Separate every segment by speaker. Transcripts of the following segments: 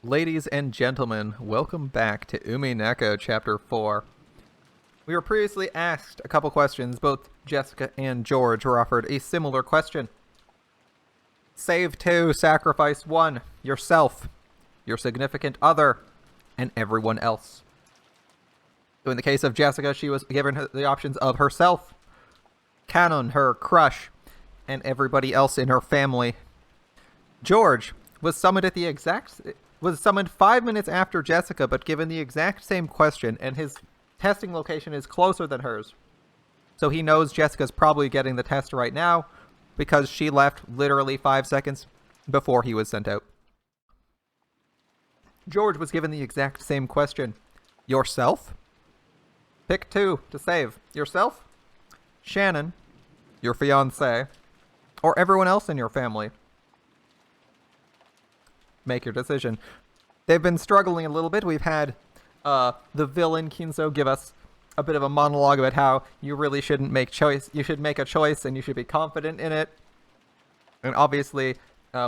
Speaker 1: Ladies and gentlemen, welcome back to Umineko Chapter 4. We were previously asked a couple questions. Both Jessica and George were offered a similar question. Save 2, sacrifice 1, yourself, your significant other, and everyone else. So in the case of Jessica, she was given the options of herself, Canon, her crush, and everybody else in her family. George was summoned 5 minutes after Jessica, but given the exact same question, and his testing location is closer than hers. So he knows Jessica's probably getting the test right now, because she left literally 5 seconds before he was sent out. George was given the exact same question. Yourself? Pick 2 to save. Yourself, Shannon, your fiancé, or everyone else in your family. Make your decision. They've been struggling a little bit. We've had the villain Kinzo give us a bit of a monologue about how you really shouldn't make choice. You should make a choice and you should be confident in it. And obviously,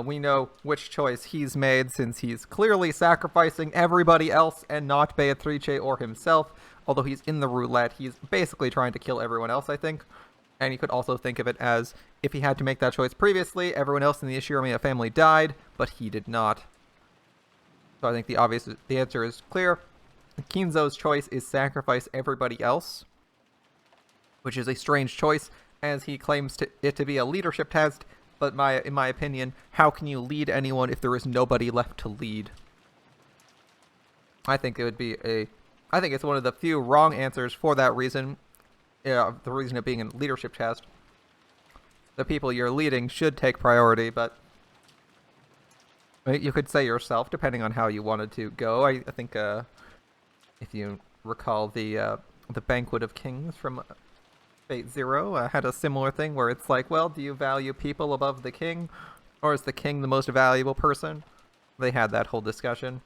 Speaker 1: we know which choice he's made, since he's clearly sacrificing everybody else and not Beatrice or himself. Although he's in the roulette, he's basically trying to kill everyone else, I think. And you could also think of it as, if he had to make that choice previously, everyone else in the Ishiramiya family died, but he did not. So I think the answer is clear. Kinzo's choice is sacrifice everybody else, which is a strange choice, as he claims it to be a leadership test. But in my opinion, how can you lead anyone if there is nobody left to lead? I think it's one of the few wrong answers for that reason. The reason of being a leadership test. The people you're leading should take priority, but you could say yourself, depending on how you wanted to go. I think if you recall the Banquet of Kings from Fate Zero had a similar thing where it's like, well, do you value people above the king, or is the king the most valuable person? They had that whole discussion.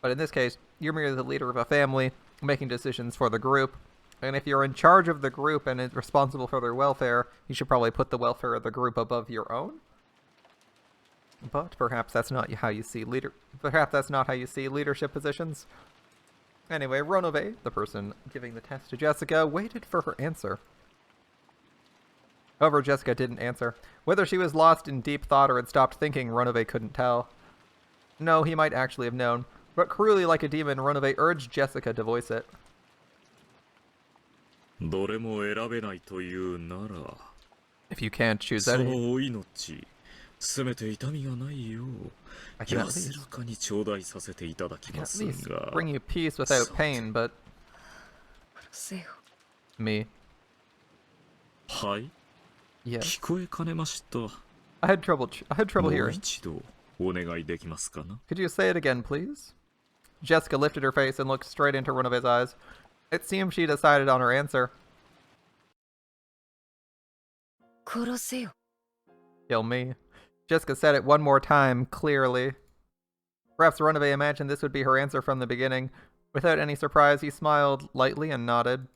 Speaker 1: But in this case, you're merely the leader of a family, making decisions for the group. And if you're in charge of the group and is responsible for their welfare, you should probably put the welfare of the group above your own. But perhaps that's not how you see leadership positions. Anyway, Ronove, the person giving the test to Jessica, waited for her answer. However, Jessica didn't answer. Whether she was lost in deep thought or had stopped thinking, Ronove couldn't tell. No, he might actually have known, but cruelly like a demon, Ronove urged Jessica to voice it. If you can't choose any, I can at least bring you peace without pain, but... Me. Yes. I had trouble hearing. Could you say it again, please? Jessica lifted her face and looked straight into Runove's eyes. It seemed she decided on her answer. Kill me. Jessica said it one more time, clearly. Perhaps Runaway imagined this would be her answer from the beginning. Without any surprise, he smiled lightly and nodded.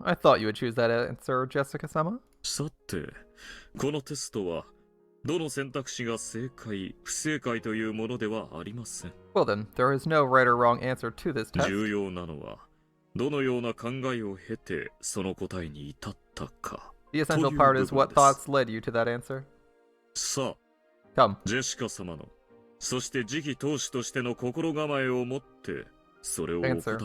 Speaker 1: I thought you would choose that answer, Jessica-sama. Well then, there is no right or wrong answer to this test. The essential part is what thoughts led you to that answer. Come. Answer.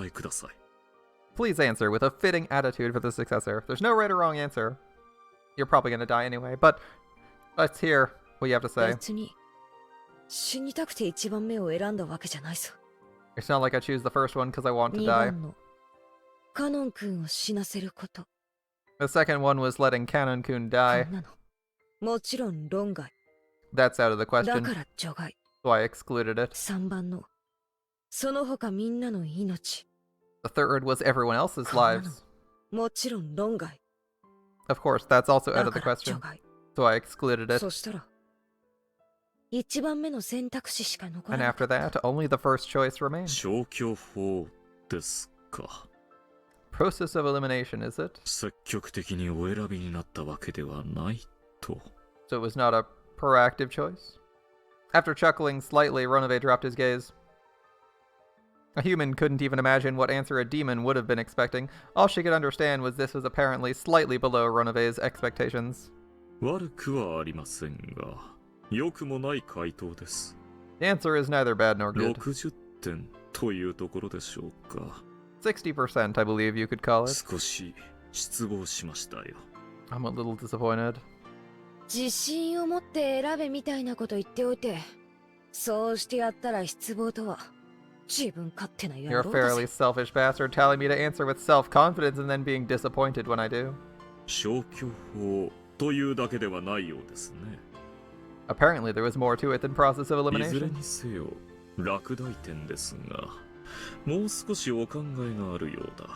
Speaker 1: Please answer with a fitting attitude for the successor. There's no right or wrong answer. You're probably going to die anyway, but let's hear what you have to say. It's not like I choose the first one because I want to die. The second one was letting Canon-kun die. That's out of the question, so I excluded it. The third was everyone else's lives. Of course, that's also out of the question, so I excluded it. And after that, only the first choice remains. Process of elimination, is it? So it was not a proactive choice? After chuckling slightly, Ronove dropped his gaze. A human couldn't even imagine what answer a demon would have been expecting. All she could understand was this was apparently slightly below Ronove's expectations.
Speaker 2: 悪くはありませんが、良くもない回答です。
Speaker 1: The answer is neither bad nor good.
Speaker 2: 60点というところでしょうか。
Speaker 1: 60%, I believe you could call it.
Speaker 2: 少し失望しましたよ。
Speaker 1: I'm a little disappointed.
Speaker 3: 自信を持って選べみたいなこと言っておいて、そうしてやったら失望とは自分勝手な野
Speaker 1: You're a
Speaker 3: 郎だ
Speaker 1: fairly
Speaker 3: ぜ。
Speaker 1: selfish bastard telling me to answer with self-confidence and then being disappointed when I do.
Speaker 2: 消去法というだけではないようですね。
Speaker 1: Apparently there was more to it than process of
Speaker 2: いずれ
Speaker 1: elimination.
Speaker 2: にせよ、落第点ですが、もう少しお考えがあるようだ。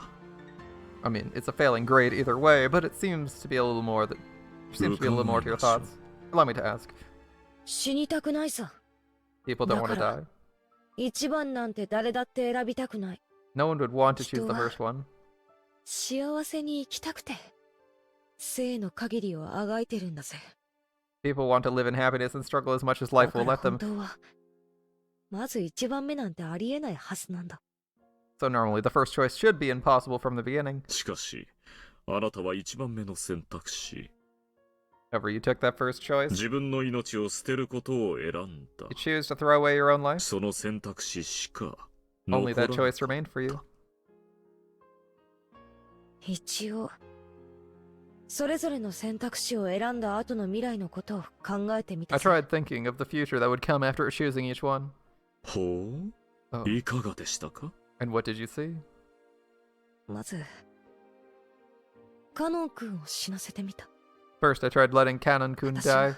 Speaker 1: I mean, it's a failing grade either way, but it seems to be a little more that seems to be a little more to your thoughts. Allow me to ask.
Speaker 3: 死にたくないさ。
Speaker 1: People don't want to
Speaker 3: だから
Speaker 1: die.
Speaker 3: 一番なんて誰だって選びたくない。
Speaker 1: No one would want to choose the
Speaker 3: 人は
Speaker 1: first one.
Speaker 3: 幸せに生きたくて、生の限りをあがいてるんだぜ。
Speaker 1: People want to live in happiness and struggle as much as life
Speaker 3: だ
Speaker 1: will
Speaker 3: から
Speaker 1: let
Speaker 3: 本
Speaker 1: them.
Speaker 3: 当は、まず一番目なんてありえないはずなんだ。
Speaker 1: So normally the first choice should be impossible from the beginning.
Speaker 2: しかし、あなたは一番目の選択肢。
Speaker 1: However, you took that first choice.
Speaker 2: 自分の命を捨てることを選んだ
Speaker 1: You。choose to throw away your own life.
Speaker 2: その選択肢しか
Speaker 1: Only
Speaker 2: 残ら
Speaker 1: that
Speaker 2: な
Speaker 1: choice
Speaker 2: かっ
Speaker 1: remained for you.
Speaker 3: 一応、それぞれの選択肢を選んだ後の未来のことを考えてみた
Speaker 1: I
Speaker 3: ぜ。
Speaker 1: tried thinking of the future that would come after choosing each one.
Speaker 2: ほ
Speaker 1: Oh.
Speaker 2: う、いかがでしたか？
Speaker 1: And what did you see?
Speaker 3: まず、カノン君を死なせてみた。
Speaker 1: First, I tried letting Canon-kun
Speaker 3: 私は
Speaker 1: die.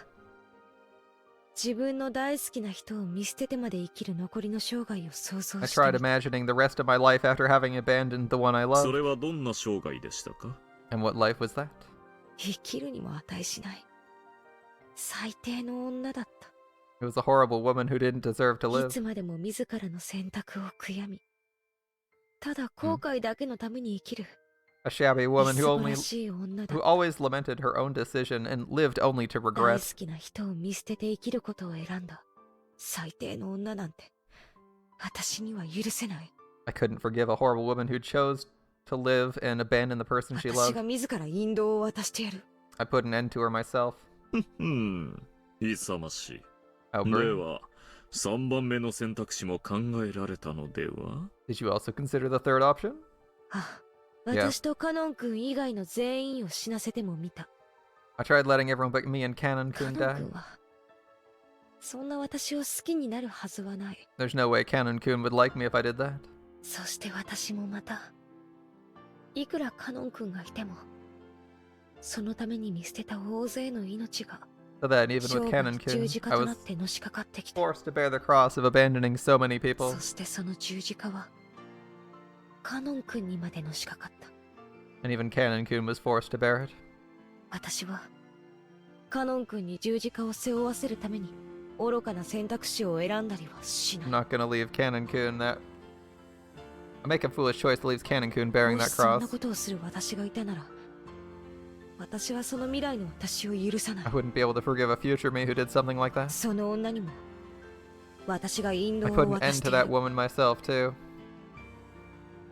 Speaker 3: 自分の大好きな人を見捨ててまで生きる残りの生涯を想像
Speaker 1: I
Speaker 3: して
Speaker 1: tried
Speaker 3: みた。
Speaker 1: imagining the rest of my life after having abandoned the one I
Speaker 2: そ
Speaker 1: loved.
Speaker 2: れはどんな生涯でしたか？
Speaker 1: And what life was that?
Speaker 3: 生きるにも値しない。最低の女だっ
Speaker 1: It was a horrible woman who didn't deserve to
Speaker 3: た。い
Speaker 1: live.
Speaker 3: つまでも自らの選択を悔やみ、ただ後悔だけのために生きる。
Speaker 1: A shabby
Speaker 3: み
Speaker 1: woman
Speaker 3: す
Speaker 1: who
Speaker 3: ぼら
Speaker 1: only
Speaker 3: しい女だ
Speaker 1: who。always lamented her own decision and lived only to
Speaker 3: 大
Speaker 1: regret.
Speaker 3: 好きな人を見捨てて生きることを選んだ。最低の女なんて、私には許せない。
Speaker 1: I couldn't forgive a horrible woman who chose to live and abandon the person she
Speaker 3: 私
Speaker 1: loved.
Speaker 3: が自ら引導を渡してやる。
Speaker 1: I put an end to her myself.
Speaker 2: 勇ましい。
Speaker 1: How
Speaker 2: で
Speaker 1: brave.
Speaker 2: は、3番目の選択肢も考えられたのでは？
Speaker 1: Did you also consider the third option?
Speaker 3: あ、
Speaker 1: Yeah.
Speaker 3: 私とカノン君以外の全員を死なせても見た。
Speaker 1: I tried letting everyone but me and
Speaker 3: カ
Speaker 1: Canon-kun
Speaker 3: ノン
Speaker 1: die.
Speaker 3: 君は、そんな私を好きになるはずはない。
Speaker 1: There's no way Canon-kun would like me if I did that.
Speaker 3: そして私もまた、いくらカノン君がいても、そのために見捨てた大勢の命が、
Speaker 1: So then, even
Speaker 3: 生
Speaker 1: with
Speaker 3: 涯
Speaker 1: Canon-kun,
Speaker 3: 十字架
Speaker 1: I
Speaker 3: とな
Speaker 1: was
Speaker 3: ってのしかかってきた。
Speaker 1: forced to bear the cross of abandoning so many people.
Speaker 3: そしてその十字架は、カノン君にまでのしかかった。
Speaker 1: And even Canon-kun was forced to bear it.
Speaker 3: 私は、カノン君に十字架を背負わせるために、愚かな選択肢を選んだりはしな
Speaker 1: I'm
Speaker 3: い。
Speaker 1: not gonna leave Canon-kun that... I make a foolish choice to leave Canon-kun bearing
Speaker 3: も
Speaker 1: that
Speaker 3: しそんな
Speaker 1: cross.
Speaker 3: ことをする私がいたなら、私はその未来の私を許さな
Speaker 1: I
Speaker 3: い。
Speaker 1: wouldn't be able to forgive a future me who did something like that.
Speaker 3: その女にも、私が引
Speaker 1: I
Speaker 3: 導
Speaker 1: put
Speaker 3: を
Speaker 1: an
Speaker 3: 渡
Speaker 1: end
Speaker 3: し
Speaker 1: to
Speaker 3: てや
Speaker 1: that
Speaker 3: る。
Speaker 1: woman myself, too.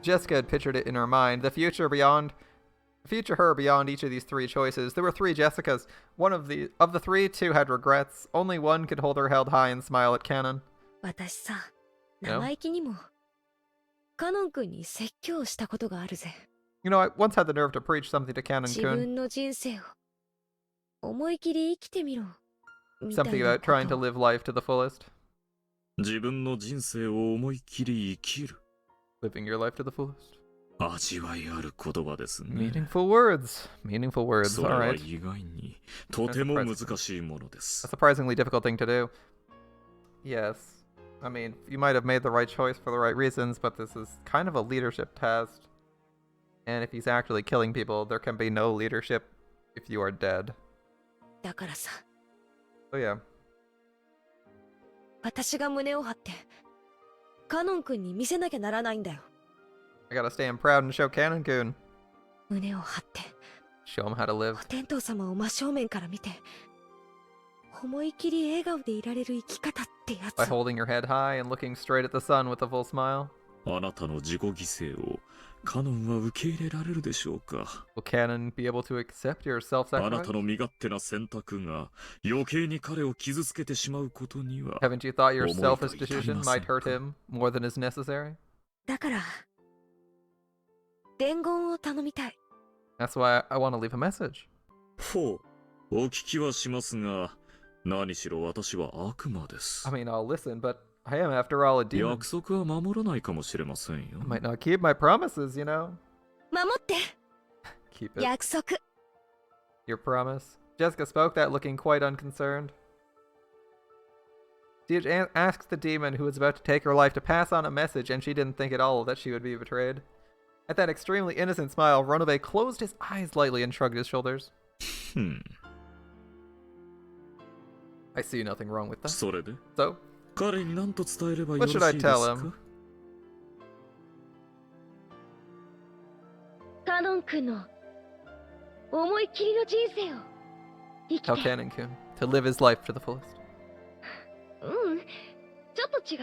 Speaker 1: Jessica had pictured it in her mind. The future her beyond each of these three choices. There were three Jessicas. Of the three, two had regrets. Only one could hold her head high and smile at Canon.
Speaker 3: 私さ、
Speaker 1: No?
Speaker 3: 生意気にも、カノン君に説教したことがあるぜ。
Speaker 1: You know, I once had the nerve to preach something to
Speaker 3: 自
Speaker 1: Canon-kun.
Speaker 3: 分の人生を思い切り生きてみろ。みたい
Speaker 1: Something
Speaker 3: な
Speaker 1: about
Speaker 3: こ
Speaker 1: trying to
Speaker 3: とを
Speaker 1: live life to the fullest.
Speaker 2: 自分の人生を思いっきり生きる。
Speaker 1: Living your life to the fullest.
Speaker 2: 味わいある言葉ですね。
Speaker 1: Meaningful words. Meaningful words.
Speaker 2: それは
Speaker 1: Alright.
Speaker 2: 意外にとても難しいもので
Speaker 1: A
Speaker 2: す。
Speaker 1: surprisingly difficult thing to do. Yes. I mean, you might have made the right choice for the right reasons, but this is kind of a leadership test. And if he's actually killing people, there can be no leadership if you are dead.
Speaker 3: だからさ、
Speaker 1: So yeah.
Speaker 3: 私が胸を張って、カノン君に見せなきゃならないんだよ。
Speaker 1: I gotta stand proud and show Canon-kun.
Speaker 3: 胸を張って、
Speaker 1: Show him how to live.
Speaker 3: お天道様を真正面から見て、思い切り笑顔でいられる生き方ってや
Speaker 1: By
Speaker 3: つ。
Speaker 1: holding your head high and looking straight at the sun with a full smile.
Speaker 2: あなたの自己犠牲をカノンは受け入れられるでしょうか。
Speaker 1: Will Canon be able to accept your
Speaker 2: あなた
Speaker 1: self-sacrifice?
Speaker 2: の身勝手な選択が余計に彼を傷つけてしまうことには。
Speaker 1: Haven't you thought your
Speaker 2: 思いが
Speaker 1: selfish
Speaker 2: 至り
Speaker 1: decision
Speaker 2: ません
Speaker 1: might hurt
Speaker 2: か。
Speaker 1: him more than is necessary?
Speaker 3: だから伝言を頼みたい。
Speaker 1: That's why I want to leave a message.
Speaker 2: ほう、お聞きはしますが、何しろ私は悪魔です。
Speaker 1: I mean, I'll listen, but I am, after all, a demon.
Speaker 2: 約束は守らないかもしれませんよ。
Speaker 1: I might not keep my promises, you know.
Speaker 3: 守って
Speaker 1: Keep it.
Speaker 3: 約束。
Speaker 1: Your promise. Jessica spoke that, looking quite unconcerned. She had asked the demon who was about to take her life to pass on a message, and she didn't think at all that she would be betrayed. At that extremely innocent smile, Runobe closed his eyes lightly and shrugged his shoulders. I see nothing wrong with that.
Speaker 2: それで
Speaker 1: So,
Speaker 2: 彼に何と伝えればよ
Speaker 1: what
Speaker 2: ろし
Speaker 1: should
Speaker 2: い
Speaker 1: I
Speaker 2: です
Speaker 1: tell
Speaker 2: か
Speaker 1: him?
Speaker 3: カノン君の思いっきりの人生を生き
Speaker 1: Tell
Speaker 3: て。
Speaker 1: Canon-kun to live his life to the fullest.
Speaker 3: うんちょっと違う。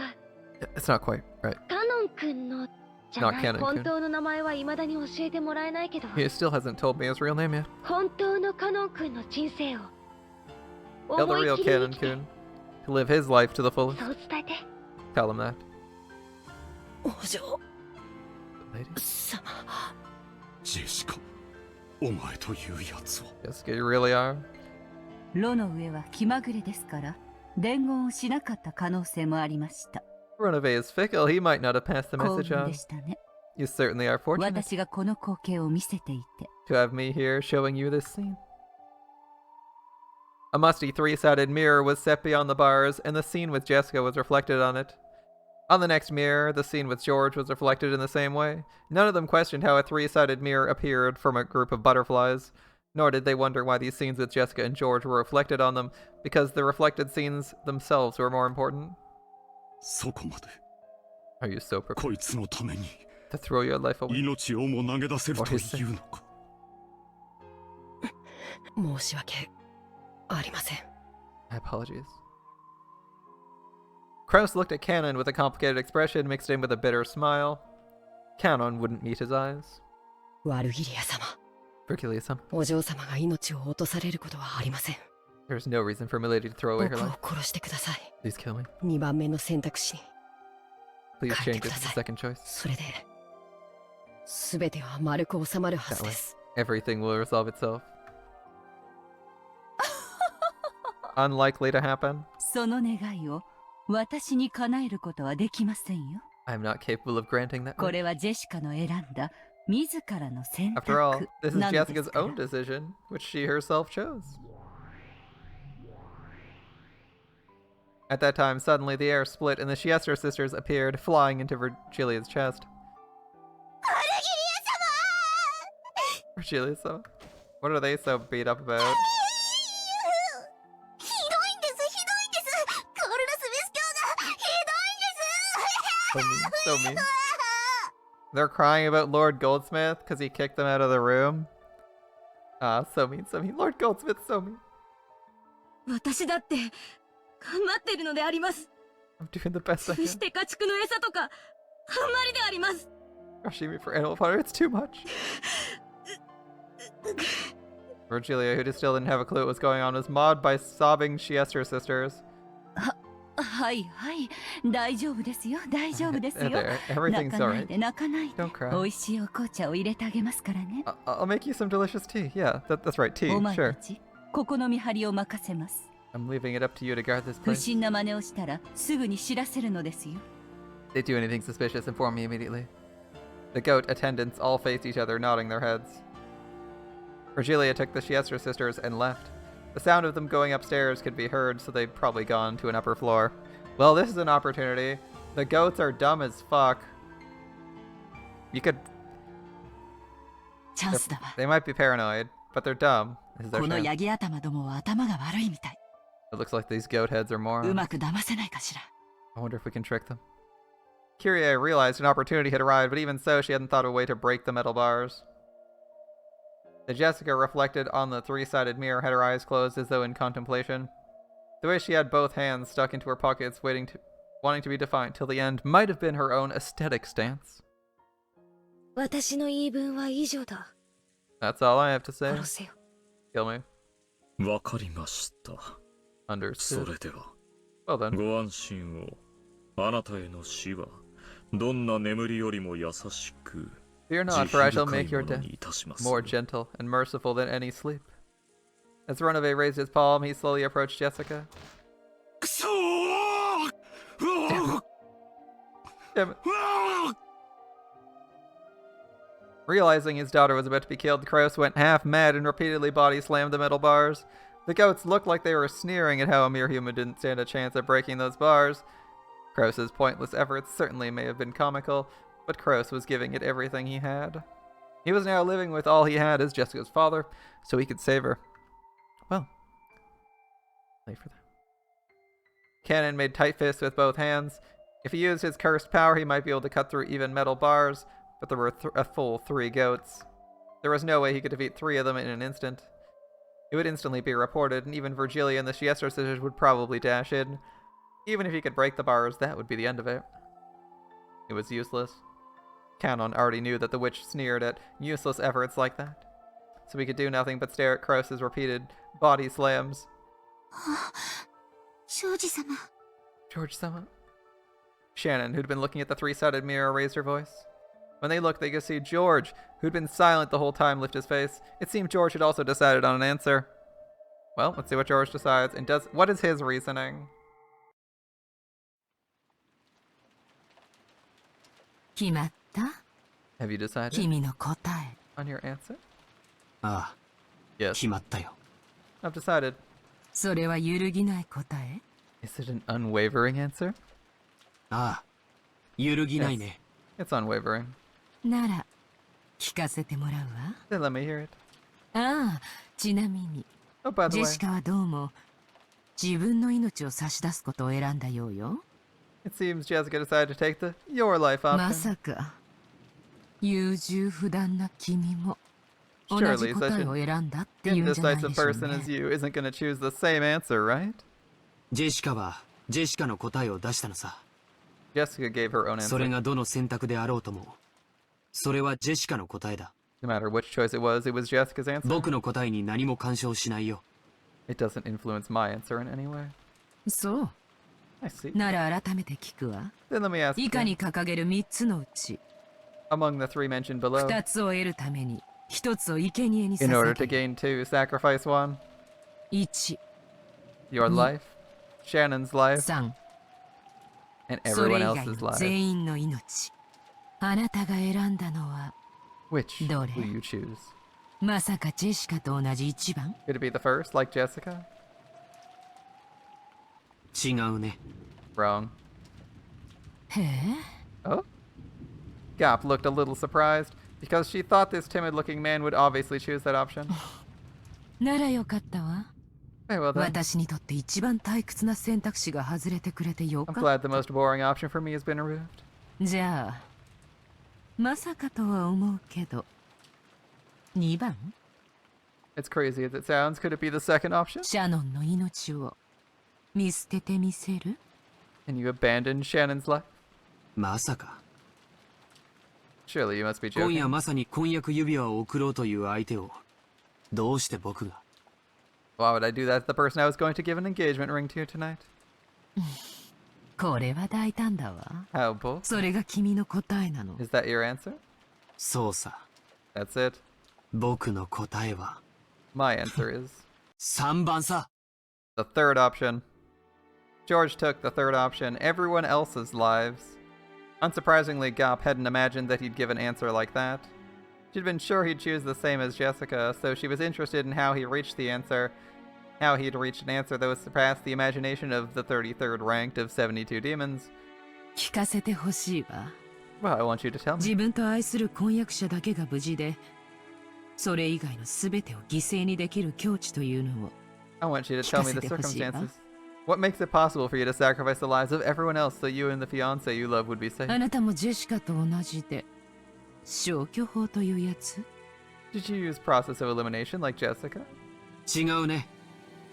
Speaker 1: It's not quite right.
Speaker 3: カノン君のじゃ
Speaker 1: Not
Speaker 3: ない
Speaker 1: Canon-kun.
Speaker 3: 本当の名前は未だに教えてもらえないけど
Speaker 1: He still hasn't told me his real name yet.
Speaker 3: 本当のカノン君の人生を
Speaker 1: Tell the
Speaker 3: 思い
Speaker 1: real
Speaker 3: っきり生きて
Speaker 1: Canon-kun to live his life to the fullest.
Speaker 3: そう伝えて。
Speaker 1: Tell him that.
Speaker 3: お嬢
Speaker 1: Lady?
Speaker 3: 様。
Speaker 4: ジェシカ、お前というやつは。
Speaker 1: Jessica, you really are?
Speaker 5: 炉の上は気まぐれですから伝言をしなかった可能性もありました。
Speaker 1: Runobe is fickle. He might not have passed the
Speaker 5: 幸
Speaker 1: message
Speaker 5: 運
Speaker 1: on.
Speaker 5: でしたね。
Speaker 1: You certainly are fortunate
Speaker 5: 私がこの光景を見せていて。
Speaker 1: to have me here showing you this scene. A musty three-sided mirror was set beyond the bars, and the scene with Jessica was reflected on it. On the next mirror, the scene with George was reflected in the same way. None of them questioned how a three-sided mirror appeared from a group of butterflies, nor did they wonder why these scenes with Jessica and George were reflected on them, because the reflected scenes themselves were more important.
Speaker 4: そこまで
Speaker 1: Are you so prepared
Speaker 4: こいつのために
Speaker 1: to throw your life away?
Speaker 4: 命をも投げ出せるというのか。
Speaker 3: 申し訳ありません。
Speaker 1: My apologies. Kraus looked at Canon with a complicated expression mixed in with a bitter smile. Canon wouldn't meet his eyes.
Speaker 3: ワルギリア様、
Speaker 1: Vergilius,
Speaker 3: お嬢様が命を落とされることはありません。
Speaker 1: there's no reason for Milady to throw away her
Speaker 3: 僕を
Speaker 1: life.
Speaker 3: 殺してください。
Speaker 1: Please kill me.
Speaker 3: 2番目の選択肢に。
Speaker 1: Please
Speaker 3: 変え
Speaker 1: change
Speaker 3: て
Speaker 1: it
Speaker 3: く
Speaker 1: to
Speaker 3: だ
Speaker 1: the
Speaker 3: さい。
Speaker 1: second choice.
Speaker 3: それで、すべては丸く収まるはずです。
Speaker 1: Everything will resolve itself. Unlikely to happen.
Speaker 5: その願いを私に叶えることはできませんよ。
Speaker 1: I'm not capable of granting that.
Speaker 5: こ
Speaker 1: wish.
Speaker 5: れはジェシカの選んだ自らの選
Speaker 1: After all,
Speaker 5: 択
Speaker 1: this is
Speaker 5: なのです
Speaker 1: Jessica's
Speaker 5: から
Speaker 1: own decision, which she herself chose. At that time, suddenly the air split and the Siester sisters appeared, flying into Virgilia's chest. Virgilia, so what are they so beat up about?
Speaker 3: ひどいんです、ひどいんです。コールラスミス教がひどいんです。
Speaker 1: So mean, so mean. They're crying about Lord Goldsmith because he kicked them out of the room. Ah, so mean, so mean. Lord Goldsmith, so mean.
Speaker 3: 私だって頑張ってるのであります。
Speaker 1: I'm doing the best I
Speaker 3: そ
Speaker 1: can.
Speaker 3: して家畜の餌とかあんまりであります。
Speaker 1: Rushing me for animal fodder, it's too much. Virgilia, who still didn't have a clue what was going on, was mauled by sobbing Siester sisters.
Speaker 5: はいはい大丈夫ですよ大丈夫ですよ
Speaker 1: There,
Speaker 5: 泣
Speaker 1: everything's
Speaker 5: かない
Speaker 1: alright.
Speaker 5: で泣かないで
Speaker 1: Don't cry.
Speaker 5: 美味しいお紅茶を入れてあげますからね
Speaker 1: I'll make you some delicious tea. Yeah, that's right, tea.
Speaker 5: お前た
Speaker 1: Sure.
Speaker 5: ちここの見張りを任せます
Speaker 1: I'm leaving it up to you to guard this
Speaker 5: 不
Speaker 1: place.
Speaker 5: 審な真似をしたらすぐに知らせるのですよ
Speaker 1: They do anything suspicious, inform me immediately. The goat attendants all faced each other, nodding their heads. Virgilia took the Siester sisters and left. The sound of them going upstairs could be heard, so they'd probably gone to an upper floor. Well, this is an opportunity. The goats are dumb as fuck. You could...
Speaker 5: チャンスだわ
Speaker 1: They might be paranoid, but they're dumb. This is their
Speaker 5: この
Speaker 1: chance.
Speaker 5: ヤギ頭どもは頭が悪いみたい
Speaker 1: It looks like these goat heads are
Speaker 5: う
Speaker 1: morons.
Speaker 5: まく騙せないかしら
Speaker 1: I wonder if we can trick them. Kyrie realized an opportunity had arrived, but even so, she hadn't thought of a way to break the metal bars. The Jessica reflected on the three-sided mirror had her eyes closed as though in contemplation. The way she had both hands stuck into her pockets, wanting to be defiant till the end, might have been her own aesthetic stance.
Speaker 3: 私の言い分は以上だ。
Speaker 1: That's all I have to say.
Speaker 3: 殺せよ。
Speaker 1: Kill me.
Speaker 2: わかりました。そ
Speaker 1: Understood.
Speaker 2: れでは、
Speaker 1: Well then.
Speaker 2: ご安心を。あなたへの死は、どんな眠りよりも優しく、
Speaker 1: Fear not, for I shall make your
Speaker 2: 慈悲深いもの
Speaker 1: death
Speaker 2: にいたします。
Speaker 1: more gentle and merciful than any sleep. As Runaway raised his palm, he slowly approached Jessica.
Speaker 4: くそー
Speaker 1: Damn it. Realizing his daughter was about to be killed, Kraus went half mad and repeatedly body slammed the metal bars. The goats looked like they were sneering at how a mere human didn't stand a chance at breaking those bars. Kraus's pointless efforts certainly may have been comical, but Kraus was giving it everything he had. He was now living with all he had as Jessica's father, so he could save her. Well, wait for that. Cannon made tight fists with both hands. If he used his cursed power, he might be able to cut through even metal bars, but there were a full 3 goats. There was no way he could defeat 3 of them in an instant. It would instantly be reported, and even Virgilia and the Successor sisters would probably dash in. Even if he could break the bars, that would be the end of it. It was useless. Cannon already knew that the witch sneered at useless efforts like that, so he could do nothing but stare at Kraus's repeated body slams.
Speaker 3: 庄司様。
Speaker 1: George-sama? Shannon, who'd been looking at the 3-sided mirror, raised her voice. When they looked, they could see George, who'd been silent the whole time, lift his face. It seemed George had also decided on an answer. Well, let's see what George decides, and what is his reasoning?
Speaker 5: 決まった
Speaker 1: Have you decided
Speaker 5: 君の答え
Speaker 1: on your answer?
Speaker 4: ああ、
Speaker 1: Yes,
Speaker 4: 決まったよ。
Speaker 1: I've decided.
Speaker 5: それは揺るぎない答え
Speaker 1: Is it an unwavering answer?
Speaker 4: ああ、揺るぎないね。
Speaker 1: It's unwavering.
Speaker 5: なら聞かせてもらうわ
Speaker 1: Then let me hear it.
Speaker 5: ああちなみに
Speaker 1: Oh, by
Speaker 5: ジ
Speaker 1: the
Speaker 5: ェ
Speaker 1: way,
Speaker 5: シカはどうも自分の命を差し出すことを選んだようよ
Speaker 1: it seems Jessica decided to take the your life
Speaker 5: ま
Speaker 1: option.
Speaker 5: さか優柔不断な君も同
Speaker 1: Surely
Speaker 5: じ答えを選んだっていうんじゃないで
Speaker 1: Indecisive
Speaker 5: しょう
Speaker 1: person
Speaker 5: ね
Speaker 1: as you isn't going to choose the same answer, right?
Speaker 4: ジェシカはジェシカの答えを出したのさ。
Speaker 1: Jessica gave her own
Speaker 4: それ
Speaker 1: answer.
Speaker 4: がどの選択であろうとも、それはジェシカの答えだ。
Speaker 1: No matter which choice it was Jessica's answer.
Speaker 4: 僕の答えに何も干渉しないよ。
Speaker 1: It doesn't influence my answer in any way.
Speaker 5: そう
Speaker 1: I see.
Speaker 5: なら改めて聞くわ
Speaker 1: Then let me ask
Speaker 5: 以
Speaker 1: you,
Speaker 5: 下に掲げる3つのうち
Speaker 1: among the 3 mentioned below,
Speaker 5: 2つを得るために1つを生贄に
Speaker 1: in order
Speaker 5: 捧
Speaker 1: to
Speaker 5: げ
Speaker 1: gain 2, sacrifice 1.
Speaker 5: 1、
Speaker 1: Your
Speaker 5: Mm.
Speaker 1: life, Shannon's life,
Speaker 5: 3
Speaker 1: and
Speaker 5: それ
Speaker 1: everyone
Speaker 5: 以外
Speaker 1: else's
Speaker 5: の
Speaker 1: life.
Speaker 5: 全員の命あなたが選んだのは
Speaker 1: Which
Speaker 5: どれ
Speaker 1: will you choose?
Speaker 5: まさかジェシカと同じ1番
Speaker 1: Could it be the first, like Jessica?
Speaker 4: 違うね。
Speaker 1: Wrong.
Speaker 5: へえ
Speaker 1: Oh? Gap looked a little surprised, because she thought this timid-looking man would obviously choose that option.
Speaker 5: ならよかったわ
Speaker 1: Very well then.
Speaker 5: 私にとって一番退屈な選択肢が外れてくれてよ
Speaker 1: I'm
Speaker 5: かっ
Speaker 1: glad the most boring option for me has been removed.
Speaker 5: たじゃあまさかとは思うけど2番
Speaker 1: It's crazy as it sounds. Could it be the second option?
Speaker 5: シャノンの命を見捨ててみせる
Speaker 1: And you abandoned Shannon's life?
Speaker 4: まさか。
Speaker 1: Surely you must be
Speaker 4: 今夜
Speaker 1: joking.
Speaker 4: まさに婚約指輪を贈ろうという相手を、どうして僕が。
Speaker 1: Why would I do that to the person I was going to give an engagement ring to tonight?
Speaker 5: これは大胆だわ
Speaker 1: How bold?
Speaker 5: それが君の答えなの
Speaker 1: Is that your answer?
Speaker 4: そうさ。
Speaker 1: That's it.
Speaker 4: 僕の答えは、
Speaker 1: My answer is
Speaker 4: 3番さ。
Speaker 1: the third option. George took the third option, everyone else's lives. Unsurprisingly, Gop hadn't imagined that he'd give an answer like that. She'd been sure he'd choose the same as Jessica, so she was interested in how he reached the answer, how he'd reached an answer that would surpass the imagination of the 33rd ranked of 72 demons.
Speaker 5: 聞かせてほしいわ
Speaker 1: Well, I want you to tell me.
Speaker 5: 自分と愛する婚約者だけが無事でそれ以外の全てを犠牲にできる境地というのを
Speaker 1: I want you to tell me the
Speaker 5: 聞かせてほしいわ。
Speaker 1: circumstances. What makes it possible for you to sacrifice the lives of everyone else so you and the fiancé you love would be safe?
Speaker 5: あなたもジェシカと同じで消去法というやつ
Speaker 1: Did you use process of elimination like Jessica?
Speaker 4: 違うね。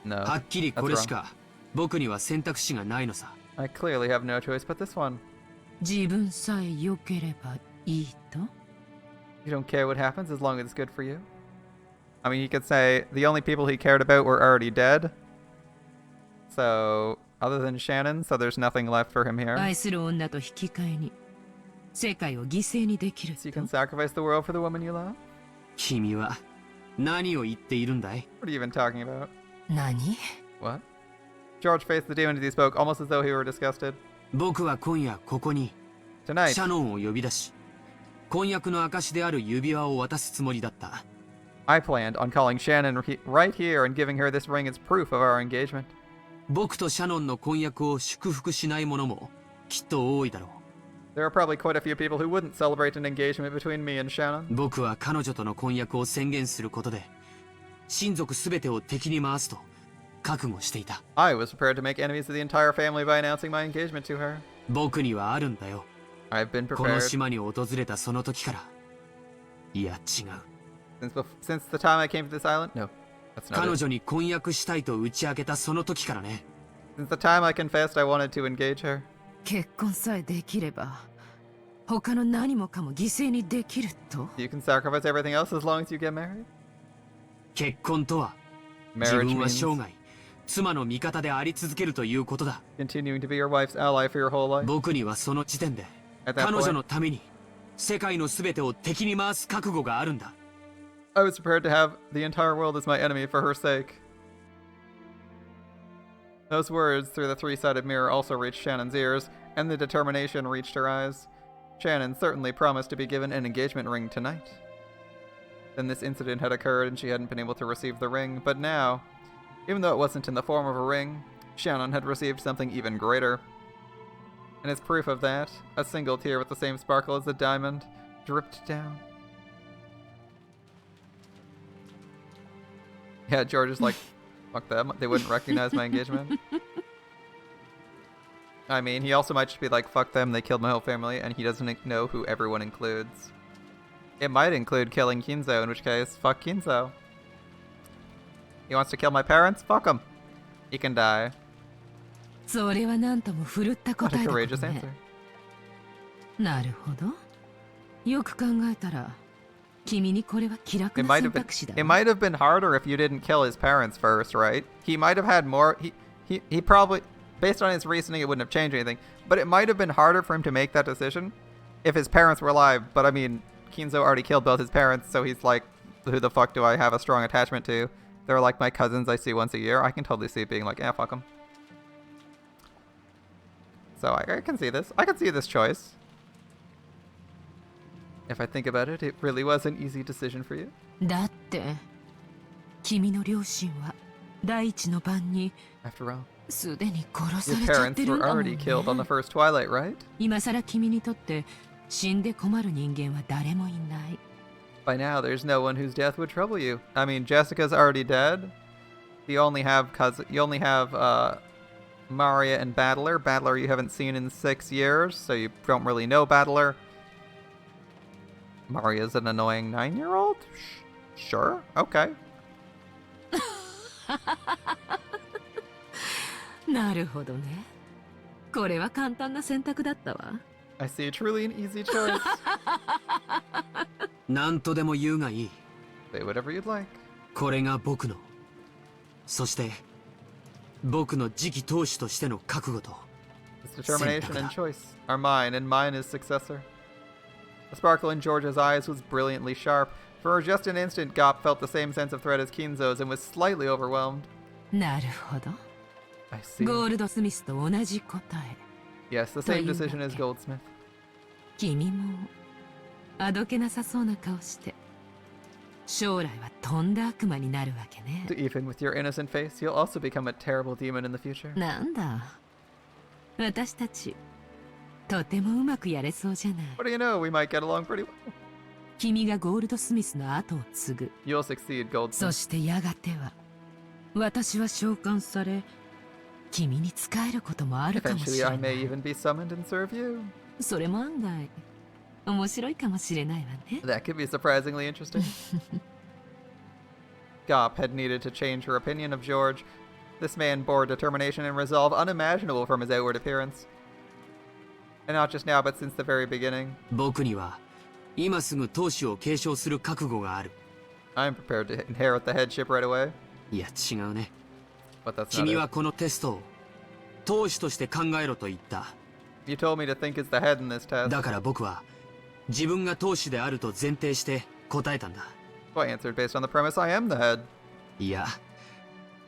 Speaker 1: No.
Speaker 4: はっきりこれしか
Speaker 6: 僕には選択肢がないのさ。
Speaker 1: I clearly have no choice but this one.
Speaker 5: 自分さえ良ければいいと
Speaker 1: You don't care what happens as long as it's good for you. I mean, he could say the only people he cared about were already dead. So, other than Shannon, so there's nothing left for him here.
Speaker 5: 愛する女と引き換えに世界を犠牲にできる
Speaker 1: So you
Speaker 5: と
Speaker 1: can sacrifice the world for the woman you love?
Speaker 6: 君は何を言っているんだい？
Speaker 1: What are you even talking about?
Speaker 5: 何
Speaker 1: What? George faced the demon as he spoke, almost as though he were disgusted.
Speaker 6: 僕は今夜ここに
Speaker 1: Tonight,
Speaker 6: シャノンを呼び出し、婚約の証である指輪を渡すつもりだった。
Speaker 1: I planned on calling Shannon right here and giving her this ring as proof of our engagement.
Speaker 6: 僕とシャノンの婚約を祝福しない者もきっと多いだろう。
Speaker 1: There are probably quite a few people who wouldn't celebrate an engagement between me and Shannon.
Speaker 6: 僕は彼女との婚約を宣言することで、親族すべてを敵に回すと覚悟していた。
Speaker 1: I was prepared to make enemies of the entire family by announcing my engagement to her.
Speaker 6: 僕にはあるんだよ。
Speaker 1: I've been
Speaker 6: この
Speaker 1: prepared
Speaker 6: 島に訪れたその時から。いや違う。
Speaker 1: since the time I came to this island. No, that's not
Speaker 6: 彼
Speaker 1: it.
Speaker 6: 女に婚約したいと打ち明けたその時からね。
Speaker 1: Since the time I confessed I wanted to engage her.
Speaker 5: 結婚さえできれば他の何もかも犠牲にできると
Speaker 1: You can sacrifice everything else as long as you get married.
Speaker 6: 結婚とは自
Speaker 1: Marriage
Speaker 6: 分は
Speaker 1: means
Speaker 6: 生涯妻の味方であり続けるということだ。
Speaker 1: continuing to be your wife's ally for your whole life.
Speaker 6: 僕にはその時点で
Speaker 1: At that
Speaker 6: 彼女
Speaker 1: point,
Speaker 6: のために世界のすべてを敵に回す覚悟があるんだ。
Speaker 1: I was prepared to have the entire world as my enemy for her sake. Those words through the three-sided mirror also reached Shannon's ears, and the determination reached her eyes. Shannon certainly promised to be given an engagement ring tonight. Then this incident had occurred and she hadn't been able to receive the ring, but now, even though it wasn't in the form of a ring, Shannon had received something even greater. And as proof of that, a single tear with the same sparkle as the diamond dripped down. Yeah, George is like, fuck them, they wouldn't recognize my engagement. I mean, he also might just be like, fuck them, they killed my whole family, and he doesn't know who everyone includes. It might include killing Kinzo, in which case, fuck Kinzo. He wants to kill my parents? Fuck him. He can die.
Speaker 5: それは何とも振るった
Speaker 1: What
Speaker 5: 答
Speaker 1: a
Speaker 5: えだ
Speaker 1: courageous
Speaker 5: ことね
Speaker 1: answer.
Speaker 5: なるほどよく考えたら君にこれは気楽
Speaker 1: It
Speaker 5: な
Speaker 1: might
Speaker 5: 選
Speaker 1: have been
Speaker 5: 択肢だ
Speaker 1: it
Speaker 5: わ
Speaker 1: might have been harder if you didn't kill his parents first, right? He might have had more he probably, based on his reasoning, it wouldn't have changed anything. But it might have been harder for him to make that decision if his parents were alive. But I mean, Kinzo already killed both his parents, so he's like, who the fuck do I have a strong attachment to? They're like my cousins I see once a year. I can totally see being like, yeah, fuck them. So I can see this. I can see this choice. If I think about it, it really was an easy decision for you.
Speaker 5: だって君の両親は第一の晩に
Speaker 1: After all,
Speaker 5: すでに殺さ
Speaker 1: your
Speaker 5: れちゃっ
Speaker 1: parents
Speaker 5: てる
Speaker 1: were
Speaker 5: んだもん
Speaker 1: already
Speaker 5: ね
Speaker 1: killed on the first Twilight, right?
Speaker 5: 今さら君にとって死んで困る人間は誰もいない
Speaker 1: By now, there's no one whose death would trouble you. I mean, Jessica's already dead. You only have Maria and Battler. Battler you haven't seen in 6 years, so you don't really know Battler. Maria's an annoying 9-year-old? Sure, okay.
Speaker 5: なるほどねこれは簡単な選択だったわ
Speaker 1: I see truly an easy choice.
Speaker 6: 何とでも言うがいい。
Speaker 1: Say whatever you'd like.
Speaker 6: これが僕の、そして僕の次期当主としての覚悟と
Speaker 1: This determination and choice are mine, and mine is Successor. The sparkle in George's eyes was brilliantly sharp. For just an instant, Gop felt the same sense of threat as Kinzo's and was slightly overwhelmed.
Speaker 5: なるほど
Speaker 1: I see.
Speaker 5: ゴールドスミスと同じ答え
Speaker 1: Yes, the same decision as Goldsmith.
Speaker 5: 君もあどけなさそうな顔して将来はとんだ悪魔になるわけね
Speaker 1: Even with your innocent face, you'll also become a terrible demon in the future.
Speaker 5: なんだ私たちとてもうまくやれそうじゃない
Speaker 1: What do you know? We might get along pretty well.
Speaker 5: 君がゴールドスミスの後を継ぐ
Speaker 1: You'll succeed,
Speaker 5: そ
Speaker 1: Goldsmith.
Speaker 5: してやがては私は召喚され君に仕えることもあるかもし
Speaker 1: Eventually,
Speaker 5: れ
Speaker 1: I
Speaker 5: な
Speaker 1: may
Speaker 5: い
Speaker 1: even be summoned and serve you.
Speaker 5: それも案外面白いかもしれないわね
Speaker 1: That could be surprisingly interesting. Gop had needed to change her opinion of George. This man bore determination and resolve unimaginable from his outward appearance. And not just now, but since the very beginning.
Speaker 6: 僕には今すぐ当主を継承する覚悟がある。
Speaker 1: I'm prepared to inherit the headship right away.
Speaker 6: いや違うね。
Speaker 1: But that's not
Speaker 6: 君
Speaker 1: it.
Speaker 6: はこのテストを当主として考えろと言った。
Speaker 1: You told me to think as the head in this test.
Speaker 6: だから僕は自分が当主であると前提して答えたんだ。
Speaker 1: So I answered based on the premise I am the head.
Speaker 6: いや、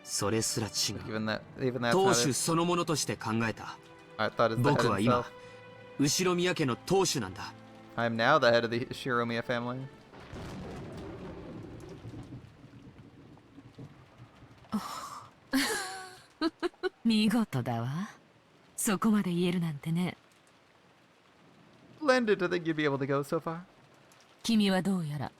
Speaker 6: それすら違う。
Speaker 1: Even that's
Speaker 6: 当
Speaker 1: not
Speaker 6: 主
Speaker 1: it.
Speaker 6: そのものとして考えた。
Speaker 1: I thought as the
Speaker 6: 僕
Speaker 1: head
Speaker 6: は今
Speaker 1: himself.
Speaker 6: 後宮家の当主なんだ。
Speaker 1: I am now the head of the Shiromiya family.
Speaker 5: 見事だわ。そこまで言えるなんてね。
Speaker 1: Splendid to think you'd be able to go so far.
Speaker 5: 君はどうやら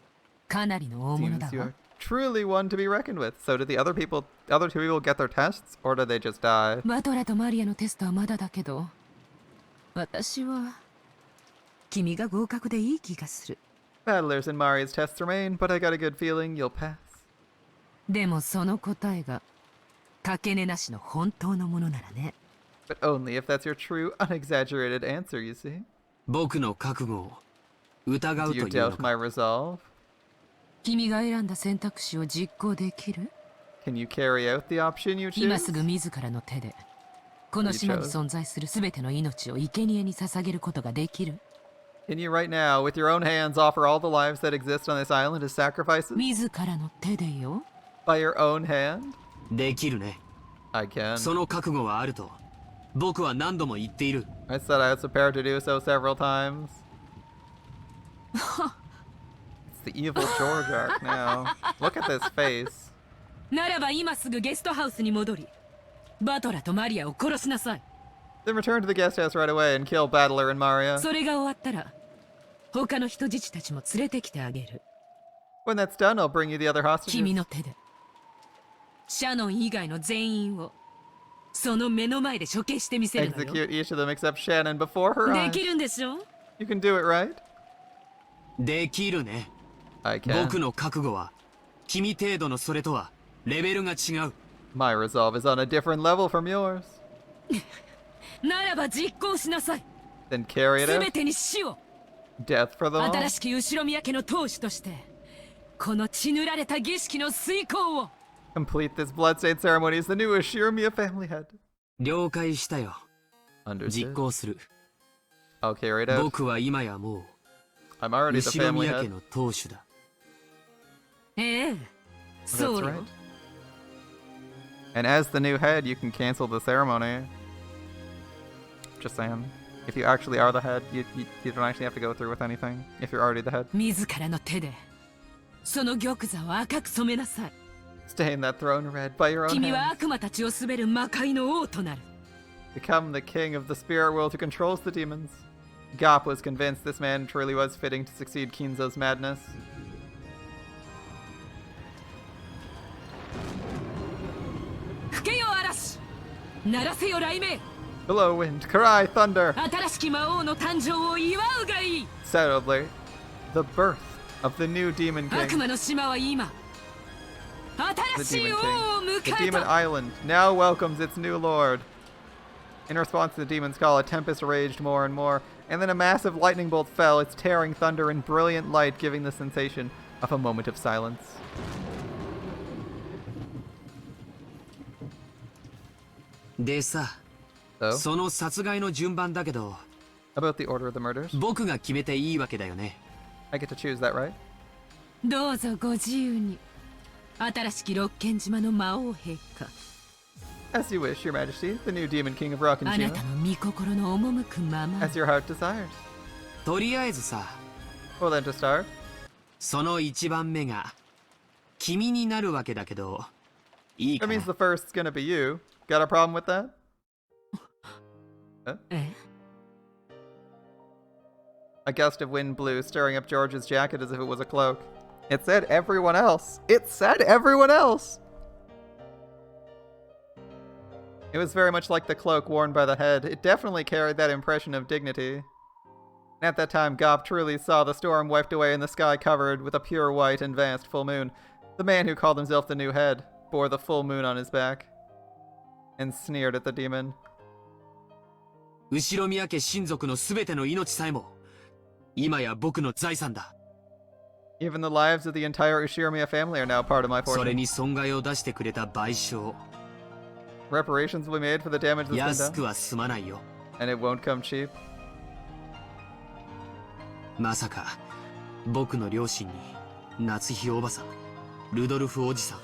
Speaker 5: かなりの大物だ
Speaker 1: Seems you
Speaker 5: わ
Speaker 1: are。truly one to be reckoned with. So did the other two people get their tests, or did they just die?
Speaker 5: バトラとマリアのテストはまだだけど、私は君が合格でいい気がする。
Speaker 1: Battlers and Mari's tests remain, but I got a good feeling you'll pass.
Speaker 5: でもその答えがかけねなしの本当のものならね。
Speaker 1: But only if that's your true, unexaggerated answer, you see.
Speaker 6: 僕の覚悟を疑う
Speaker 1: Do
Speaker 6: と
Speaker 1: you
Speaker 6: いうの
Speaker 1: doubt my
Speaker 6: か。
Speaker 1: resolve?
Speaker 5: 君が選んだ選択肢を実行できる？
Speaker 1: Can you carry out the option you
Speaker 5: 今
Speaker 1: choose?
Speaker 5: すぐ自らの手でこの島に存在するすべての命を生贄に捧げることができる？
Speaker 1: Can you right now, with your own hands, offer all the lives that exist on this island as sacrifices?
Speaker 5: 自らの手でよ。
Speaker 1: By your own hand?
Speaker 6: できるね。
Speaker 1: I can.
Speaker 6: その覚悟はあると僕は何度も言っている。
Speaker 1: I said I was prepared to do so several times. It's the evil George arc now. Look at this face.
Speaker 5: ならば今すぐゲストハウスに戻り、バトラとマリアを殺しなさい。
Speaker 1: Then return to the guest house right away and kill Battler and Maria.
Speaker 5: それが終わったら、他の人質たちも連れてきてあげる。
Speaker 1: When that's done, I'll bring you the other
Speaker 5: 君
Speaker 1: hostages.
Speaker 5: の手で、シャノン以外の全員を、その目の前で処刑してみせるのよ。
Speaker 1: Execute each of them except Shannon before her
Speaker 5: で
Speaker 1: eyes.
Speaker 5: きるんでしょ？
Speaker 1: You can do it, right?
Speaker 6: できるね。
Speaker 1: I can.
Speaker 6: 僕の覚悟は君程度のそれとはレベルが違う。
Speaker 1: My resolve is on a different level from yours.
Speaker 5: ならば実行しなさい。
Speaker 1: Then carry it
Speaker 5: す
Speaker 1: out.
Speaker 5: べてに死を。
Speaker 1: Death for them all.
Speaker 5: 新しき後宮家の当主として、この血塗られた儀式の遂行を。
Speaker 1: Complete this bloodstained ceremony as the new Ashirmiya family head.
Speaker 6: 了解したよ。
Speaker 1: Understood.
Speaker 6: 実行する。
Speaker 1: I'll carry it out.
Speaker 6: 僕は今やも
Speaker 1: I'm
Speaker 6: う
Speaker 1: already the
Speaker 6: 後
Speaker 1: family
Speaker 6: 宮家
Speaker 1: head.
Speaker 6: の当主だ。
Speaker 5: ええ、そ
Speaker 1: That's
Speaker 5: うよ。
Speaker 1: right. And as the new head, you can cancel the ceremony. Just saying. If you actually are the head, you don't actually have to go through with anything. If you're already the head.
Speaker 5: 自らの手で、その玉座を赤く染めなさい。
Speaker 1: Stain that throne red by your own
Speaker 5: 君は
Speaker 1: hand.
Speaker 5: 悪魔たちを滑る魔界の王となる。
Speaker 1: Become the king of the spirit world who controls the demons. Gop was convinced this man truly was fitting to succeed Kinzo's madness.
Speaker 5: 吹けよ嵐、鳴らせよ雷鳴。
Speaker 1: Hello, wind. Cry, thunder.
Speaker 5: 新しき魔王の誕生を祝うがいい。
Speaker 1: Celebrate the birth of the new demon
Speaker 5: 悪
Speaker 1: king.
Speaker 5: 魔の島は今、
Speaker 1: The
Speaker 5: 新しい
Speaker 1: demon
Speaker 5: 王を
Speaker 1: king. The
Speaker 5: 迎え
Speaker 1: demon
Speaker 5: た。
Speaker 1: island now welcomes its new lord. In response to the demon's call, a tempest raged more and more, and then a massive lightning bolt fell, its tearing thunder and brilliant light giving the sensation of a moment of silence.
Speaker 6: でさ、
Speaker 1: So,
Speaker 6: その殺害の順番だけど、
Speaker 1: about the order of the murders.
Speaker 6: 僕が決めていいわけだよね。
Speaker 1: I get to choose that, right?
Speaker 5: どうぞご自由に。新しき六軒島の魔王陛下。
Speaker 1: As you wish, your majesty, the new demon king of Rock
Speaker 5: あ
Speaker 1: and
Speaker 5: なたの御心の赴くまま。
Speaker 1: as your heart desires.
Speaker 6: とりあえずさ、
Speaker 1: Well then to start,
Speaker 6: その一番目が君になるわけだけど、いい
Speaker 1: that
Speaker 6: かな
Speaker 1: means the first's gonna be you. Got a problem with that?
Speaker 5: え？
Speaker 1: A gust of wind blew, stirring up George's jacket as if it was a cloak. It said everyone else. It said everyone else! It was very much like the cloak worn by the head. It definitely carried that impression of dignity. And at that time, Gop truly saw the storm wiped away and the sky covered with a pure white and vast full moon. The man who called himself the new head bore the full moon on his back. and sneered at the demon.
Speaker 6: 後ろ宮家親族の全ての命さえも、今や僕の財産だ。
Speaker 1: Even the lives of the entire Ushiromiya family are now part of my
Speaker 6: それ
Speaker 1: fortune.
Speaker 6: に損害を出してくれた賠償、
Speaker 1: Reparations will be made for the damage that's been
Speaker 6: 安
Speaker 1: done,
Speaker 6: くは済まないよ。
Speaker 1: and it won't come cheap.
Speaker 6: まさか、僕の両親に、夏日おばさん、ルドルフおじさん、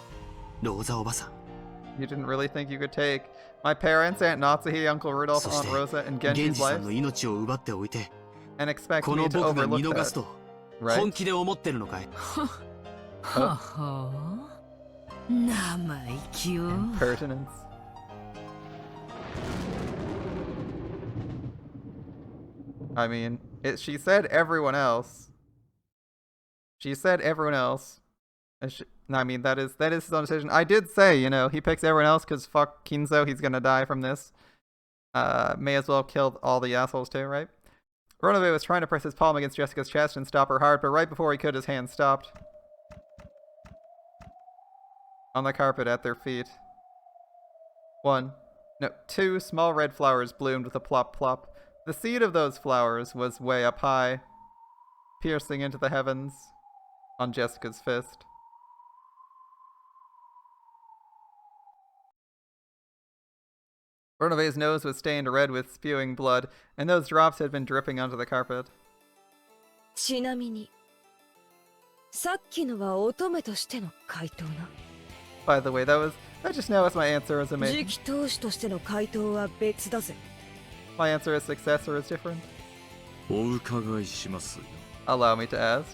Speaker 6: ローザおばさん、
Speaker 1: You didn't really think you could take my parents, Aunt Natsuhi, Uncle Rudolph,
Speaker 6: そし
Speaker 1: Aunt
Speaker 6: て、
Speaker 1: Rosa, and
Speaker 6: 源
Speaker 1: Genji's
Speaker 6: 氏さん
Speaker 1: lives,
Speaker 6: の命を奪っておいて、
Speaker 1: and expect
Speaker 6: こ
Speaker 1: me
Speaker 6: の
Speaker 1: to
Speaker 6: 僕が見
Speaker 1: overlook
Speaker 6: 逃す
Speaker 1: that,
Speaker 6: と、
Speaker 1: right?
Speaker 6: 本気で思ってるのかい。
Speaker 5: はは生意気よ。
Speaker 1: Pertinence. I mean, she said everyone else. She said everyone else. I mean, that is his own decision. I did say, you know, he picks everyone else because fuck Kinzo, he's gonna die from this. May as well have killed all the assholes too, right? Ronove was trying to press his palm against Jessica's chest and stop her heart, but right before he could, his hand stopped. On the carpet at their feet. 2 small red flowers bloomed with a plop plop. The seed of those flowers was way up high, piercing into the heavens on Jessica's fist. Ronove's nose was stained red with spewing blood, and those drops had been dripping onto the carpet.
Speaker 3: ちなみに、さっきのは乙女としての回答な。
Speaker 1: By the way, that just now was my answer as a
Speaker 3: 次
Speaker 1: maiden.
Speaker 3: 期当主としての回答は別だぜ。
Speaker 1: My answer as successor is different.
Speaker 2: お伺いしますよ。
Speaker 1: Allow me to ask.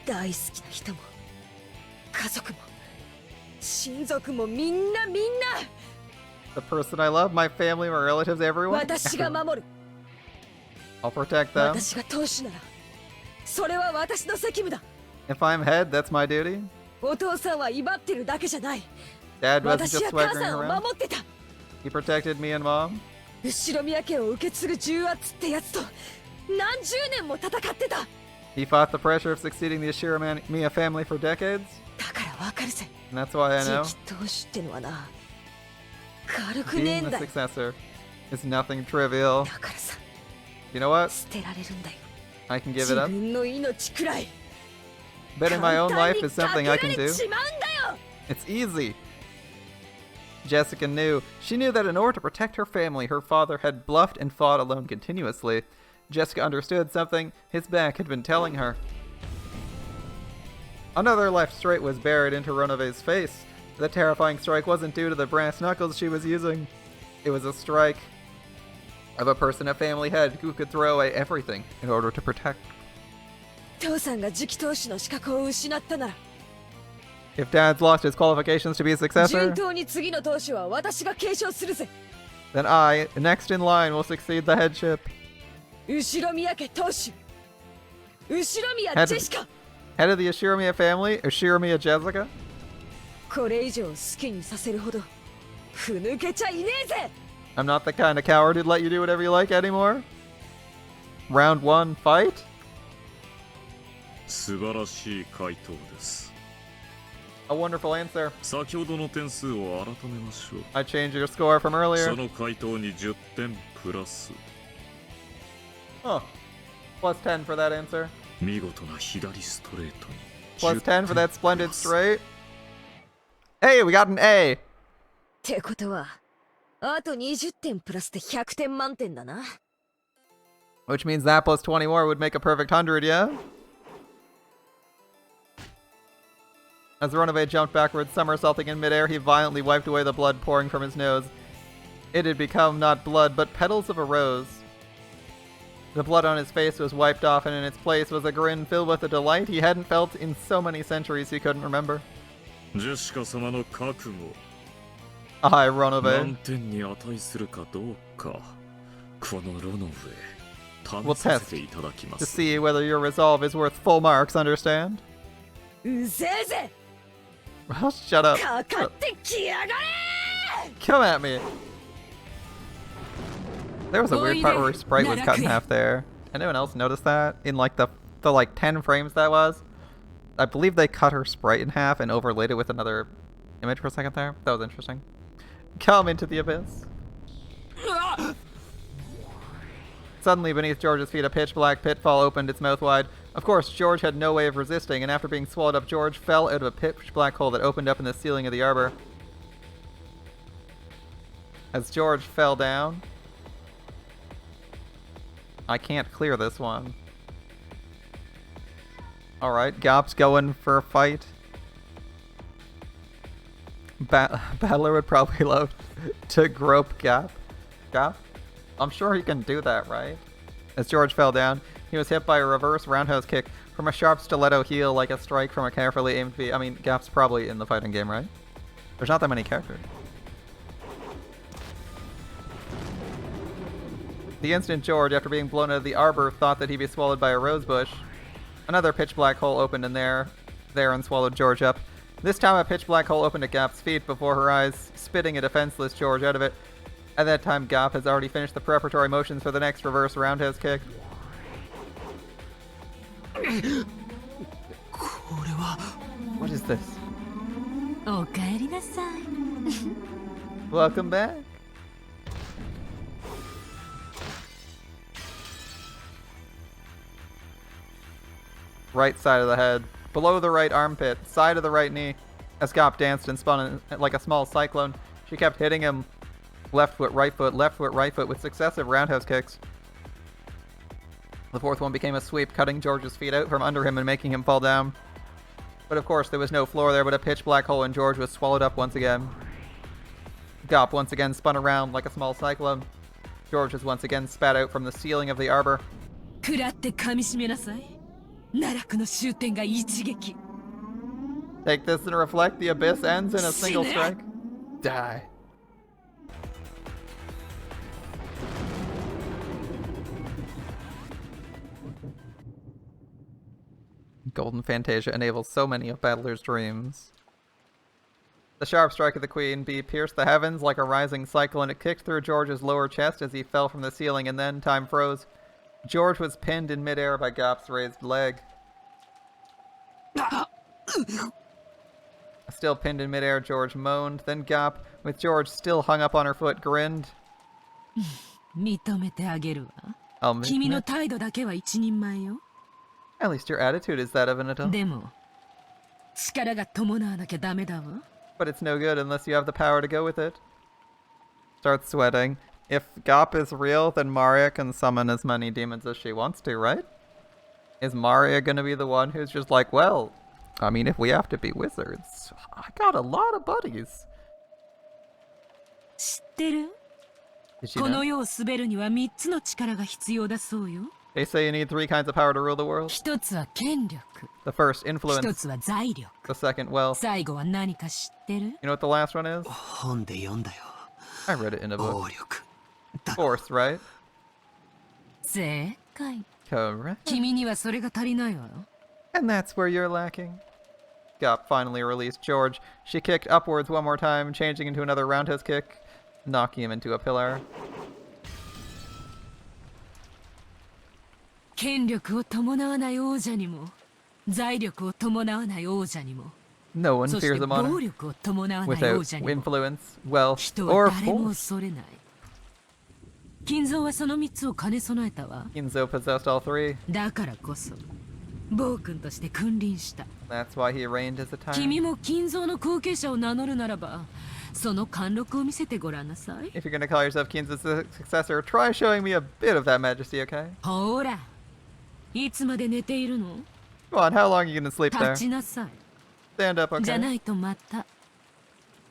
Speaker 3: 大好きな人も、家族も、親族もみんな。
Speaker 1: The person I love, my family, my relatives, everyone.
Speaker 3: 私が守る。
Speaker 1: I'll protect them.
Speaker 3: 私が当主なら、それは私の責務だ。
Speaker 1: If I'm head, that's my duty.
Speaker 3: お父さんは威張ってるだけじゃない。
Speaker 1: Dad wasn't
Speaker 3: 私
Speaker 1: just
Speaker 3: や母
Speaker 1: swaggering
Speaker 3: さんを
Speaker 1: around.
Speaker 3: 守ってた。
Speaker 1: He protected me and mom.
Speaker 3: 後ろ宮家を受け継ぐ重圧ってやつと何十年も戦ってた。
Speaker 1: He fought the pressure of succeeding the Ashiramiya family for decades.
Speaker 3: だからわかるぜ。
Speaker 1: And that's why I know
Speaker 3: 次期当主ってのはな、軽くねえ
Speaker 1: being
Speaker 3: ん
Speaker 1: the
Speaker 3: だよ。
Speaker 1: successor is nothing trivial.
Speaker 3: だからさ、
Speaker 1: You know what?
Speaker 3: 捨てられるんだよ。
Speaker 1: I can give
Speaker 3: 自
Speaker 1: it up.
Speaker 3: 分の命くらい。
Speaker 1: Betting my own
Speaker 3: 簡単
Speaker 1: life
Speaker 3: に
Speaker 1: is something
Speaker 3: か
Speaker 1: I
Speaker 3: け
Speaker 1: can
Speaker 3: られ
Speaker 1: do.
Speaker 3: ちまうんだよ。
Speaker 1: It's easy. Jessica knew. She knew that in order to protect her family, her father had bluffed and fought alone continuously. Jessica understood something his back had been telling her. Another left straight was buried into Ronove's face. The terrifying strike wasn't due to the brass knuckles she was using. It was a strike of a person a family had who could throw away everything in order to protect.
Speaker 3: 父さんが次期当主の資格を失ったなら、
Speaker 1: If Dad's lost his qualifications to be a
Speaker 3: 順
Speaker 1: successor,
Speaker 3: 当に次の当主は私が継承するぜ。
Speaker 1: then I, next in line, will succeed the headship.
Speaker 3: 後ろ宮家当主、後ろ宮
Speaker 1: Head,
Speaker 3: ジェシカ。
Speaker 1: head of the Ashiramiya family, Ashiramiya Jessica.
Speaker 3: これ以上好きにさせるほどふぬけちゃいねえぜ。
Speaker 1: I'm not the kind of coward who'd let you do whatever you like anymore. Round 1, fight?
Speaker 2: 素晴らしい回答です。
Speaker 1: A wonderful answer.
Speaker 2: 先ほどの点数を改めましょう。
Speaker 1: I changed your score from
Speaker 2: そ
Speaker 1: earlier.
Speaker 2: の回答に10点プラス。
Speaker 1: Huh. Plus 10 for that answer.
Speaker 2: 見事な左ストレートに
Speaker 1: Plus 10 for that
Speaker 2: 10
Speaker 1: splendid
Speaker 2: プラス
Speaker 1: straight. Hey, we got an A.
Speaker 3: ってことは、あと20点プラスで100点満点だな。
Speaker 1: Which means that plus 20 more would make a perfect 100, yeah? As Ronove jumped backwards, somersaulting in midair, he violently wiped away the blood pouring from his nose. It had become not blood, but petals of a rose. The blood on his face was wiped off, and in its place was a grin filled with a delight he hadn't felt in so many centuries he couldn't remember.
Speaker 2: ジェシカ様の覚悟
Speaker 1: Aye,
Speaker 2: 満
Speaker 1: Ronove.
Speaker 2: 点に値するかどうかこのロノブへ
Speaker 1: We'll
Speaker 2: 試さ
Speaker 1: test
Speaker 2: せていただきま
Speaker 1: to
Speaker 2: す
Speaker 1: see whether your resolve is worth full marks, understand?
Speaker 3: うぜえぜ。
Speaker 1: Well, shut up.
Speaker 3: かかってきやがれ。
Speaker 1: Come at me. There was a weird part where Sprite was cut in half there. Anyone else notice that? In like the like 10 frames that was? I believe they cut her sprite in half and overlaid it with another image for a second there. That was interesting. Come into the abyss. Suddenly, beneath George's feet, a pitch-black pitfall opened its mouth wide. Of course, George had no way of resisting, and after being swallowed up, George fell out of a pitch-black hole that opened up in the ceiling of the arbor. As George fell down... I can't clear this one. Alright, Gop's going for a fight. Battler would probably love to grope Gop. Gop? I'm sure he can do that, right? As George fell down, he was hit by a reverse roundhouse kick from a sharp stiletto heel like a strike from a carefully aimed V. I mean, Gop's probably in the fighting game, right? There's not that many characters. The instant George, after being blown out of the arbor, thought that he'd be swallowed by a rose bush, another pitch black hole opened in there and swallowed George up. This time a pitch black hole opened at Gop's feet before her eyes, spitting a defenseless George out of it. At that time, Gop has already finished the preparatory motions for the next reverse roundhouse kick. What is this? Welcome back. Right side of the head, below the right armpit, side of the right knee. As Gop danced and spun like a small cyclone, she kept hitting him left foot, right foot with successive roundhouse kicks. The fourth one became a sweep, cutting George's feet out from under him and making him fall down. But of course, there was no floor there but a pitch black hole, and George was swallowed up once again. Gop once again spun around like a small cyclone. George was once again spat out from the ceiling of the arbor. Take this and reflect, the abyss ends in a single strike. Die. Golden Fantasia enables so many of Battler's dreams. The sharp strike of the Queen Bee pierced the heavens like a rising cyclone. It kicked through George's lower chest as he fell from the ceiling, and then time froze. George was pinned in midair by Gop's raised leg. Still pinned in midair, George moaned. Then Gop, with George still hung up on her foot, grinned. I'll admit. At least your attitude is that of an adult. But it's no good unless you have the power to go with it. Starts sweating. If Gop is real, then Maria can summon as many demons as she wants to, right? Is Maria gonna be the one who's just like, well, I mean, if we have to be wizards, I got a lot of buddies. Did she know? They say you need 3 kinds of power to rule the world. The first, influence. The second, wealth. You know what the last one is? I read it in a book. Force, right? Correct. And that's where you're lacking. Gop finally released George. She kicked upwards one more time, changing into another roundhouse kick, knocking him into a pillar. No one fears a monarch without influence, wealth, or force. Kinzo possessed all 3. That's why he reigned as a tyrant. If you're gonna call yourself Kinzo's successor, try showing me a bit of that majesty, okay? Come on, how long are you gonna sleep there? Stand up, okay?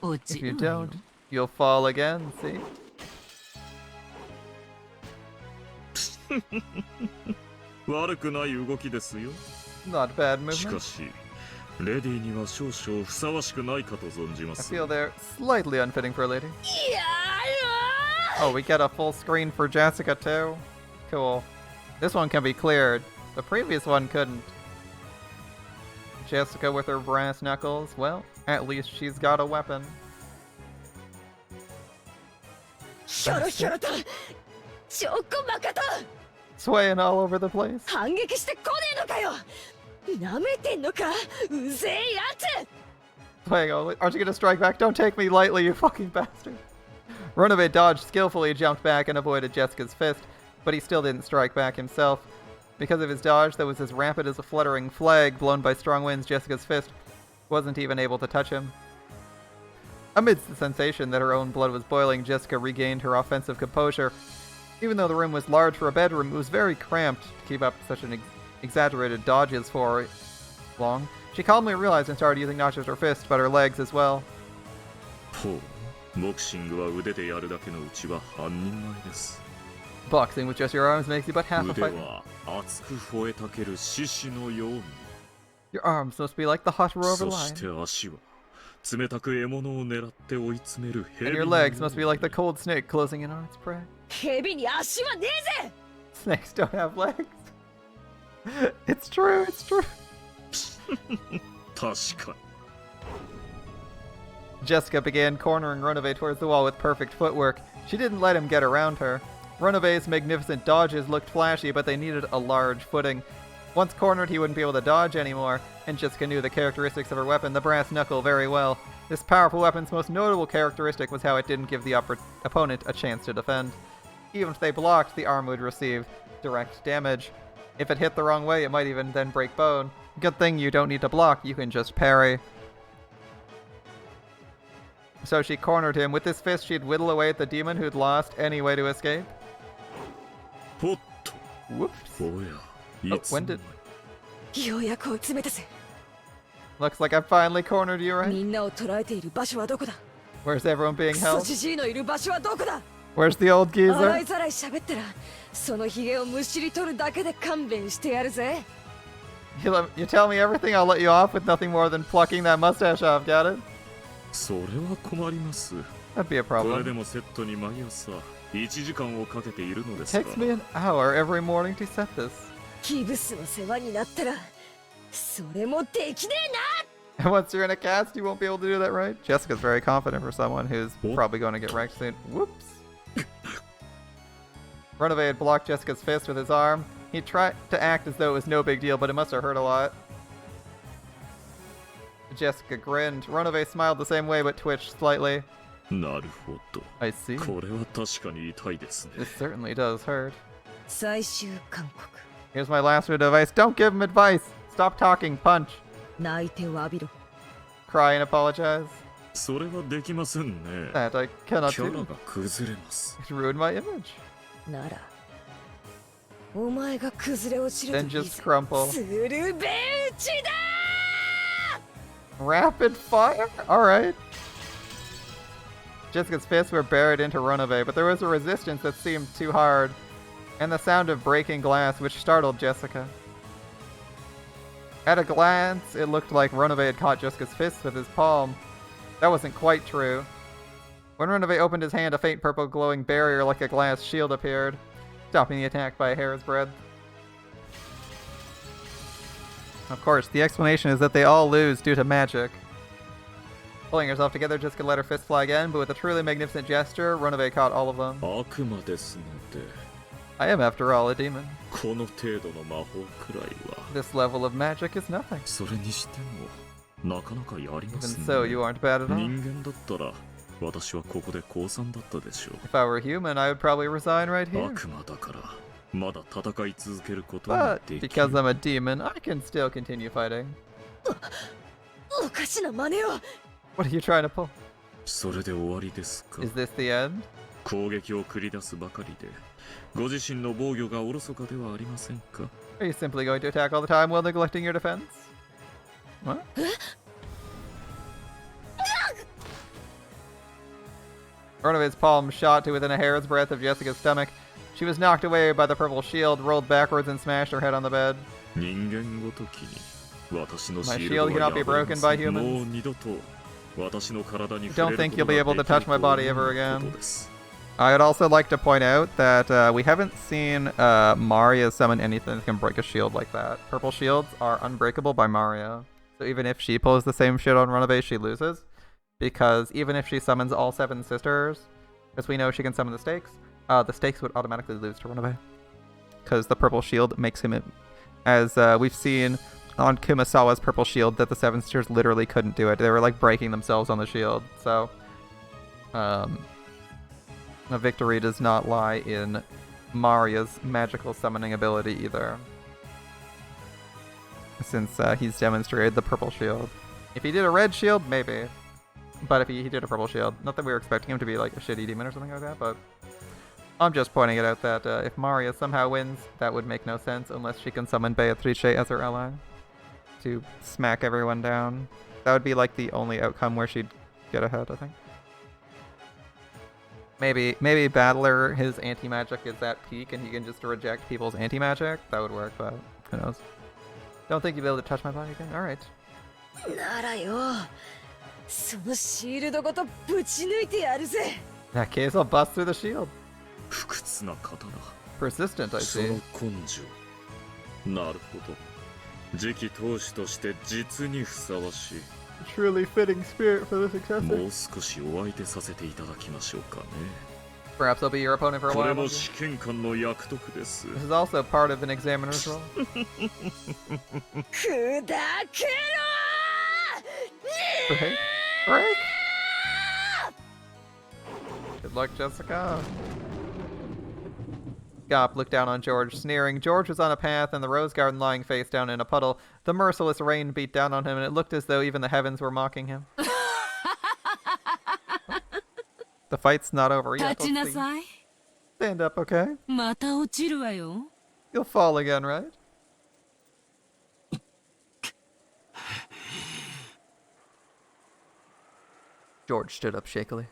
Speaker 1: If you don't, you'll fall again, see? Not bad movement. I feel they're slightly unfitting for a lady. Oh, we get a full screen for Jessica too? Cool. This one can be cleared. The previous one couldn't. Jessica with her brass knuckles. Well, at least she's got a weapon. Swaying all over the place. Swaying all. Aren't you gonna strike back? Don't take me lightly, you fucking bastard. Runaway dodged skillfully, jumped back, and avoided Jessica's fist. but he still didn't strike back himself. Because of his dodge that was as rapid as a fluttering flag blown by strong winds, Jessica's fist wasn't even able to touch him. Amidst the sensation that her own blood was boiling, Jessica regained her offensive composure. Even though the room was large for a bedroom, it was very cramped to keep up such an exaggerated dodges for long. She calmly realized and started using not just her fist, but her legs as well.
Speaker 2: ほう、ボクシングは腕でやるだけのうちは半人前です。
Speaker 1: Boxing with just your arms makes you but half a
Speaker 2: 腕
Speaker 1: fighter.
Speaker 2: は熱く吠えたける獅子のように。
Speaker 1: Your arms must be like the hot roar of a
Speaker 2: そして
Speaker 1: lion.
Speaker 2: 足は冷たく獲物を狙って追い詰める
Speaker 1: And
Speaker 2: 蛇
Speaker 1: your
Speaker 2: のよう
Speaker 1: legs must be like the cold snake closing in on its prey.
Speaker 3: 蛇に足はねえぜ
Speaker 1: Snakes don't have legs. It's true, it's true.
Speaker 2: 確かに。
Speaker 1: Jessica began cornering Runaway towards the wall with perfect footwork. She didn't let him get around her. Runaway's magnificent dodges looked flashy, but they needed a large footing. Once cornered, he wouldn't be able to dodge anymore, and Jessica knew the characteristics of her weapon, the brass knuckle, very well. This powerful weapon's most notable characteristic was how it didn't give the opponent a chance to defend. Even if they blocked, the arm would receive direct damage. If it hit the wrong way, it might even then break bone. Good thing you don't need to block, you can just parry. So she cornered him. With this fist, she'd whittle away at the demon who'd lost any way to escape.
Speaker 2: ほっと。
Speaker 1: Whoops.
Speaker 2: おや、
Speaker 1: Oh,
Speaker 2: いつ
Speaker 1: when
Speaker 2: の間
Speaker 1: did...
Speaker 2: に。
Speaker 3: ようやく追い詰めたぜ
Speaker 1: Looks like I finally cornered you,
Speaker 3: み
Speaker 1: right?
Speaker 3: んなを捕らえている場所はどこだ
Speaker 1: Where's everyone being
Speaker 3: クソ
Speaker 1: held?
Speaker 3: ジジイのいる場所はどこだ
Speaker 1: Where's the old
Speaker 3: 洗
Speaker 1: geezer?
Speaker 3: いざらい喋ったらそのヒゲをむしり取るだけで勘弁してやるぜ
Speaker 1: You tell me everything, I'll let you off with nothing more than plucking that mustache off, got it?
Speaker 2: それは困ります。
Speaker 1: That'd be a
Speaker 2: これ
Speaker 1: problem.
Speaker 2: でもセットに毎朝1時間をかけているのですが。
Speaker 1: Takes me an hour every morning to set this.
Speaker 3: ギブスの世話になったらそれもできね
Speaker 1: And once you're in a cast, you won't be able to do that, right? Jessica's very confident for someone who's
Speaker 2: Oh.
Speaker 1: probably going to get wrecked soon. Whoops. Runaway had blocked Jessica's fist with his arm. He tried to act as though it was no big deal, but it must have hurt a lot. Jessica grinned. Runaway smiled the same way, but twitched slightly.
Speaker 2: なるほど。
Speaker 1: I see.
Speaker 2: これは確かに痛いですね。
Speaker 1: This certainly does hurt.
Speaker 3: え最終勧告
Speaker 1: Here's my last bit of advice. Don't give him advice. Stop talking. Punch.
Speaker 3: 泣いて詫びろ
Speaker 1: Cry and apologize.
Speaker 2: それはできませんね。
Speaker 1: That I cannot
Speaker 2: キャラ
Speaker 1: do.
Speaker 2: が崩れます。
Speaker 1: It ruined my image.
Speaker 3: ならお前が崩れ落ちる
Speaker 1: Then
Speaker 3: とい
Speaker 1: just
Speaker 3: ざ
Speaker 1: crumple.
Speaker 3: 鶴瓶打ちだ
Speaker 1: Rapid fire? Alright. Jessica's fists were buried into Runaway, but there was a resistance that seemed too hard, and the sound of breaking glass, which startled Jessica. At a glance, it looked like Runaway had caught Jessica's fist with his palm. That wasn't quite true. When Runaway opened his hand, a faint purple glowing barrier like a glass shield appeared, stopping the attack by a hair's breadth. Of course, the explanation is that they all lose due to magic. Pulling herself together, Jessica let her fist fly again, but with a truly magnificent gesture, Runaway caught all of them.
Speaker 2: 悪魔ですので、
Speaker 1: I am, after all, a demon.
Speaker 2: この程度の魔法くらいは。
Speaker 1: This level of magic is nothing.
Speaker 2: それにしても、なかなかやります
Speaker 1: Even
Speaker 2: ね。
Speaker 1: so, you aren't bad at all.
Speaker 2: 人間だったら、私はここで降参だったでしょう。
Speaker 1: If I were human, I would probably resign right here.
Speaker 2: 悪魔だから、まだ戦い続けることが
Speaker 1: But
Speaker 2: でき
Speaker 1: because
Speaker 2: る。
Speaker 1: I'm a demon, I can still continue fighting.
Speaker 3: おかしな真似を
Speaker 1: What are you trying to pull?
Speaker 2: それで終わりですか。
Speaker 1: Is this the end?
Speaker 2: 攻撃を繰り出すばかりで、ご自身の防御がおろそかではありませんか。
Speaker 1: Are you simply going to attack all the time while neglecting your defense? What? Runaway's palm shot to within a hair's breadth of Jessica's stomach. She was knocked away by the purple shield, rolled backwards, and smashed her head on the bed.
Speaker 2: 人間ごときに、私のシ
Speaker 1: My
Speaker 2: ールド
Speaker 1: shield
Speaker 2: は
Speaker 1: cannot be
Speaker 2: 破れま
Speaker 1: broken
Speaker 2: せ
Speaker 1: by
Speaker 2: ん。
Speaker 1: humans.
Speaker 2: もう二度と私の体に
Speaker 1: I
Speaker 2: 触
Speaker 1: don't
Speaker 2: れ
Speaker 1: think
Speaker 2: る
Speaker 1: you'll
Speaker 2: こと
Speaker 1: be
Speaker 2: が
Speaker 1: able
Speaker 2: で
Speaker 1: to
Speaker 2: きる
Speaker 1: touch my
Speaker 2: と
Speaker 1: body
Speaker 2: いう
Speaker 1: ever
Speaker 2: こ
Speaker 1: again.
Speaker 2: とです。
Speaker 1: I'd also like to point out that we haven't seen Maria summon anything that can break a shield like that. Purple shields are unbreakable by Mario. So even if she pulls the same shit on Runaway, she loses. Because even if she summons all 7 sisters, as we know she can summon the stakes would automatically lose to Runaway. Because the purple shield makes him, as we've seen on Kumasawa's purple shield, that the 7 sisters literally couldn't do it. They were like breaking themselves on the shield. So, a victory does not lie in Maria's magical summoning ability either. Since he's demonstrated the purple shield. If he did a red shield, maybe. But if he did a purple shield, not that we were expecting him to be like a shitty demon or something like that, but I'm just pointing it out that if Maria somehow wins, that would make no sense unless she can summon Beatrice as her ally to smack everyone down. That would be like the only outcome where she'd get ahead, I think. Maybe Battler, his anti-magic is at peak and he can just reject people's anti-magic. That would work, but who knows. Don't think you'll be able to touch my body again? Alright.
Speaker 3: ならよ、そのシールドごとぶち抜いてやるぜ。
Speaker 1: In that case, I'll bust through the shield.
Speaker 2: 不屈な刀。
Speaker 1: Persistent, I
Speaker 2: そ
Speaker 1: see.
Speaker 2: の根性。なるほど。次期当主として実にふさわしい。
Speaker 1: Truly fitting spirit for the successor.
Speaker 2: もう少しお相手させていただきましょうかね。
Speaker 1: Perhaps I'll be your opponent for a
Speaker 2: これ
Speaker 1: while.
Speaker 2: も
Speaker 1: longer.
Speaker 2: 試験官の役得です。
Speaker 1: This is also part of an examiner's role.
Speaker 3: 砕けろ
Speaker 1: Break? Break? Good luck, Jessica. Gop looked down on George, sneering. George was on a path and the rose garden lying face down in a puddle. The merciless rain beat down on him and it looked as though even the heavens were mocking him. The fight's not over yet.
Speaker 5: 立ちな
Speaker 1: Let's see.
Speaker 5: さい。
Speaker 1: Stand up, okay?
Speaker 5: また落ちるわよ。
Speaker 1: You'll fall again, right? George stood up shakily.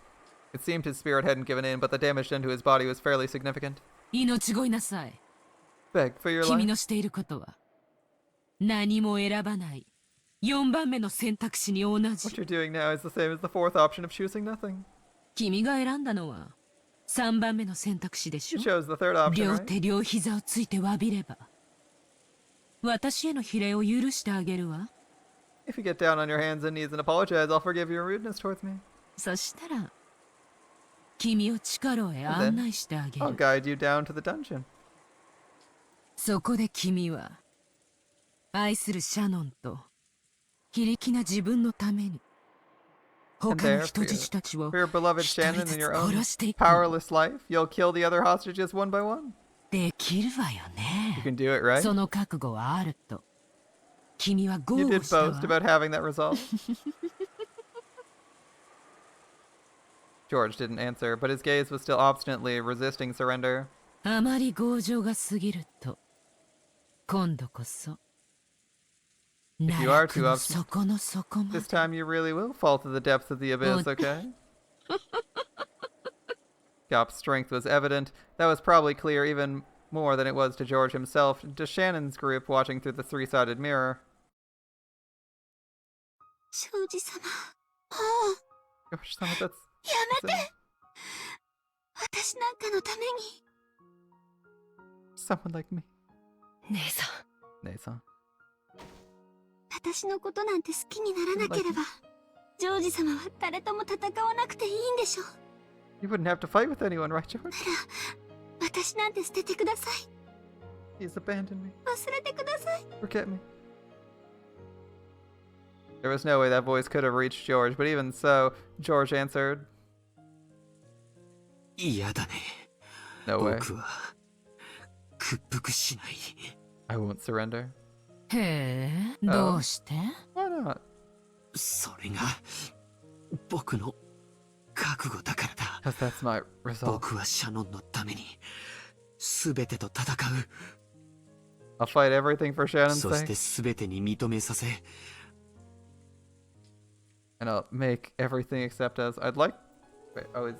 Speaker 1: It seemed his spirit hadn't given in, but the damage done to his body was fairly significant.
Speaker 5: 命乞いなさい。
Speaker 1: Beg for your
Speaker 5: 君
Speaker 1: life.
Speaker 5: のしていることは何も選ばない4番目の選択肢に同
Speaker 1: What
Speaker 5: じ。
Speaker 1: you're doing now is the same as the fourth option of choosing nothing.
Speaker 5: 君が選んだのは3番目の選択肢でし
Speaker 1: You
Speaker 5: ょ。
Speaker 1: chose the third option,
Speaker 5: 両
Speaker 1: right?
Speaker 5: 手両膝をついて詫びれば私への比例を許してあげるわ。
Speaker 1: If you get down on your hands and knees and apologize, I'll forgive your rudeness towards me.
Speaker 5: そしたら君を地下牢へ案内してあげ
Speaker 1: I'll
Speaker 5: る。
Speaker 1: guide you down to the dungeon.
Speaker 5: そこで君は愛するシャノンと非力な自分のために
Speaker 1: And
Speaker 5: 他の
Speaker 1: there,
Speaker 5: 人質たちを
Speaker 1: for your beloved
Speaker 5: 一人
Speaker 1: Shannon
Speaker 5: ず
Speaker 1: and
Speaker 5: つ
Speaker 1: your own
Speaker 5: 殺していく。
Speaker 1: powerless life, you'll kill the other hostages one by one.
Speaker 5: できるわよ
Speaker 1: You
Speaker 5: ね。
Speaker 1: can do it, right?
Speaker 5: その覚悟はあると君は豪
Speaker 1: You
Speaker 5: 語
Speaker 1: did
Speaker 5: したわ。
Speaker 1: boast about having that resolve. George didn't answer, but his gaze was still obstinately resisting surrender.
Speaker 5: あまり強情が過ぎると今度こそ
Speaker 1: you
Speaker 5: 奈
Speaker 1: are
Speaker 5: 落
Speaker 1: too
Speaker 5: の
Speaker 1: obstinate,
Speaker 5: 底の底ま
Speaker 1: This
Speaker 5: で
Speaker 1: time you really will fall to the depths of the abyss, okay? Gop's strength was evident. That was probably clear even more than it was to George himself, to Shannon's group watching through the three-sided mirror.
Speaker 3: 庄司様、
Speaker 1: George, some of that's...
Speaker 3: やめて。私なんかのために。
Speaker 1: Someone like me.
Speaker 5: 姉さん
Speaker 1: Nathan.
Speaker 3: 私のことなんて好きにならなければ、ジョージ様は誰とも戦わなくていいんでしょ。
Speaker 1: You wouldn't have to fight with anyone, right, George?
Speaker 3: 私なんて捨ててください。
Speaker 1: He's abandoned me.
Speaker 3: 忘れてください。
Speaker 1: Forget me. There was no way that voice could have reached George, but even so, George answered,
Speaker 6: 嫌だね。
Speaker 1: No way.
Speaker 6: 僕は屈服しない。
Speaker 1: I won't surrender.
Speaker 5: へえどうして？
Speaker 1: Why not?
Speaker 6: それが僕の覚悟だからだ。
Speaker 1: Because that's my resolve.
Speaker 6: 僕はシャノンのために全てと戦
Speaker 1: I'll fight everything for
Speaker 6: う。
Speaker 1: Shannon's
Speaker 6: そして
Speaker 1: sake,
Speaker 6: 全てに認めさせ、
Speaker 1: and I'll make everything except as I'd like. Wait, oh,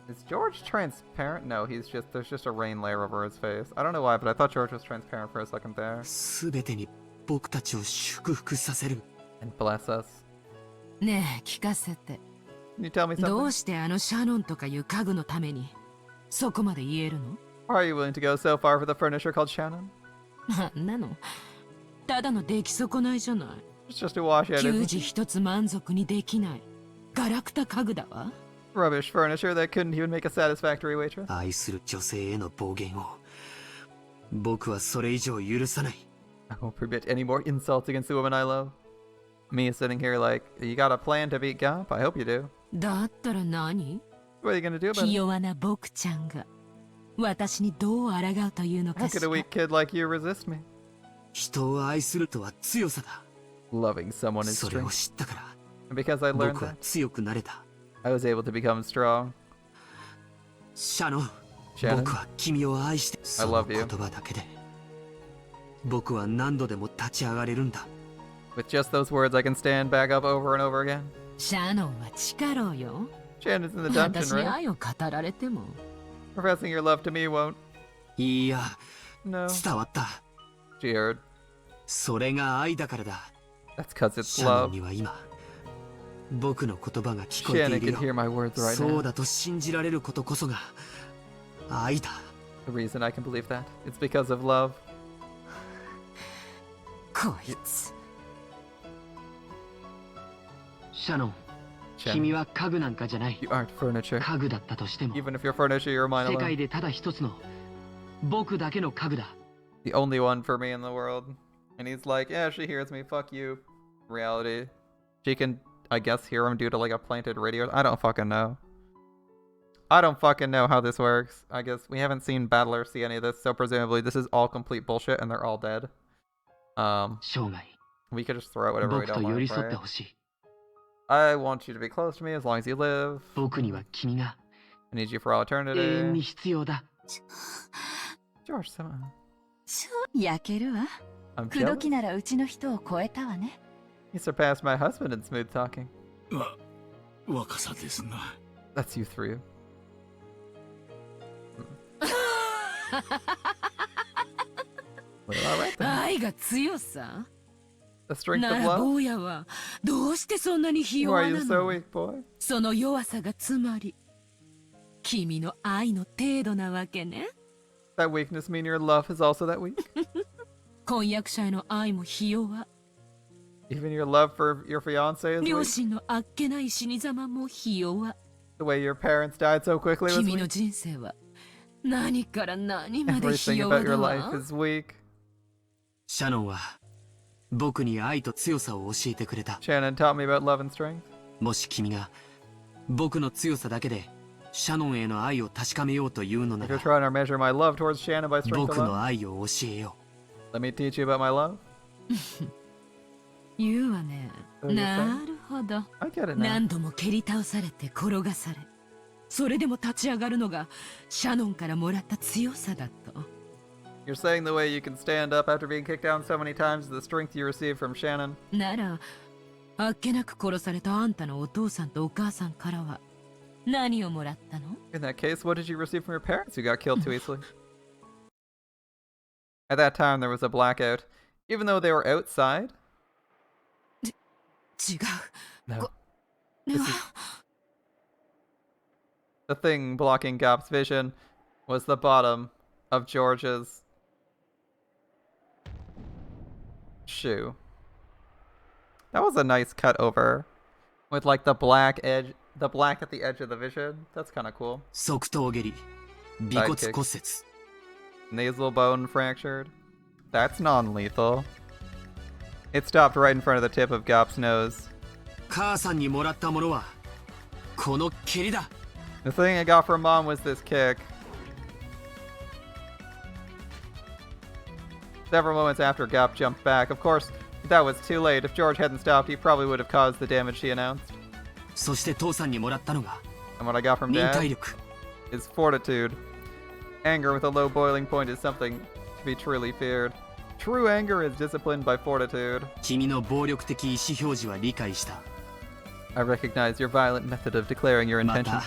Speaker 1: is George transparent? No, he's just there's just a rain layer over his face. I don't know why, but I thought George was transparent for a second there.
Speaker 6: 全てに僕たちを祝福させる。
Speaker 1: And bless us.
Speaker 5: ねえ聞かせて。
Speaker 1: Can you tell me
Speaker 5: ど
Speaker 1: something?
Speaker 5: うしてあのシャノンとかいう家具のためにそこまで言えるの？
Speaker 1: Why are you willing to go so far for the furniture called Shannon?
Speaker 5: なんなのただの出来損ないじゃない。
Speaker 1: It's just a wash out
Speaker 5: 球
Speaker 1: of
Speaker 5: 児一つ満足にできないガラクタ家具だわ。
Speaker 1: rubbish furniture that couldn't even make a satisfactory waitress.
Speaker 6: 愛する女性への暴言を僕はそれ以上許さない。
Speaker 1: I won't permit any more insults against the woman I love. Me sitting here like, you got a plan to beat Gop? I hope you do.
Speaker 5: だったら何？
Speaker 1: What are you gonna do about
Speaker 5: 気
Speaker 1: it?
Speaker 5: 弱な僕ちゃんが私にどう抗うというの
Speaker 1: How
Speaker 5: かし
Speaker 1: could a
Speaker 5: ら。
Speaker 1: weak kid like you resist me?
Speaker 6: 人を愛するとは強さだ。
Speaker 1: Loving someone is
Speaker 6: それを
Speaker 1: strength.
Speaker 6: 知ったから
Speaker 1: And because I learned
Speaker 6: 僕は
Speaker 1: that,
Speaker 6: 強くなれた。
Speaker 1: I was able to become strong.
Speaker 6: シャノン、
Speaker 1: Shannon,
Speaker 6: 僕は君を愛してその
Speaker 1: love you.
Speaker 6: 言葉だけで僕は何度でも立ち上がれるんだ。
Speaker 1: with just those words, I can stand back up over and over again.
Speaker 5: シャノンは力よ。
Speaker 1: Shannon's in the dungeon,
Speaker 5: 私に
Speaker 1: right?
Speaker 5: 愛を語られても。
Speaker 1: Professing your love to me won't.
Speaker 6: いや、
Speaker 1: No.
Speaker 6: 伝わった。
Speaker 1: She heard.
Speaker 6: それが愛だからだ。
Speaker 1: That's because it's
Speaker 6: シャノン
Speaker 1: love.
Speaker 6: には今僕の言葉が聞こえて
Speaker 1: Shannon
Speaker 6: いる
Speaker 1: can hear
Speaker 6: よ。
Speaker 1: my words right
Speaker 6: そう
Speaker 1: now.
Speaker 6: だと信じられることこそが愛だ。
Speaker 1: The reason I can believe that, it's because of love.
Speaker 5: こいつ。
Speaker 6: シャノン、
Speaker 1: Shannon,
Speaker 6: 君は家具なんかじゃない。
Speaker 1: you aren't furniture.
Speaker 6: 家具だったとしても
Speaker 1: Even if you're furniture, you're mine
Speaker 6: 世界
Speaker 1: alone.
Speaker 6: でただ一つの僕だけの家具だ。
Speaker 1: The only one for me in the world. And he's like, yeah, she hears me, fuck you. Reality. She can, I guess, hear him due to like a planted radio. I don't fucking know. I don't fucking know how this works. I guess we haven't seen Battler see any of this, so presumably this is all complete bullshit and they're all dead.
Speaker 6: 生涯
Speaker 1: We could just throw out whatever we
Speaker 6: 僕と
Speaker 1: don't
Speaker 6: 寄り
Speaker 1: want,
Speaker 6: 添って
Speaker 1: right?
Speaker 6: ほしい。
Speaker 1: I want you to be close to me as long as you live.
Speaker 6: 僕には君が
Speaker 1: I need you for all
Speaker 6: 永遠に
Speaker 1: eternity.
Speaker 6: 必要だ。
Speaker 1: George, come on.
Speaker 7: 焼けるわ。
Speaker 1: I'm
Speaker 7: 口説
Speaker 1: jealous.
Speaker 7: きならうちの人を超えたわね。
Speaker 1: You surpassed my husband in smooth talking.
Speaker 4: 若さですな。
Speaker 1: That's you through. Well, alright then.
Speaker 5: 愛が強さ
Speaker 1: The strength
Speaker 5: な
Speaker 1: of
Speaker 5: ら
Speaker 1: love?
Speaker 5: 坊やはどうしてそんなにひ
Speaker 1: Why
Speaker 5: 弱
Speaker 1: are you
Speaker 5: な
Speaker 1: so
Speaker 5: の。
Speaker 1: weak, boy?
Speaker 5: その弱さがつまり君の愛の程度なわけね。
Speaker 1: That weakness mean your love is also that weak?
Speaker 5: 婚約者への愛もひ弱。
Speaker 1: Even your love for your fiance is
Speaker 5: 両
Speaker 1: weak?
Speaker 5: 親のあっけない死に様もひ弱。
Speaker 1: The way your parents died so quickly was
Speaker 5: 君の
Speaker 1: weak?
Speaker 5: 人生は何から何までひ
Speaker 1: Everything
Speaker 5: 弱
Speaker 1: about
Speaker 5: だ
Speaker 1: your
Speaker 5: わ
Speaker 1: life。is weak.
Speaker 6: シャノンは僕に愛と強さを教えてくれた。
Speaker 1: Shannon taught me about love and strength.
Speaker 6: もし君が僕の強さだけでシャノンへの愛を確かめようというのな
Speaker 1: If you're
Speaker 6: ら
Speaker 1: trying to measure my love towards Shannon by strength
Speaker 6: 僕の
Speaker 1: alone,
Speaker 6: 愛を教えよ
Speaker 1: let me teach you about my love.
Speaker 5: 言うわね。
Speaker 1: So you're
Speaker 5: なるほど。
Speaker 1: I get it now.
Speaker 5: 何度も蹴り倒されて転がされ、それでも立ち上がるのがシャノンからもらった強さだと。
Speaker 1: You're saying the way you can stand up after being kicked down so many times is the strength you receive from Shannon.
Speaker 5: なら、あっけなく殺されたあんたのお父さんとお母さんからは何をもらったの？
Speaker 1: In that case, what did you receive from your parents who got killed too easily? At that time, there was a blackout. Even though they were outside,
Speaker 5: 違う。
Speaker 1: no.
Speaker 5: うわ
Speaker 1: The thing blocking Gop's vision was the bottom of George's shoe. That was a nice cut over with like the black edge, the black at the edge of the vision. That's kind of cool.
Speaker 6: 側頭蹴り尾骨骨折
Speaker 1: Nasal bone fractured. That's non-lethal. It stopped right in front of the tip of Gop's nose.
Speaker 6: 母さんにもらったものはこの蹴りだ。
Speaker 1: The thing I got from Mom was this kick. Several moments after Gop jumped back. Of course, that was too late. If George hadn't stopped, he probably would have caused the damage she announced.
Speaker 6: そして父さんにもらったのが
Speaker 1: And what I got from
Speaker 6: 忍耐
Speaker 1: Dad
Speaker 6: 力。
Speaker 1: is fortitude. Anger with a low boiling point is something to be truly feared. True anger is disciplined by fortitude.
Speaker 6: 君の暴力的意思表示は理解した。
Speaker 1: I recognize your violent method of declaring your
Speaker 6: ま
Speaker 1: intentions.
Speaker 6: た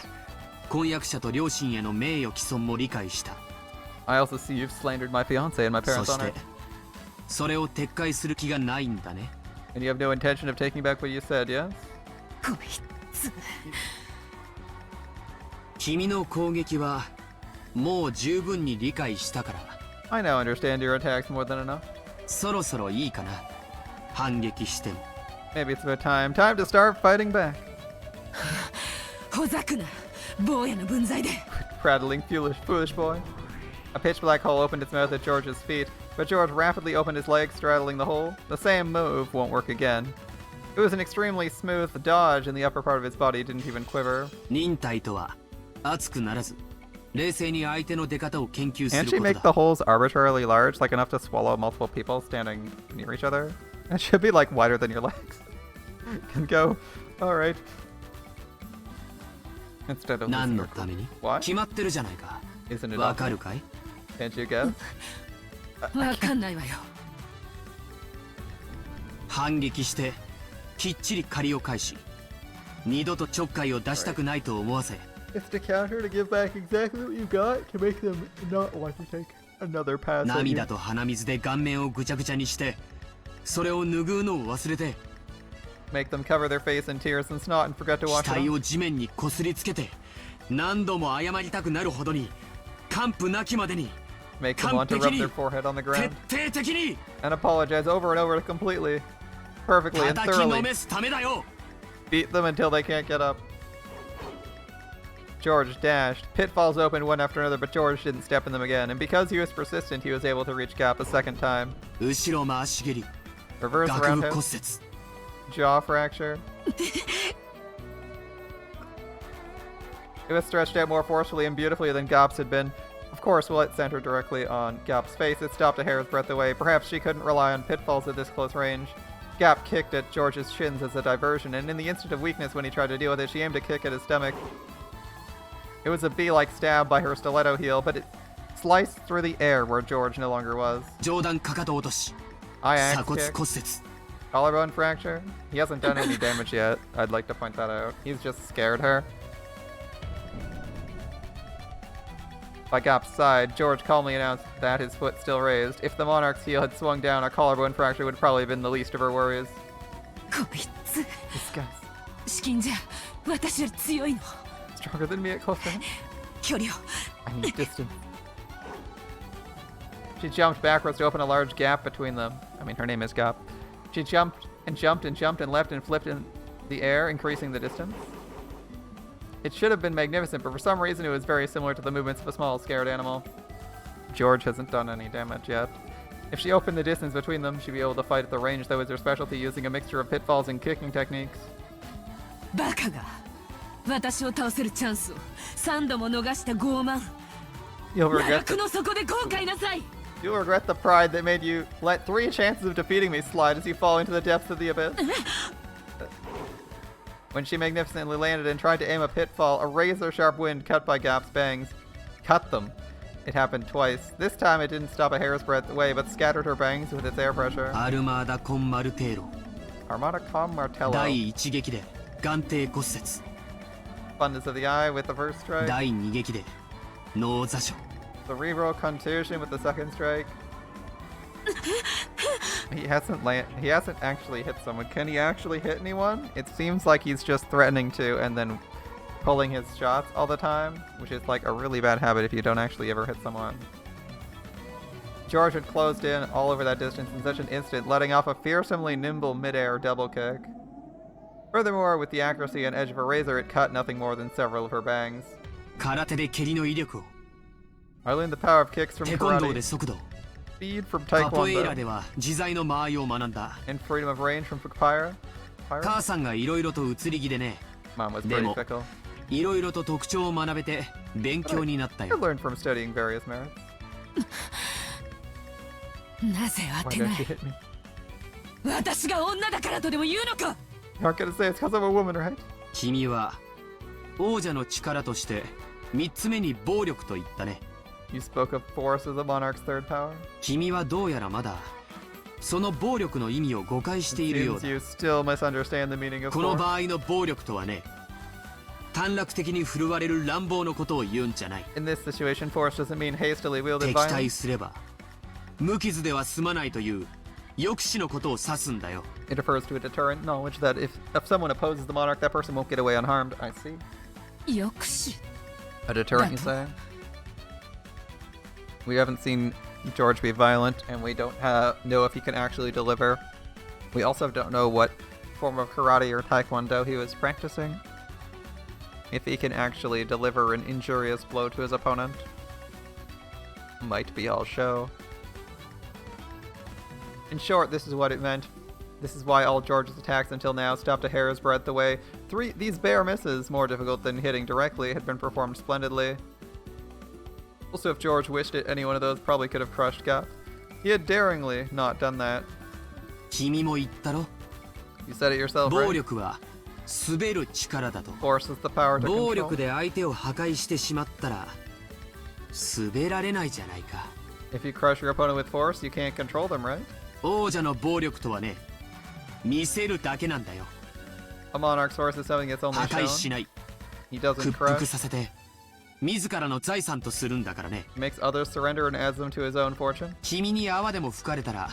Speaker 6: 婚約者と両親への名誉毀損も理解した。
Speaker 1: I also see you've slandered my fiance and my
Speaker 6: そ
Speaker 1: parents'
Speaker 6: して
Speaker 1: honor.
Speaker 6: それを撤回する気がないんだね。
Speaker 1: And you have no intention of taking back what you said, yes?
Speaker 5: こいつ。
Speaker 6: 君の攻撃はもう十分に理解したから
Speaker 1: I now understand your attacks more than enough.
Speaker 6: そろそろいいかな。反撃しても。
Speaker 1: Maybe it's about time. Time to start fighting back.
Speaker 5: ほざくな。坊やの分際で。
Speaker 1: Prattling, foolish boy. A pitch black hole opened its mouth at George's feet, but George rapidly opened his legs, straddling the hole. The same move won't work again. It was an extremely smooth dodge, and the upper part of his body didn't even quiver.
Speaker 6: 忍耐とは熱くならず冷静に相手の出方を研究す
Speaker 1: Can't
Speaker 6: る
Speaker 1: she
Speaker 6: こと
Speaker 1: make
Speaker 6: だ
Speaker 1: the holes arbitrarily large, like enough to swallow multiple people standing near each other? It should be like wider than your legs. Can go. Alright. Instead of
Speaker 6: 何
Speaker 1: losing
Speaker 6: の
Speaker 1: your
Speaker 6: ために
Speaker 1: Why?
Speaker 6: 決まってるじゃないか
Speaker 1: Isn't it
Speaker 6: わ
Speaker 1: obvious?
Speaker 6: かるかい
Speaker 1: Can't you guess?
Speaker 5: わかんないわよ。
Speaker 6: 反撃してきっちり借りを返し二度とちょっかいを出したくないと思わせ
Speaker 1: It's to counter to give back exactly what you got to make them not want to take another pass at you.
Speaker 6: 涙と鼻水で顔面をぐちゃぐちゃにしてそれを拭うのを忘れて
Speaker 1: Make them cover their face in tears and snot and forget to wash
Speaker 6: 額
Speaker 1: it
Speaker 6: を
Speaker 1: off.
Speaker 6: 地面にこすりつけて何度も謝りたくなるほどに完膚なきまでに
Speaker 1: Make them want to rub their forehead on the
Speaker 6: 徹
Speaker 1: ground
Speaker 6: 底的に
Speaker 1: and apologize over and over completely, perfectly and
Speaker 6: 叩きの
Speaker 1: thoroughly.
Speaker 6: めすためだよ
Speaker 1: Beat them until they can't get up. George dashed. Pitfalls opened one after another, but George didn't step in them again, and because he was persistent, he was able to reach Gap a second time.
Speaker 6: 後ろ回し蹴り
Speaker 1: Reverse
Speaker 6: 顎部
Speaker 1: roundhouse,
Speaker 6: 骨折
Speaker 1: jaw fracture. It was stretched out more forcefully and beautifully than Gap's had been. Of course, while it centered directly on Gap's face, it stopped a hair's breadth away. Perhaps she couldn't rely on pitfalls at this close range. Gap kicked at George's shins as a diversion, and in the instant of weakness when he tried to deal with it, she aimed a kick at his stomach. It was a bee-like stab by her stiletto heel, but it sliced through the air where George no longer was.
Speaker 6: 上段かかと落とし
Speaker 1: Eye
Speaker 6: 鎖
Speaker 1: axe
Speaker 6: 骨
Speaker 1: kick,
Speaker 6: 骨折
Speaker 1: collarbone fracture. He hasn't done any damage yet. I'd like to point that out. He's just scared her. By Gap's side, George calmly announced that, his foot still raised. If the monarch's heel had swung down, a collarbone fracture would probably have been the least of her worries.
Speaker 5: こいつ
Speaker 1: This guy's
Speaker 5: 資金じゃ私より強いの。
Speaker 1: stronger than me at close range.
Speaker 5: 距離を
Speaker 1: I need distance. She jumped backwards to open a large gap between them. I mean, her name is Gap. She jumped and jumped and jumped and leapt and flipped in the air, increasing the distance. It should have been magnificent, but for some reason it was very similar to the movements of a small, scared animal. George hasn't done any damage yet. If she opened the distance between them, she'd be able to fight at the range that was her specialty, using a mixture of pitfalls and kicking techniques.
Speaker 5: バカが私を倒せるチャンスを3度も逃した傲慢。
Speaker 1: You'll
Speaker 5: 奈
Speaker 1: regret
Speaker 5: 落
Speaker 1: the,
Speaker 5: の底で後悔なさい。
Speaker 1: you'll regret the pride that made you let 3 chances of defeating me slide as you fall into the depths of the abyss. When she magnificently landed and tried to aim a pitfall, a razor-sharp wind cut by Gap's bangs. Cut them. It happened twice. This time it didn't stop a hair's breadth away, but scattered her bangs with its air pressure.
Speaker 6: アルマーダ・コンマルテーロ
Speaker 1: Armada Com Martello.
Speaker 6: 第一撃で眼底骨折
Speaker 1: Fundus of the eye with the first strike.
Speaker 6: 第二撃で脳挫傷
Speaker 1: Cerebral contusion with the second strike. He hasn't actually hit someone. Can he actually hit anyone? It seems like he's just threatening to and then pulling his shots all the time, which is like a really bad habit if you don't actually ever hit someone. George had closed in all over that distance in such an instant, letting off a fearsomely nimble mid-air double kick. Furthermore, with the accuracy and edge of a razor, it cut nothing more than several of her bangs.
Speaker 6: 空手で蹴りの威力を
Speaker 1: I learned the power of kicks from
Speaker 6: テコンドーで
Speaker 1: karate,
Speaker 6: 速度
Speaker 1: speed from
Speaker 6: カポエイラ
Speaker 1: taekwondo,
Speaker 6: では自在の間合いを学んだ
Speaker 1: and freedom of range from papyra.
Speaker 6: 母さんがいろいろと移り気でね
Speaker 1: Mom was pretty
Speaker 6: Demo.
Speaker 1: fickle.
Speaker 6: いろいろと特徴を学べて勉強になった
Speaker 1: I
Speaker 6: よ
Speaker 1: learned from studying various merits.
Speaker 5: なぜ当
Speaker 1: Why
Speaker 5: てな
Speaker 1: don't
Speaker 5: い
Speaker 1: you hit me?
Speaker 5: 私が女だからとでも言うのか。
Speaker 1: You aren't gonna say it's because I'm a woman, right?
Speaker 6: 君は王者の力として3つ目に暴力と言ったね
Speaker 1: You spoke of force as the monarch's third power.
Speaker 6: 君はどうやらまだその暴力の意味を誤解しているよう
Speaker 1: Seems
Speaker 6: だ
Speaker 1: you still misunderstand the meaning of
Speaker 6: この
Speaker 1: force.
Speaker 6: 場合の暴力とはね短絡的に振るわれる乱暴のことを言うんじゃない
Speaker 1: In this situation, force doesn't mean hastily wielded
Speaker 6: 敵対
Speaker 1: violence.
Speaker 6: すれば無傷では済まないという抑止のことを指すんだよ
Speaker 1: It refers to a deterrent knowledge that if someone opposes the monarch, that person won't get away unharmed. I see.
Speaker 5: 抑止。
Speaker 1: A deterrent, you say? We haven't seen George be violent, and we don't know if he can actually deliver. We also don't know what form of karate or taekwondo he was practicing. If he can actually deliver an injurious blow to his opponent. Might be all show. In short, this is what it meant. This is why all George's attacks until now stopped a hair's breadth away. These bare misses, more difficult than hitting directly, had been performed splendidly. Also, if George wished it, any one of those probably could have crushed Gap. He had daringly not done that.
Speaker 6: 君も言ったろ
Speaker 1: You said it yourself,
Speaker 6: 暴
Speaker 1: right?
Speaker 6: 力は滑る力だと
Speaker 1: Force is the power to
Speaker 6: 暴
Speaker 1: control.
Speaker 6: 力で相手を破壊してしまったら滑られないじゃないか
Speaker 1: If you crush your opponent with force, you can't control them, right?
Speaker 6: 王者の暴力とはね見せるだけなんだよ
Speaker 1: A monarch's force is something that's
Speaker 6: 破
Speaker 1: only
Speaker 6: 壊し
Speaker 1: shown.
Speaker 6: ない
Speaker 1: He
Speaker 6: 屈
Speaker 1: doesn't
Speaker 6: 服
Speaker 1: crush.
Speaker 6: させて自らの財産とするんだからね
Speaker 1: He makes others surrender and adds them to his own fortune.
Speaker 6: 君に泡でも吹かれたら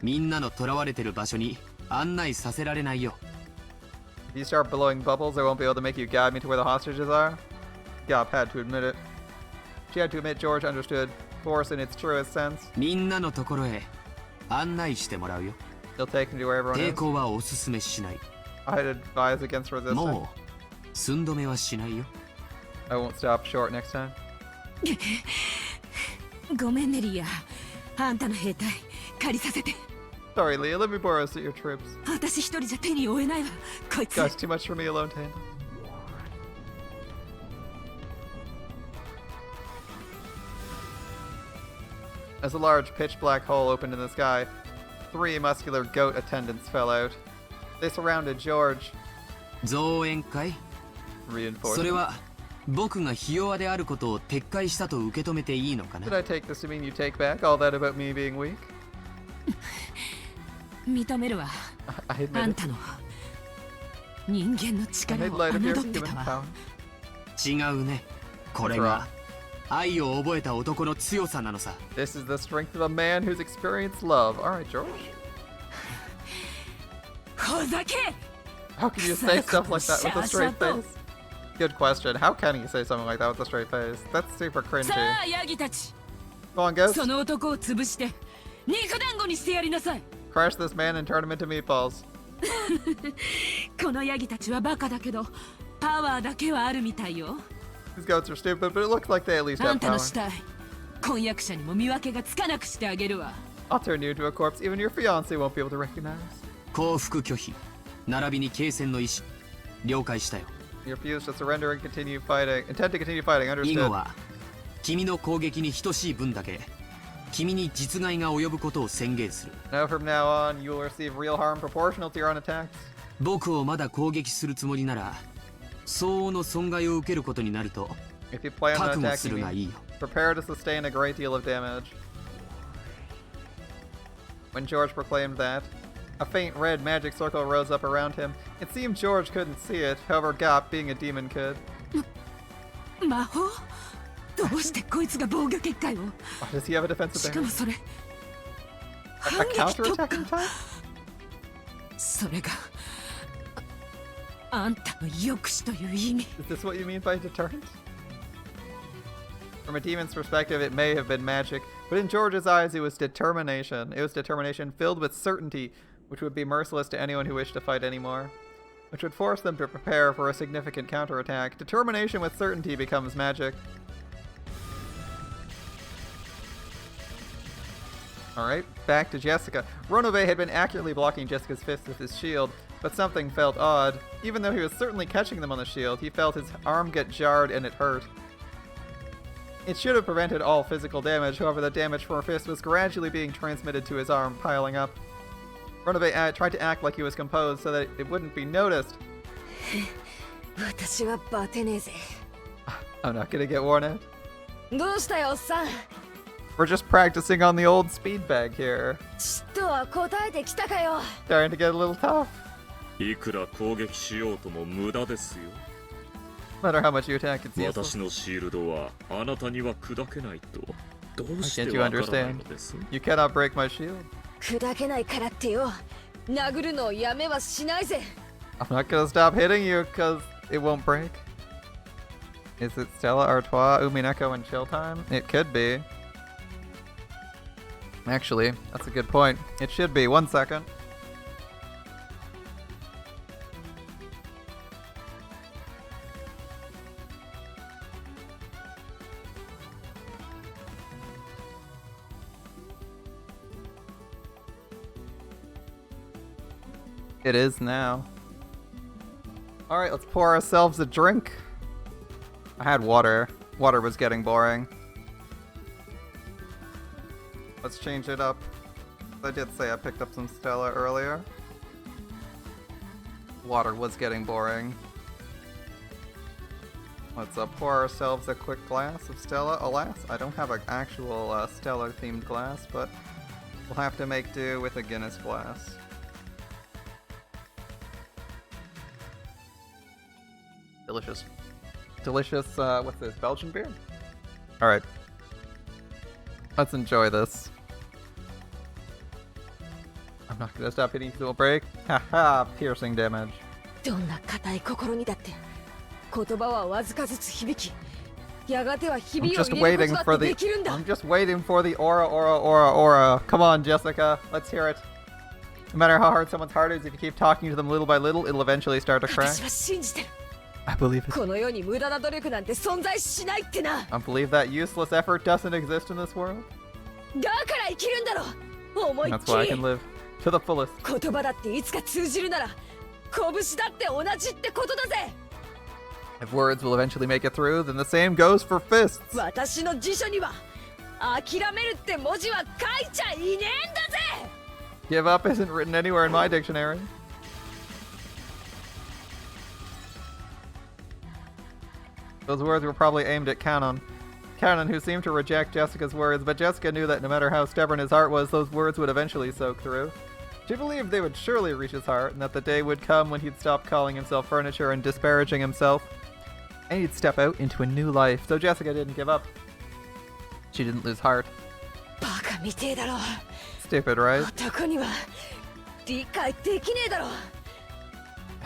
Speaker 6: みんなの囚われてる場所に案内させられないよ
Speaker 1: If you start blowing bubbles, I won't be able to make you guide me to where the hostages are. Gap had to admit it. She had to admit George understood force in its truest sense.
Speaker 6: みんなのところへ案内してもらうよ
Speaker 1: He'll take me to where everyone
Speaker 6: 抵
Speaker 1: is.
Speaker 6: 抗はおすすめしない
Speaker 1: I'd advise against resisting.
Speaker 6: もう寸止めはしないよ
Speaker 1: I won't stop short next time.
Speaker 5: ごめんねリア。あんたの兵隊借りさせて。
Speaker 1: Sorry, Leah, let me borrow your troops.
Speaker 5: 私一人じゃ手に負えないわ。こいつ。
Speaker 1: Gosh, too much for me alone to handle. As a large pitch black hole opened in the sky, 3 muscular goat attendants fell out. They surrounded George,
Speaker 6: 増援会それ
Speaker 1: reinforcing.
Speaker 6: は僕がひ弱であることを撤回したと受け止めていいのかな
Speaker 1: Did I take this to mean you take back all that about me being weak?
Speaker 5: 認めるわ。
Speaker 1: I
Speaker 5: あ
Speaker 1: admit
Speaker 5: ん
Speaker 1: it.
Speaker 5: たの人間の
Speaker 1: I
Speaker 5: 力
Speaker 1: made
Speaker 5: を
Speaker 1: light of your
Speaker 5: 侮って
Speaker 1: human
Speaker 5: たわ。
Speaker 1: power.
Speaker 6: 違うねこれが愛を覚えた男の強さなのさ
Speaker 1: This is the strength of a man who's experienced love. Alright, George.
Speaker 5: ほざけ
Speaker 1: How can you say stuff like that with a straight face? Good question. How can you say something like that with a straight face? That's super
Speaker 5: さ
Speaker 1: cringy.
Speaker 5: あヤギたち
Speaker 1: Come on, Ghost.
Speaker 5: その男を潰して肉団子にしてやりなさい
Speaker 1: Crush this man and turn him into meatballs.
Speaker 5: このヤギたちはバカだけどパワーだけはあるみたいよ
Speaker 1: These goats are stupid, but it looks like they at least
Speaker 5: あ
Speaker 1: have
Speaker 5: んたの
Speaker 1: power.
Speaker 5: 死体婚約者にも見分けがつかなくしてあげるわ
Speaker 1: I'll turn you into a corpse even your fiance won't be able to recognize.
Speaker 6: 降伏拒否並びに継戦の意思了解したよ
Speaker 1: You refuse to surrender and continue fighting. Intend to continue fighting,
Speaker 6: 以後
Speaker 1: understood.
Speaker 6: は君の攻撃に等しい分だけ君に実害が及ぶことを宣言する
Speaker 1: Now from now on, you will receive real harm proportional to your own attacks.
Speaker 6: 僕をまだ攻撃するつもりなら相応の損害を受けることになると
Speaker 1: If you plan on
Speaker 6: 覚悟す
Speaker 1: attacking
Speaker 6: るが
Speaker 1: me,
Speaker 6: いいよ
Speaker 1: prepare to sustain a great deal of damage. When George proclaimed that, a faint red magic circle rose up around him. It seemed George couldn't see it, however Gap, being a demon, could.
Speaker 5: 魔法どうしてこいつが防御結界を
Speaker 1: Why does he have a defensive
Speaker 5: しかも
Speaker 1: barrier?
Speaker 5: それ
Speaker 1: A
Speaker 5: 反撃特
Speaker 1: counter-attacking
Speaker 5: 化
Speaker 1: type?
Speaker 5: それがあんたの抑止という意味
Speaker 1: Is this what you mean by deterrent? From a demon's perspective, it may have been magic, but in George's eyes, it was determination. It was determination filled with certainty, which would be merciless to anyone who wished to fight anymore, which would force them to prepare for a significant counterattack. Determination with certainty becomes magic. Alright, back to Jessica. Ronove had been accurately blocking Jessica's fists with his shield, but something felt odd. Even though he was certainly catching them on the shield, he felt his arm get jarred and it hurt. It should have prevented all physical damage, however the damage from her fist was gradually being transmitted to his arm, piling up. Ronove tried to act like he was composed so that it wouldn't be noticed.
Speaker 3: 私はバテねえぜ
Speaker 1: I'm not gonna get worn out.
Speaker 3: どうしたよおっさん
Speaker 1: We're just practicing on the old speed bag here.
Speaker 3: ちっとは答えてきたかよ
Speaker 1: Starting to get a little tough.
Speaker 2: いくら攻撃しようとも無駄ですよ。
Speaker 1: No matter how much you attack, it's
Speaker 2: 私
Speaker 1: useless.
Speaker 2: のシールドはあなたには砕けないとどうし
Speaker 1: Can't
Speaker 2: て
Speaker 1: you
Speaker 2: わからない
Speaker 1: understand?
Speaker 2: のです
Speaker 1: You cannot break my shield.
Speaker 3: 砕けないからってよ殴るのをやめはしないぜ
Speaker 1: I'm not gonna stop hitting you because it won't break. Is it Stella Artois, Umineko, and Chill Time? It could be. Actually, that's a good point. It should be. 1 second. It is now. Alright, let's pour ourselves a drink. I had water. Water was getting boring. Let's change it up. I did say I picked up some Stella earlier. Water was getting boring. Let's pour ourselves a quick glass of Stella. Alas, I don't have an actual Stella-themed glass, but we'll have to make do with a Guinness glass. Delicious. Delicious, what's this, Belgian beer? Alright. Let's enjoy this. I'm not gonna stop hitting to a break. Haha, piercing damage.
Speaker 3: どんな固い心にだって言葉はわずかずつ響き、やがてはひ
Speaker 1: I'm
Speaker 3: びを
Speaker 1: just
Speaker 3: 入れる
Speaker 1: waiting
Speaker 3: ことだ
Speaker 1: for
Speaker 3: って
Speaker 1: the
Speaker 3: できるんだ。
Speaker 1: I'm just waiting for the aura. Come on, Jessica. Let's hear it. No matter how hard someone's heart is, if you keep talking to them little by little, it'll eventually start to crack.
Speaker 3: 私は信じてる。
Speaker 1: I believe it.
Speaker 3: この世に無駄な努力なんて存在しないってな。
Speaker 1: I believe that useless effort doesn't exist in this world.
Speaker 3: だから生きるんだろ。思いっ
Speaker 1: That's
Speaker 3: き
Speaker 1: why I
Speaker 3: り
Speaker 1: can live to the fullest.
Speaker 3: 言葉だっていつか通じるなら拳だって同じってことだぜ。
Speaker 1: If words will eventually make it through, then the same goes for fists.
Speaker 3: 私の辞書には諦めるって文字は書いちゃいねえんだぜ。
Speaker 1: Give up isn't written anywhere in my dictionary. Those words were probably aimed at Canon. Canon, who seemed to reject Jessica's words, but Jessica knew that no matter how stubborn his heart was, those words would eventually soak through. She believed they would surely reach his heart, and that the day would come when he'd stop calling himself furniture and disparaging himself, and he'd step out into a new life. So Jessica didn't give up. She didn't lose heart.
Speaker 3: バカみてえだろ。
Speaker 1: Stupid, right?
Speaker 3: 男には理解できねえだろ。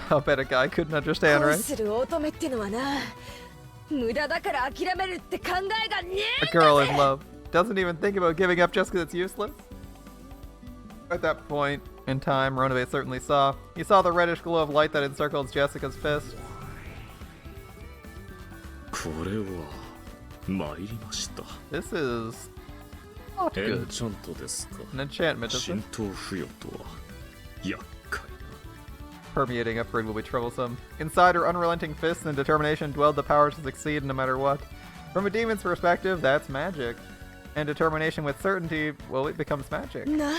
Speaker 1: I'll bet a guy couldn't understand,
Speaker 3: 恋
Speaker 1: right?
Speaker 3: する乙女ってのはな、無駄だから諦めるって考えがねえ
Speaker 1: A
Speaker 3: んだ
Speaker 1: girl
Speaker 3: ぜ。
Speaker 1: in love doesn't even think about giving up just because it's useless. At that point in time, Ronobe certainly saw. He saw the reddish glow of light that encircled Jessica's fist.
Speaker 2: これは参りました。
Speaker 1: This is not
Speaker 2: エン
Speaker 1: good.
Speaker 2: チャントですか。
Speaker 1: An enchantment, isn't
Speaker 2: 浸
Speaker 1: it?
Speaker 2: 透付与とは厄介
Speaker 1: Permeating upward will be troublesome. Inside her unrelenting fists and determination dwelled the power to succeed no matter what. From a demon's perspective, that's magic. And determination with certainty, well, it becomes magic.
Speaker 3: な、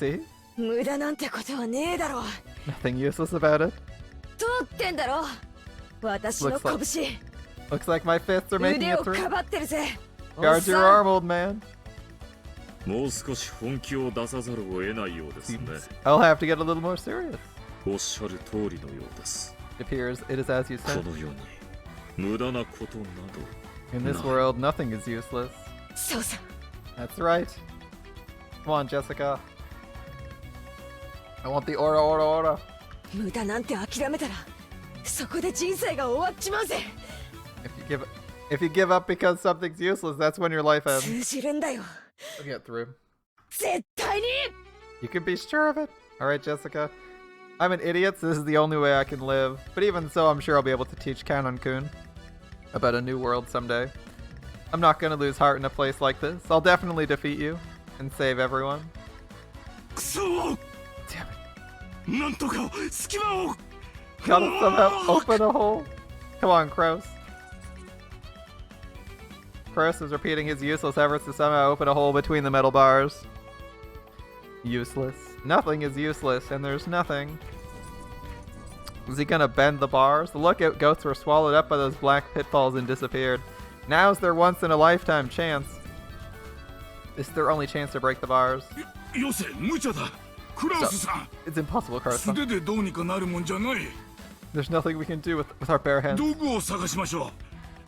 Speaker 1: See?
Speaker 3: 無駄なんてことはねえだろ。
Speaker 1: Nothing useless about it.
Speaker 3: 通ってんだろ。私の
Speaker 1: Looks
Speaker 3: 拳、
Speaker 1: Looks like my fists are making
Speaker 3: 腕
Speaker 1: it
Speaker 3: を
Speaker 1: through.
Speaker 3: かばってるぜ。おっ
Speaker 1: Guard
Speaker 3: さ
Speaker 1: your
Speaker 3: ん
Speaker 1: arm, old man.
Speaker 2: もう少し本気を出さざるを得ないようですね。
Speaker 1: I'll have to get a little more serious.
Speaker 2: おっしゃる通りのようです。
Speaker 1: It appears it is as you
Speaker 2: こ
Speaker 1: said.
Speaker 2: の世に無駄なことなど
Speaker 1: In this
Speaker 2: No.
Speaker 1: world, nothing is useless.
Speaker 3: そうさ。
Speaker 1: That's right. Come on, Jessica. I want the aura.
Speaker 3: 無駄なんて諦めたらそこで人生が終わっちまうぜ。
Speaker 1: If you give up because something's useless, that's when your life ends.
Speaker 3: 通じるんだよ。
Speaker 1: We'll get through.
Speaker 3: 絶対に。
Speaker 1: You can be sure of it. All right, Jessica. I'm an idiot, so this is the only way I can live. But even so, I'm sure I'll be able to teach Kanon-kun about a new world someday. I'm not gonna lose heart in a place like this. I'll definitely defeat you and save everyone.
Speaker 4: くそ
Speaker 1: Damn it.
Speaker 4: なんとか隙間を
Speaker 1: Gotta somehow open a hole. Come on, Kraus. Kraus is repeating his useless efforts to somehow open a hole between the metal bars. Useless. Nothing is useless, and there's nothing. Is he gonna bend the bars? The lookout goats were swallowed up by those black pitfalls and disappeared. Now's their once-in-a-lifetime chance. This is their only chance to break the bars.
Speaker 4: よせ無茶だクラウスさん
Speaker 1: It's impossible, Kraus.
Speaker 4: 素手でどうにかなるもんじゃない
Speaker 1: There's nothing we can do with our bare hands.
Speaker 4: 道具を探しましょ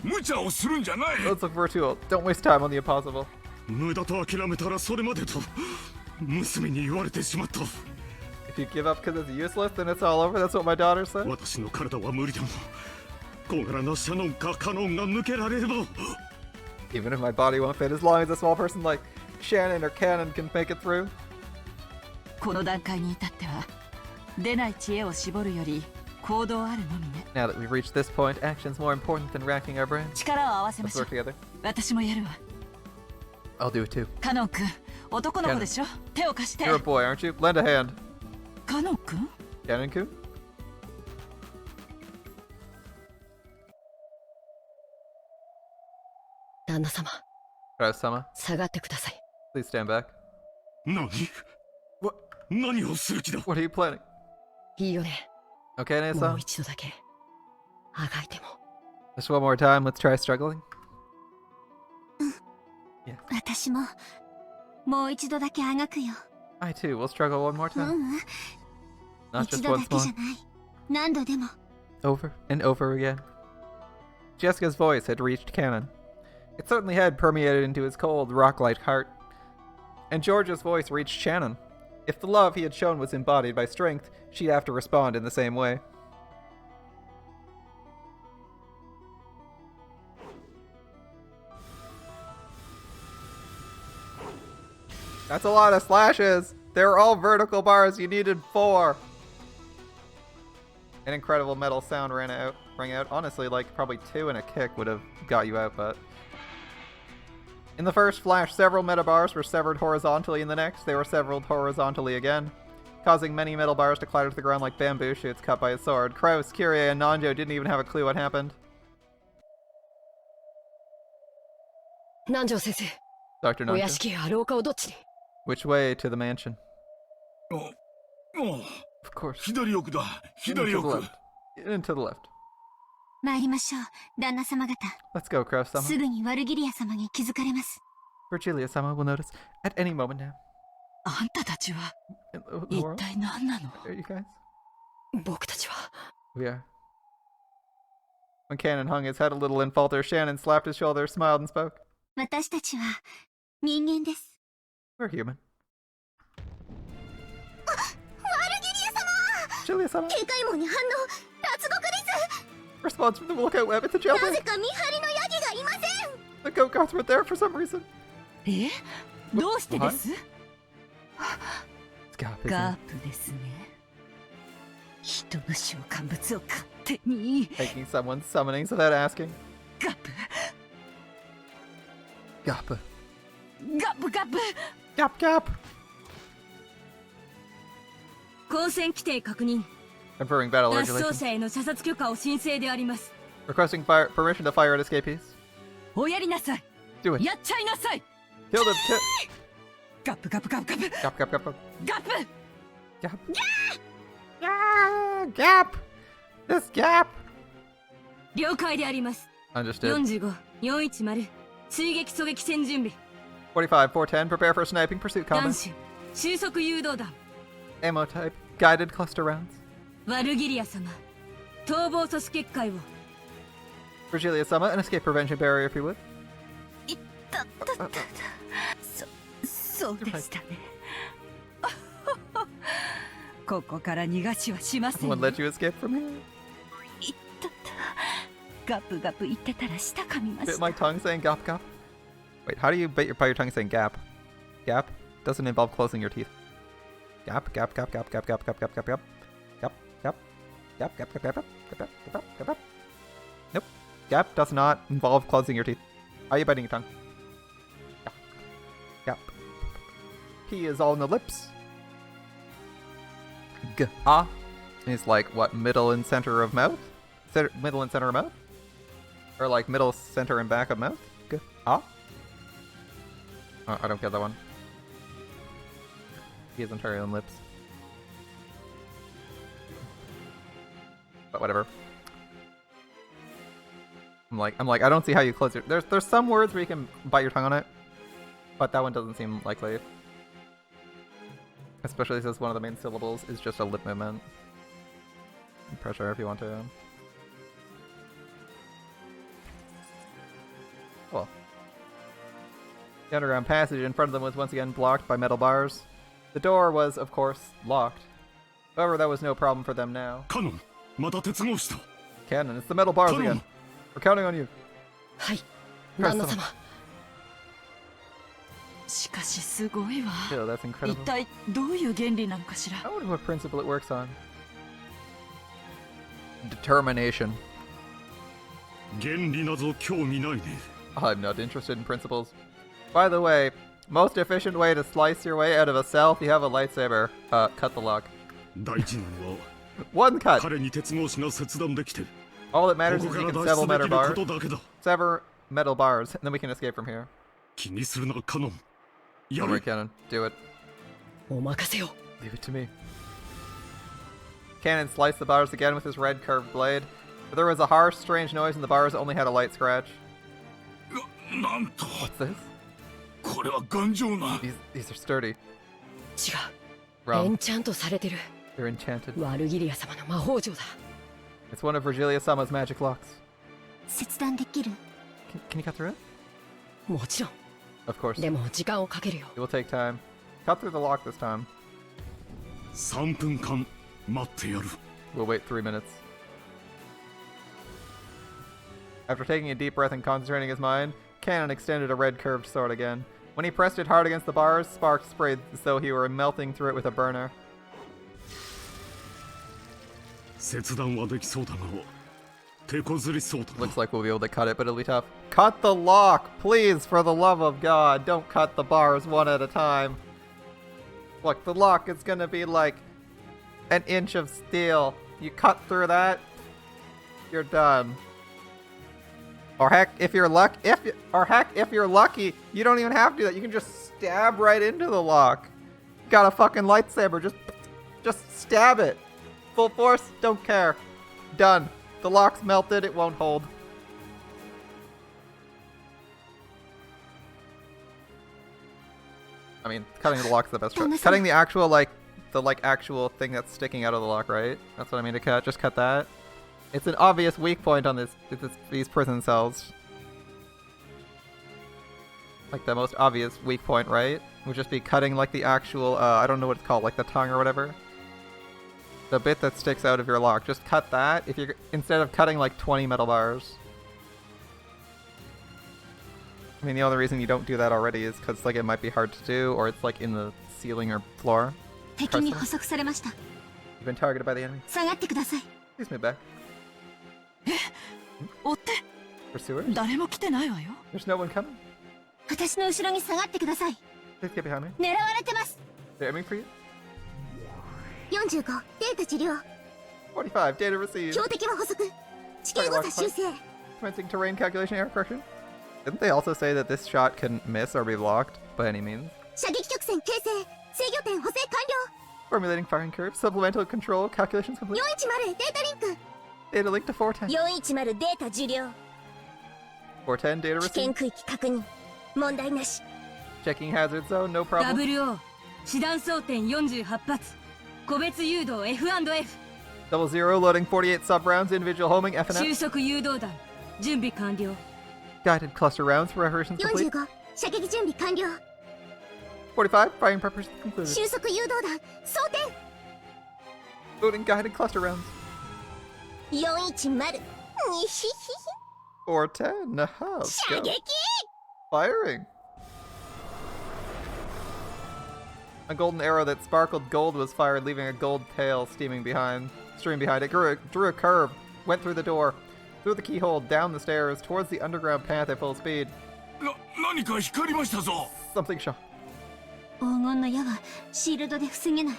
Speaker 4: う無茶をするんじゃない
Speaker 1: Let's look for a tool. Don't waste time on the impossible.
Speaker 4: 無駄と諦めたらそれまでと娘に言われてしまった
Speaker 1: If you give up because it's useless, then it's all over. That's what my daughter said.
Speaker 4: 私の体は無理でも小柄なシャノンかカノンが抜けられれば
Speaker 1: Even if my body won't fit, as long as a small person like Shannon or Cannon can make it through.
Speaker 7: この段階に至っては出ない知恵を絞るより行動あるのみね。
Speaker 1: Now that we've reached this point, action's more important than racking our brains.
Speaker 7: 力を合わせま
Speaker 1: Let's
Speaker 7: しょう
Speaker 1: work。together.
Speaker 7: 私もやるわ。
Speaker 1: I'll do it too.
Speaker 7: カノン君、男の子でしょ。手を貸して。
Speaker 1: You're a boy, aren't you? Lend a hand.
Speaker 7: カノン君？
Speaker 1: Cannon-kun?
Speaker 3: 旦那様、
Speaker 1: Kraus-sama,
Speaker 3: 下がってください。
Speaker 1: please stand back.
Speaker 4: 何
Speaker 1: What?
Speaker 4: 何をする気だ
Speaker 1: What are you planning?
Speaker 3: いいよね。
Speaker 1: Okay,
Speaker 3: もう
Speaker 1: Nessa.
Speaker 3: 一度だけ。あがいても。
Speaker 1: Just one more time. Let's try struggling.
Speaker 8: 私ももう一度だけあがくよ。
Speaker 1: I too will struggle one more
Speaker 8: う
Speaker 1: time.
Speaker 8: ん、
Speaker 1: Not
Speaker 8: 一
Speaker 1: just
Speaker 8: 度だ
Speaker 1: once
Speaker 8: けじ
Speaker 1: more.
Speaker 8: ゃない。何度でも。
Speaker 1: Over and over again. Jessica's voice had reached Cannon. It certainly had permeated into his cold, rock-like heart. And George's voice reached Shannon. If the love he had shown was embodied by strength, she'd have to respond in the same way. That's a lot of slashes! They're all vertical bars, you needed 4! An incredible metal sound rang out. Honestly, like, probably 2 and a kick would have got you out, but... In the first flash, several metal bars were severed horizontally. In the next, they were severed horizontally again, causing many metal bars to clatter to the ground like bamboo shoots cut by a sword. Kraus, Kyrie, and Nanjo didn't even have a clue what happened.
Speaker 3: 南條先生、
Speaker 1: Dr.
Speaker 3: お屋
Speaker 1: Nanjo.
Speaker 3: 敷や廊下をどっちに？
Speaker 1: Which way to the mansion?
Speaker 4: あ
Speaker 1: Of course.
Speaker 4: 左奥だ
Speaker 1: Into
Speaker 4: 左
Speaker 1: the
Speaker 4: 奥
Speaker 1: left. Into the left.
Speaker 8: 参りましょう、旦那様方。
Speaker 1: Let's go,
Speaker 8: す
Speaker 1: Kraus-sama.
Speaker 8: ぐにワルギリア様に気づかれます。
Speaker 1: Virgilia-sama will notice at any moment now.
Speaker 7: あんたたちは
Speaker 1: In the
Speaker 7: 一
Speaker 1: world?
Speaker 7: 体何なの？
Speaker 1: Are you guys?
Speaker 3: 僕たちは。
Speaker 1: We are. When Cannon hung his head a little in falter, Shannon slapped his shoulder, smiled, and spoke.
Speaker 8: 私たちは人間です。
Speaker 1: We're human.
Speaker 8: ワルギリア様、
Speaker 1: Julia-sama.
Speaker 8: 警戒網に反応。脱獄です。
Speaker 1: Response from the lookout web at the jailbreak.
Speaker 8: なぜか見張りのヤギがいません。
Speaker 1: The goat guards were there for some reason.
Speaker 7: え？どうしてです？
Speaker 1: It's Gap, isn't
Speaker 7: ガー
Speaker 1: it?
Speaker 7: プですね。人の召喚物を勝手に。
Speaker 1: Taking someone's summonings without asking.
Speaker 7: ガープ、
Speaker 1: Gap.
Speaker 7: ガープガープ。
Speaker 1: Gap, gap.
Speaker 9: 交戦規定確認。
Speaker 1: Conferring battle
Speaker 9: 脱走
Speaker 1: regulations.
Speaker 9: 者への射殺許可を申請であります。
Speaker 1: Requesting permission to fire at escapees.
Speaker 7: おやりなさい。
Speaker 1: Do it.
Speaker 7: やっちゃいなさい。
Speaker 1: Kill them. Kill.
Speaker 7: ガップガップガップガップ
Speaker 1: Gap, gap, gap, gap.
Speaker 7: ガップ。
Speaker 1: Gap. Yeah, gap. This gap.
Speaker 9: 了解であります。
Speaker 1: Understood.
Speaker 9: 45、410、追撃狙撃戦準備。
Speaker 1: 45, 410. Prepare for sniping pursuit
Speaker 9: 弾
Speaker 1: combat.
Speaker 9: 種、収束誘導弾。
Speaker 1: Ammo type. Guided cluster rounds.
Speaker 9: ワルギリア様、逃亡阻止結界を。
Speaker 1: Virgilia-sama, an escape prevention barrier, if you would.
Speaker 7: いったったったった。そうでしたね。ここから逃がしはしません
Speaker 1: Someone
Speaker 7: よ。
Speaker 1: let you escape from here.
Speaker 7: いったった。ガプガプ言ってたら舌噛みま
Speaker 1: Bit
Speaker 7: した。
Speaker 1: my tongue saying gap, gap. Wait, how do you bite your tongue saying gap? Gap doesn't involve closing your teeth. Gap, gap, gap, gap, gap, gap, gap, gap, gap, gap. Gap, gap. Gap, gap, gap, gap, gap, gap, gap, gap, gap, gap. Nope. Gap does not involve closing your teeth. How are you biting your tongue? Gap. Gap. P is all in the lips. G ah is like what, middle and center of mouth? Middle and center of mouth? Or like middle, center, and back of mouth? G ah? Oh, I don't get that one. He is entirely on lips. But whatever. I'm like, I don't see how you close your. There's some words where you can bite your tongue on it, but that one doesn't seem likely. Especially since one of the main syllables is just a lip movement. Pressure if you want to. Cool. The underground passage in front of them was once again blocked by metal bars. The door was, of course, locked. However, that was no problem for them now.
Speaker 4: カノンまた鉄格子だ
Speaker 1: Cannon, it's the metal bars
Speaker 4: Come on.
Speaker 1: again. We're counting on you.
Speaker 3: はい、旦那様。
Speaker 7: しかしすごいわ。
Speaker 1: Yo, that's
Speaker 7: 一
Speaker 1: incredible.
Speaker 7: 体どういう原理なのかしら。
Speaker 1: I wonder what principle it works on. Determination.
Speaker 4: 原理など興味ないね
Speaker 1: I'm not interested in principles. By the way, most efficient way to slice your way out of a cell if you have a lightsaber. Cut the lock.
Speaker 4: 大事なのは
Speaker 1: One cut.
Speaker 4: 彼に鉄格子が切断できて
Speaker 1: All that matters
Speaker 4: こ
Speaker 1: is
Speaker 4: こ
Speaker 1: you
Speaker 4: から
Speaker 1: can
Speaker 4: 脱
Speaker 1: sever
Speaker 4: 出で
Speaker 1: metal
Speaker 4: きるこ
Speaker 1: bars.
Speaker 4: とだけだ
Speaker 1: Sever metal bars, and then we can escape from here.
Speaker 4: 気にするなカノンや
Speaker 1: One more
Speaker 4: れ
Speaker 1: cannon. Do it.
Speaker 7: お任せを。
Speaker 1: Leave it to me. Cannon sliced the bars again with his red curved blade. But there was a harsh, strange noise and the bars only had a light scratch.
Speaker 4: なんと
Speaker 1: What's this?
Speaker 4: これは頑丈な
Speaker 1: These are sturdy.
Speaker 7: 違う。
Speaker 1: Wrong.
Speaker 7: エンチャントされてる。
Speaker 1: They're enchanted.
Speaker 7: ワルギリア様の魔法杖だ。
Speaker 1: It's one of Virgilia-sama's magic locks.
Speaker 8: 切断できる？
Speaker 1: Can you cut through it?
Speaker 7: もちろん。
Speaker 1: Of course.
Speaker 7: でも時間をかけるよ。
Speaker 1: It will take time. Cut through the lock this time.
Speaker 4: 3分間待ってやる
Speaker 1: We'll wait 3 minutes. After taking a deep breath and concentrating his mind, Cannon extended a red curved sword again. When he pressed it hard against the bars, sparks sprayed as though he were melting through it with a burner.
Speaker 4: 切断はできそうだが手こずりそうだな
Speaker 1: Looks like we'll be able to cut it, but it'll be tough. Cut the lock! Please, for the love of God, don't cut the bars one at a time. Look, the lock is gonna be like an inch of steel. You cut through that, you're done. Or heck, if you're lucky, you don't even have to do that. You can just stab right into the lock. Got a fucking lightsaber, just stab it. Full force, don't care. Done. The lock's melted, it won't hold. I mean, cutting the lock's the best choice. Cutting the actual, actual thing that's sticking out of the lock, right? That's what I mean to cut. Just cut that. It's an obvious weak point on these prison cells. Like the most obvious weak point, right? Would just be cutting like the actual, I don't know what it's called, like the tongue or whatever. The bit that sticks out of your lock. Just cut that if you're instead of cutting like 20 metal bars. I mean, the only reason you don't do that already is because like it might be hard to do, or it's like in the ceiling or floor.
Speaker 8: 敵に捕捉されました。
Speaker 1: You've been targeted by the enemy.
Speaker 8: 下がってください。
Speaker 1: Please move back.
Speaker 7: 追って。
Speaker 1: Pursuers?
Speaker 7: 誰も来てないわよ。
Speaker 1: There's no one coming.
Speaker 8: 私の後ろに下がってください。
Speaker 1: Please get behind me.
Speaker 8: 狙われてます。
Speaker 1: They're aiming for you.
Speaker 8: 45、データ治療。
Speaker 1: 45, data received.
Speaker 8: 標的は補足。地形誤差修正。
Speaker 1: Commencing terrain calculation error correction. Didn't they also say that this shot can miss or be blocked by any means?
Speaker 8: 射撃曲線形成。制御点補正完了。
Speaker 1: Formulating firing curve. Supplemental control calculations complete.
Speaker 8: 410データリンク。
Speaker 1: Data link to 410.
Speaker 8: 410データ受領。
Speaker 1: 410 data
Speaker 8: 危険
Speaker 1: received.
Speaker 8: 区域確認。問題なし。
Speaker 1: Checking hazard zone, no problem.
Speaker 9: WO 師団装填48発個別誘導 F&F
Speaker 1: Double zero, loading 48 sub rounds, individual homing, F and
Speaker 9: 収
Speaker 1: F.
Speaker 9: 束誘導弾準備完了
Speaker 1: Guided cluster rounds, preparations complete.
Speaker 8: 45射撃準備完了。
Speaker 1: 45, firing preparations concluded.
Speaker 8: 収束誘導弾装填。
Speaker 1: Loading guided cluster rounds.
Speaker 8: 410。にひひひ。
Speaker 1: 410, nah, let's
Speaker 8: 射
Speaker 1: go.
Speaker 8: 撃。
Speaker 1: Firing. A golden arrow that sparkled gold was fired, leaving a gold tail streaming behind it. Drew a curve, went through the door, through the keyhole, down the stairs, towards the underground path at full speed.
Speaker 4: 何か光りましたぞ
Speaker 1: Something shot.
Speaker 8: 黄金の矢はシールドで防げない。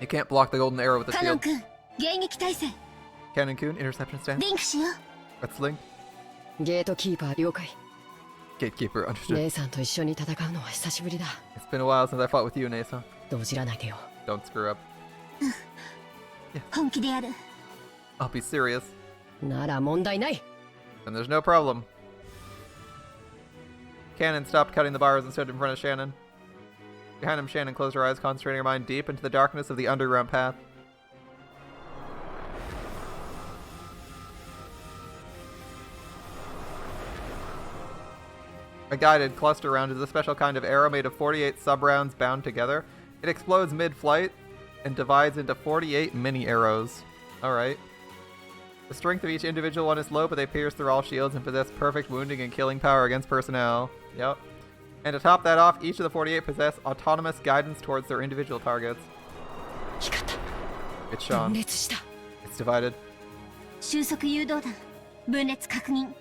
Speaker 1: You can't block the golden arrow with a
Speaker 8: カノン
Speaker 1: shield.
Speaker 8: 君、迎撃態勢。
Speaker 1: Cannon Kun, interception stance.
Speaker 8: リンクしよう。
Speaker 1: Let's link.
Speaker 7: ゲートキーパー了解。
Speaker 1: Gatekeeper, understood.
Speaker 7: 姉さんと一緒に戦うのは久しぶりだ。
Speaker 1: It's been a while since I fought with you, Nasa.
Speaker 7: 動じらないでよ。
Speaker 1: Don't screw up.
Speaker 8: 本気でやる。
Speaker 1: I'll be serious.
Speaker 7: なら問題ない。
Speaker 1: And there's no problem. Cannon stopped cutting the bars and stood in front of Shannon. Behind him, Shannon closed her eyes, concentrating her mind deep into the darkness of the underground path. A guided cluster round is a special kind of arrow made of 48 sub-rounds bound together. It explodes mid-flight and divides into 48 mini-arrows. Alright. The strength of each individual one is low, but they pierce through all shields and possess perfect wounding and killing power against personnel. Yep. And to top that off, each of the 48 possess autonomous guidance towards their individual targets.
Speaker 7: 光った。
Speaker 1: It's shone.
Speaker 7: 分裂した。
Speaker 1: It's divided.
Speaker 8: 収束誘導弾分裂確認。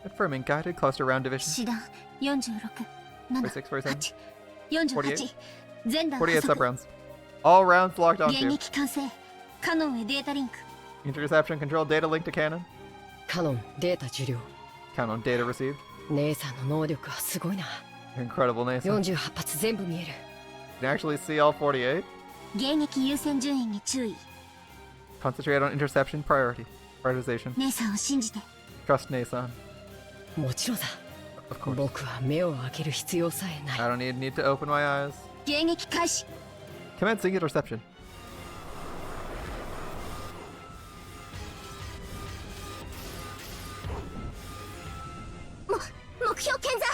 Speaker 1: Confirming guided cluster round division.
Speaker 8: 師団46、7、
Speaker 1: 46, 47.
Speaker 8: 8、48、全弾
Speaker 1: 48
Speaker 8: 捕捉。
Speaker 1: sub-rounds. All rounds locked
Speaker 8: 迎
Speaker 1: onto.
Speaker 8: 撃完成。カノンへデータリンク。
Speaker 1: Interception control data linked to cannon.
Speaker 7: カノンデータ受領。
Speaker 1: Cannon data received.
Speaker 7: 姉さんの能力はすごいな。
Speaker 1: You're incredible, Nasa.
Speaker 7: 48発全部見える。
Speaker 1: Can actually see all 48?
Speaker 8: 迎撃優先順位に注意。
Speaker 1: Concentrate on interception prioritization.
Speaker 8: 姉さんを信じて。
Speaker 1: Trust Nason.
Speaker 9: もちろんだ。
Speaker 1: Of course.
Speaker 9: 僕は目を開ける必要さえない。
Speaker 1: I don't need to open my eyes.
Speaker 8: 迎撃開始。
Speaker 1: Commencing interception.
Speaker 8: 目標健在。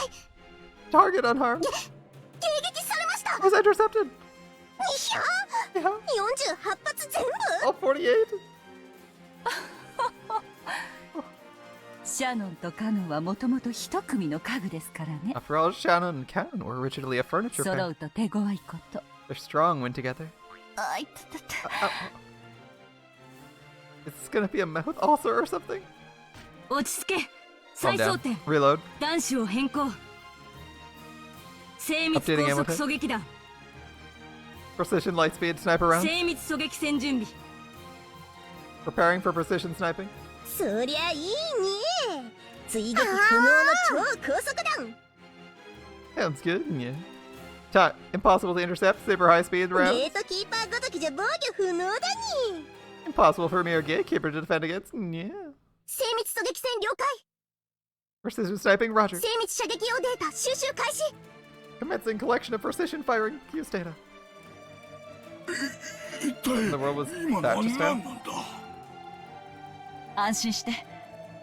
Speaker 1: Target unharmed.
Speaker 8: 迎撃されました。
Speaker 1: Was intercepted.
Speaker 8: いや
Speaker 1: Yeah.
Speaker 8: 48発全部。
Speaker 1: All 48.
Speaker 7: シャノンとカノンはもともと一組の家具ですからね。
Speaker 1: After all, Shannon and Cannon were originally a furniture
Speaker 7: 揃
Speaker 1: pair.
Speaker 7: うと手強いこと。
Speaker 1: They're strong when together.
Speaker 8: あいたたた。
Speaker 1: Is this gonna be a mouth ulcer or something?
Speaker 9: 落ち着け。
Speaker 1: Calm
Speaker 9: 再装
Speaker 1: down.
Speaker 9: 填。
Speaker 1: Reload.
Speaker 9: 弾種を変更。精密
Speaker 1: Updating
Speaker 9: 高
Speaker 1: ammo
Speaker 9: 速狙撃弾。
Speaker 1: Precision lightspeed sniper round.
Speaker 9: 精密狙撃戦準備。
Speaker 1: Preparing for precision sniping.
Speaker 8: そりゃいいね。追撃不能の超高速弾。
Speaker 1: Sounds good. Yeah. Impossible to intercept. Super high speed
Speaker 8: ゲ
Speaker 1: round.
Speaker 8: ートキーパーごときじゃ防御不能だに。
Speaker 1: Impossible for a mere gatekeeper to defend against. Yeah.
Speaker 8: 精密狙撃戦了解。
Speaker 1: Precision sniping. Roger.
Speaker 8: 精密射撃用データ収集開始。
Speaker 1: Commencing collection of precision firing. Use data.
Speaker 4: 一体
Speaker 1: The world was
Speaker 4: 今の
Speaker 1: that
Speaker 4: は
Speaker 1: just
Speaker 4: 何
Speaker 1: now.
Speaker 4: なんだ。
Speaker 7: 安心して。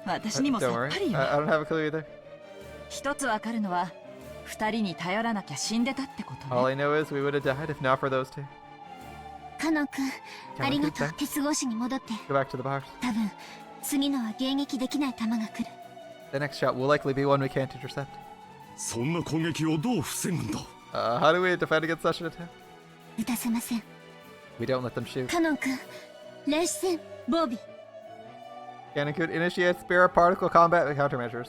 Speaker 7: 私にもさ
Speaker 1: Don't
Speaker 7: っ
Speaker 1: worry.
Speaker 7: ぱりよ。
Speaker 1: I don't have a clue either.
Speaker 7: 一つわかるのは、二人に頼らなきゃ死んでたってこと
Speaker 1: All
Speaker 7: ね。
Speaker 1: I know is we would have died if not for those two.
Speaker 8: カノン君、ありがとう。
Speaker 1: Thanks.
Speaker 8: 鉄格子に戻って。
Speaker 1: Go back to the box.
Speaker 8: 多分、次のは迎撃できない弾が来る。
Speaker 1: The next shot will likely be one we can't intercept.
Speaker 4: そんな攻撃をどう防ぐんだ。
Speaker 1: How do we defend against such an attack?
Speaker 8: 撃たせません。
Speaker 1: We don't let them shoot.
Speaker 8: カノン君、霊視線、防備。
Speaker 1: Cannon could initiate spirit particle combat with countermeasures.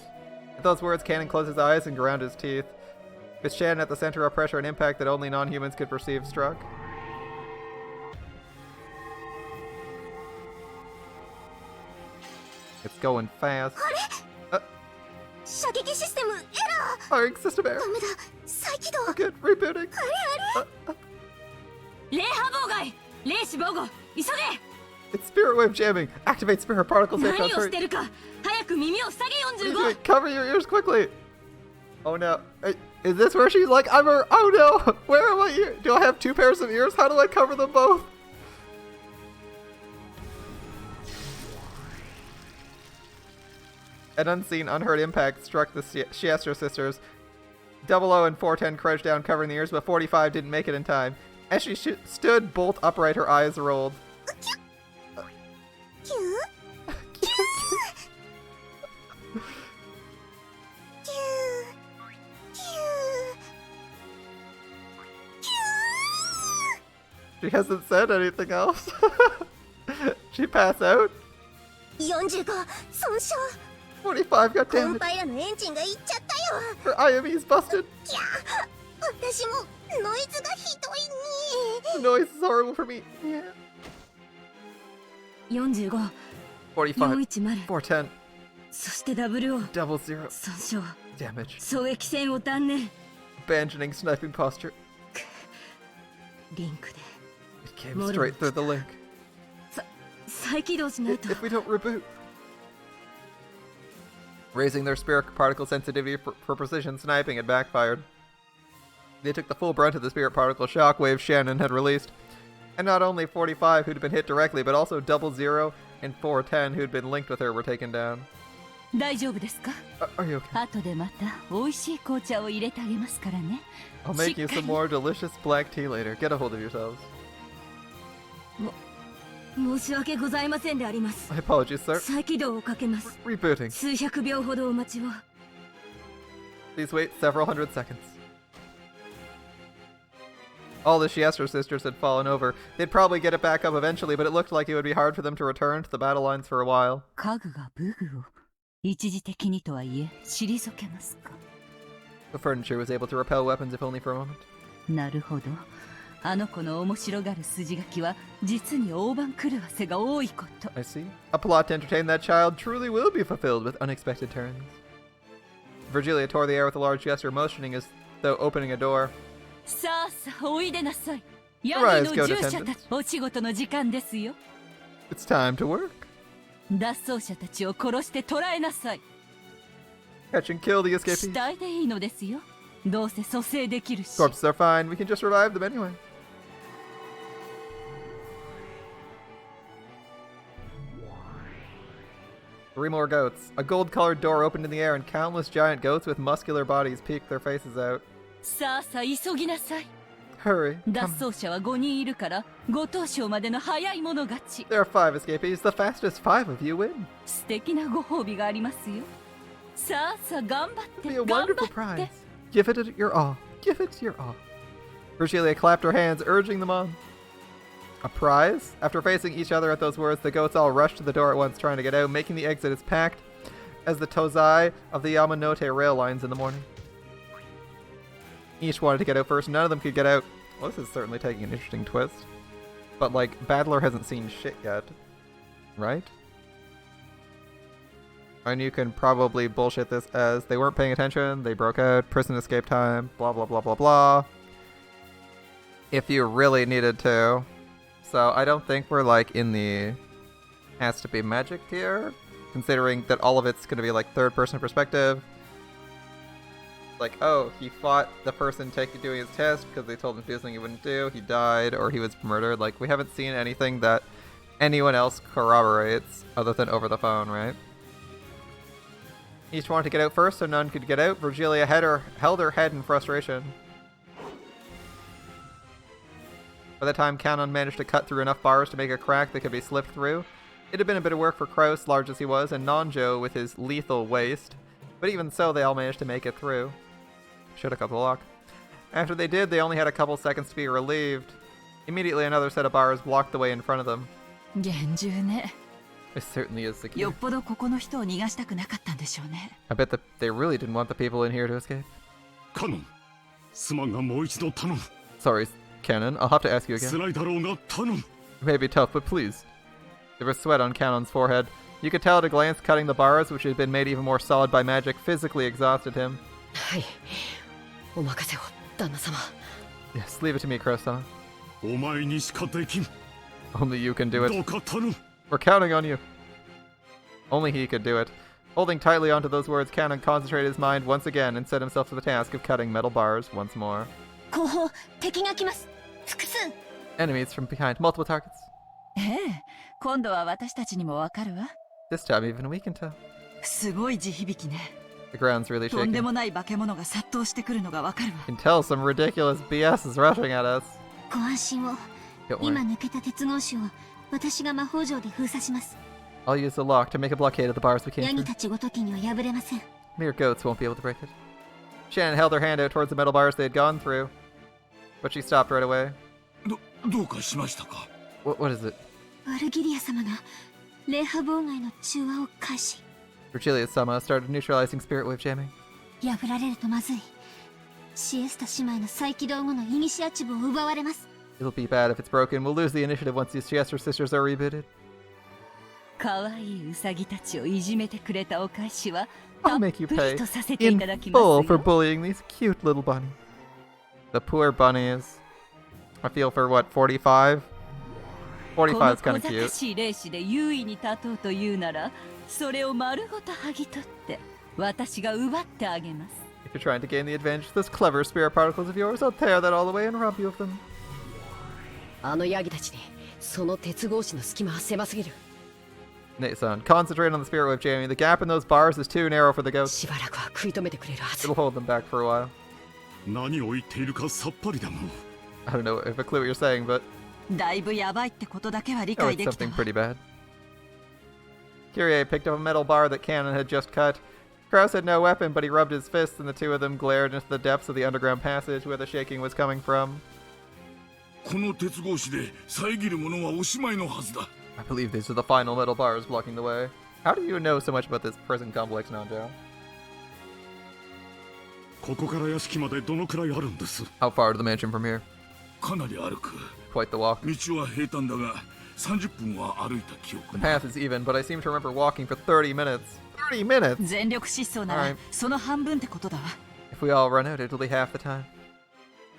Speaker 1: At those words, Cannon closed his eyes and ground his teeth. With Shannon at the center of pressure and impact that only non-humans could perceive struck. It's going fast.
Speaker 8: 射撃システムエラ
Speaker 1: Firing system
Speaker 8: ー。
Speaker 1: error.
Speaker 8: ダメだ。再起動。
Speaker 1: Good, rebooting.
Speaker 9: 霊波妨害。霊視防護。急
Speaker 1: It's spirit wave jamming. Activate spirit particle
Speaker 9: げ。
Speaker 1: safe
Speaker 9: 何を
Speaker 1: on
Speaker 9: してるか。早く耳を塞げ
Speaker 1: What are you doing?
Speaker 9: 45。
Speaker 1: Cover your ears quickly. Oh no. Is this where she's like, oh no. Where are my ears? Do I have two pairs of ears? How do I cover them both? An unseen, unheard impact struck the Siester sisters. 00 and 410 crouched down covering the ears, but 45 didn't make it in time. As she stood bolt upright, her eyes rolled.
Speaker 8: キューキューキュー
Speaker 1: She hasn't said anything else. She passed out.
Speaker 8: 45損傷。
Speaker 1: 45 got
Speaker 8: コン
Speaker 1: damaged.
Speaker 8: パイラのエンジンがいっちゃったよ。
Speaker 1: Her IME's busted.
Speaker 8: キャー私もノイズがひどい
Speaker 1: The
Speaker 8: に。
Speaker 1: noise is horrible for me. Yeah.
Speaker 9: 45。
Speaker 1: 45.
Speaker 9: 410。
Speaker 1: 410.
Speaker 9: そして00。
Speaker 1: Double zero.
Speaker 9: 損傷。
Speaker 1: Damage.
Speaker 9: 狙撃戦を断念。
Speaker 1: Abandoning sniping posture.
Speaker 9: リンクで。
Speaker 1: It came straight through the link.
Speaker 9: 再起動しないと。
Speaker 1: If we don't reboot. Raising their spirit particle sensitivity for precision sniping had backfired. They took the full brunt of the spirit particle shockwave Shannon had released. And not only 45 who'd been hit directly, but also 00 and 410 who'd been linked with her were taken down.
Speaker 7: 大丈夫ですか？
Speaker 1: Are you okay?
Speaker 7: 後でまた美味しい紅茶を入れてあげますからね。
Speaker 1: I'll make you some more delicious black tea later. Get a hold of yourselves.
Speaker 9: 申し訳ございませんであります。
Speaker 1: My apologies, sir.
Speaker 9: 再起動をかけます。
Speaker 1: Rebooting.
Speaker 9: 数百秒ほどお待ちを。
Speaker 1: Please wait several hundred seconds. All the Siester sisters had fallen over. They'd probably get it back up eventually, but it looked like it would be hard for them to return to the battle lines for a while.
Speaker 7: 家具が武具を一時的にとはいえ退けますか？
Speaker 1: The furniture was able to repel weapons if only for a moment.
Speaker 7: なるほど。あの子の面白がる筋書きは実に大番狂わせが多いこと。
Speaker 1: I see. A plot to entertain that child truly will be fulfilled with unexpected turns. Virgilia tore the air with a large gesture, motioning as though opening a door.
Speaker 7: さあさあおいでなさい。ヤ
Speaker 1: Rise,
Speaker 7: ギの
Speaker 1: go to
Speaker 7: 従者た
Speaker 1: attendant.
Speaker 7: ち、お仕事の時間ですよ。
Speaker 1: It's time to work.
Speaker 7: 脱走者たちを殺して捕らえなさい。
Speaker 1: Catch and kill the
Speaker 7: 死
Speaker 1: escapees.
Speaker 7: 体でいいのですよ。どうせ蘇生できるし。
Speaker 1: Corpses are fine. We can just revive them anyway. Three more goats. A gold-colored door opened in the air, and countless giant goats with muscular bodies peeked their faces out.
Speaker 7: さあさあ急ぎなさい。
Speaker 1: Hurry.
Speaker 7: 脱
Speaker 1: Come.
Speaker 7: 走者は5人いるから5等賞までの早い者勝ち。
Speaker 1: There are 5 escapees. The fastest 5 of you win.
Speaker 7: 素敵なご褒美がありますよ。さあさあ頑張っ
Speaker 1: It'll be
Speaker 7: て
Speaker 1: a
Speaker 7: 頑
Speaker 1: wonderful
Speaker 7: 張って
Speaker 1: prize. Give it your all. Give it your all. Virgilia clapped her hands, urging them on. A prize? After facing each other at those words, the goats all rushed to the door at once, trying to get out, making the exit as packed as the Tozai of the Yamanote rail lines in the morning. Each wanted to get out first. None of them could get out. Well, this is certainly taking an interesting twist. But, like, Battler hasn't seen shit yet. Right? And you can probably bullshit this as they weren't paying attention, they broke out, prison escape time, blah blah blah blah blah. If you really needed to. So I don't think we're like in the has to be magic tier, considering that all of it's going to be like third person perspective. Like, oh, he fought the person doing his test because they told him to do something he wouldn't do, he died, or he was murdered. Like, we haven't seen anything that anyone else corroborates other than over the phone, right? Each wanted to get out first, so none could get out. Virgilia held her head in frustration. By the time Canon managed to cut through enough bars to make a crack that could be slipped through, it had been a bit of work for Kraus, large as he was, and Nanjo with his lethal waist. But even so, they all managed to make it through. Should have cut the lock. After they did, they only had a couple seconds to be relieved. Immediately, another set of bars blocked the way in front of them.
Speaker 7: 厳重ね。
Speaker 1: It certainly is secure.
Speaker 7: よっぽどここの人を逃がしたくなかったんでしょうね。
Speaker 1: I bet that they really didn't want the people in here to escape.
Speaker 4: カノン、すまんがもう一度頼む。
Speaker 1: Sorry, Canon. I'll have to ask you again.
Speaker 4: 辛いだろうが頼む。
Speaker 1: It may be tough, but please. There was sweat on Canon's forehead. You could tell at a glance cutting the bars, which had been made even more solid by magic, physically exhausted him.
Speaker 10: はい。お任せを、旦那様。
Speaker 1: Yes, leave it to me, Crow-sama.
Speaker 4: お前にしかできん。
Speaker 1: Only you can do
Speaker 4: ど
Speaker 1: it.
Speaker 4: うか頼む。
Speaker 1: We're counting on you. Only he could do it. Holding tightly onto those words, Canon concentrated his mind once again and set himself to the task of cutting metal bars once more.
Speaker 8: 後方敵が来ます。複数。
Speaker 1: Enemies from behind, multiple targets.
Speaker 7: ええ、今度は私たちにもわかるわ。
Speaker 1: This time even we can tell.
Speaker 7: すごい地響きね。
Speaker 1: The ground's really
Speaker 7: とんで
Speaker 1: shaking.
Speaker 7: もない化け物が殺到してくるのがわかるわ。
Speaker 1: You can tell some ridiculous BS is rushing at us.
Speaker 8: ご安心を。
Speaker 1: Don't
Speaker 8: 今
Speaker 1: worry.
Speaker 8: 抜けた鉄格子を私が魔法錠で封鎖します。
Speaker 1: I'll use the lock to make a blockade of the bars we came
Speaker 8: ヤギ
Speaker 1: through.
Speaker 8: たちごときには破れません。
Speaker 1: Mere goats won't be able to break it. Shannon held her hand out towards the metal bars they had gone through, but she stopped right away.
Speaker 4: どうかしましたか。
Speaker 1: What is it?
Speaker 8: ワルギリア様が霊波妨害の中和を開始。
Speaker 1: Virgilia-sama started neutralizing spirit wave jamming.
Speaker 8: 破られるとまずい。シエスタ姉妹の再起動後のイニシアチブを奪われます。
Speaker 1: It'll be bad if it's broken. We'll lose the initiative once the Successor sisters are rebooted.
Speaker 7: かわいいウサギたちをいじめてくれたお返しは
Speaker 1: I'll
Speaker 7: たっ
Speaker 1: make you
Speaker 7: ぷ
Speaker 1: pay
Speaker 7: りとさせてい
Speaker 1: in
Speaker 7: ただきます
Speaker 1: full for
Speaker 7: よ。
Speaker 1: bullying these cute little bunnies. The poor bunnies. I feel for what, 45?
Speaker 7: この
Speaker 1: 45is
Speaker 7: 小
Speaker 1: kind of
Speaker 7: 賢
Speaker 1: cute.
Speaker 7: しい霊視で優位に立とうというなら、それを丸ごと剥ぎ取って私が奪ってあげます。
Speaker 1: If you're trying to gain the advantage of those clever spirit particles of yours, I'll tear that all away and rob you of them.
Speaker 10: あのヤギたちに、その鉄格子の隙間は狭すぎる。
Speaker 1: Nate-san, concentrate on the spirit wave jamming. The gap in those bars is too narrow for the goats.
Speaker 10: しばらくは食い止めてくれるはず。
Speaker 1: It'll hold them back for a while.
Speaker 4: 何を言っているかさっぱりだもん。
Speaker 1: I don't know if I clue what you're saying, but
Speaker 7: だいぶやばいってことだけは理
Speaker 1: oh,
Speaker 7: 解
Speaker 1: it's
Speaker 7: できた
Speaker 1: something
Speaker 7: わ。
Speaker 1: pretty bad. Kyrie picked up a metal bar that Cannon had just cut. Kraus had no weapon, but he rubbed his fists, and the two of them glared into the depths of the underground passage where the shaking was coming from.
Speaker 4: この鉄格子で遮るものはおしまいのはずだ。
Speaker 1: I believe these are the final metal bars blocking the way. How do you know so much about this prison complex, Nanjo?
Speaker 4: ここから屋敷までどのくらいあるんです。
Speaker 1: How far to the mansion from here?
Speaker 4: かなり歩く。
Speaker 1: Quite the walk.
Speaker 4: 道は平坦だが30分は歩いた記憶
Speaker 1: The path is even, but I seem to remember walking for 30 minutes. 30 minutes?
Speaker 7: 全力疾走なら
Speaker 1: Alright.
Speaker 7: その半分ってことだわ。
Speaker 1: If we all run out, it'll be half the time.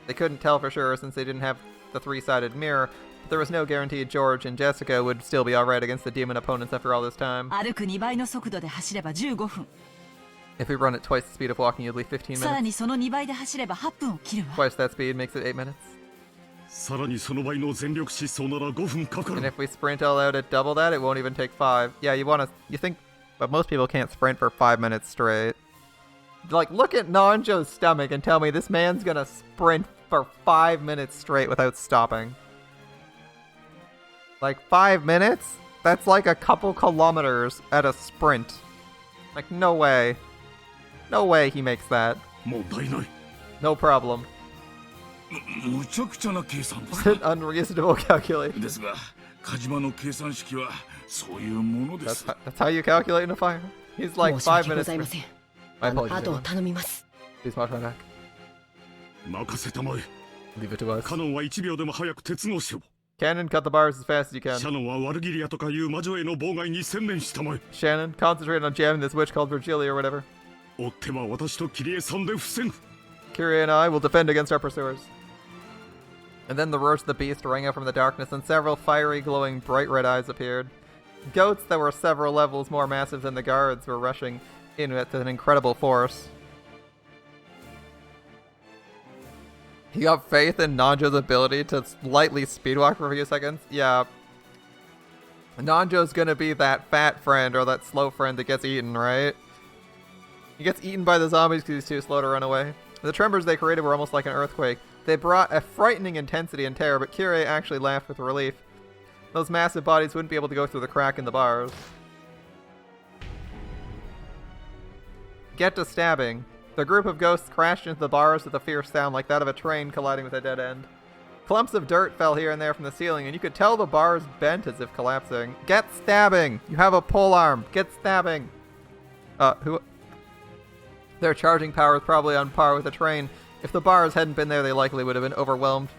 Speaker 1: They couldn't tell for sure since they didn't have the three-sided mirror, but there was no guarantee George and Jessica would still be alright against the demon opponents after all this time.
Speaker 7: 歩く2倍の速度で走れば15分
Speaker 1: If we run at twice the speed of walking, you'd leave 15
Speaker 7: さら
Speaker 1: minutes.
Speaker 7: にその2倍で走れば8分を切るわ
Speaker 1: Twice that speed makes it 8 minutes.
Speaker 4: さらにその倍の全力疾走なら5分かか
Speaker 1: And
Speaker 4: る
Speaker 1: if we sprint all out at double that, it won't even take 5. Yeah, you think, but most people can't sprint for 5 minutes straight. Like, look at Nanjo's stomach and tell me this man's gonna sprint for 5 minutes straight without stopping. Like, 5 minutes? That's like a couple kilometers at a sprint. Like, no way. No way he makes that.
Speaker 4: 問題ない
Speaker 1: No problem.
Speaker 11: むちゃくちゃな計算です
Speaker 1: An unreasonable calculation.
Speaker 11: ですがカジマの計算式はそういうもので
Speaker 1: That's
Speaker 11: す
Speaker 1: that's how you calculate in a fire. He's like
Speaker 10: 申し訳
Speaker 1: 5 minutes.
Speaker 10: ございません
Speaker 1: My
Speaker 10: あの
Speaker 1: apologies,
Speaker 10: 後を
Speaker 1: everyone.
Speaker 10: 頼みます
Speaker 1: Please watch my back.
Speaker 4: 任せたまえ
Speaker 1: Leave it to us.
Speaker 4: カノンは1秒でも早く鉄合しろ
Speaker 1: Cannon, cut the bars as fast as you
Speaker 4: シャ
Speaker 1: can.
Speaker 4: ノンはワルギリアとかいう魔女への妨害に専念したまえ
Speaker 1: Shannon, concentrate on jamming this witch called Virgilia or whatever.
Speaker 4: 追っては私とキリエさんで防ぐ
Speaker 1: Kyrie and I will defend against our pursuers. And then the roars of the beast rang out from the darkness, and several fiery, glowing, bright red eyes appeared. Goats that were several levels more massive than the guards were rushing in with an incredible force. You got faith in Nanjo's ability to lightly speedwalk for a few seconds? Yeah. Nanjo's gonna be that fat friend or that slow friend that gets eaten, right? He gets eaten by the zombies because he's too slow to run away. The tremors they created were almost like an earthquake. They brought a frightening intensity and terror, but Kyrie actually laughed with relief. Those massive bodies wouldn't be able to go through the crack in the bars. Get to stabbing. The group of ghosts crashed into the bars with a fierce sound like that of a train colliding with a dead end. Clumps of dirt fell here and there from the ceiling, and you could tell the bars bent as if collapsing. Get stabbing! You have a pole arm! Get stabbing! Who... Their charging power is probably on par with a train. If the bars hadn't been there, they likely would have been overwhelmed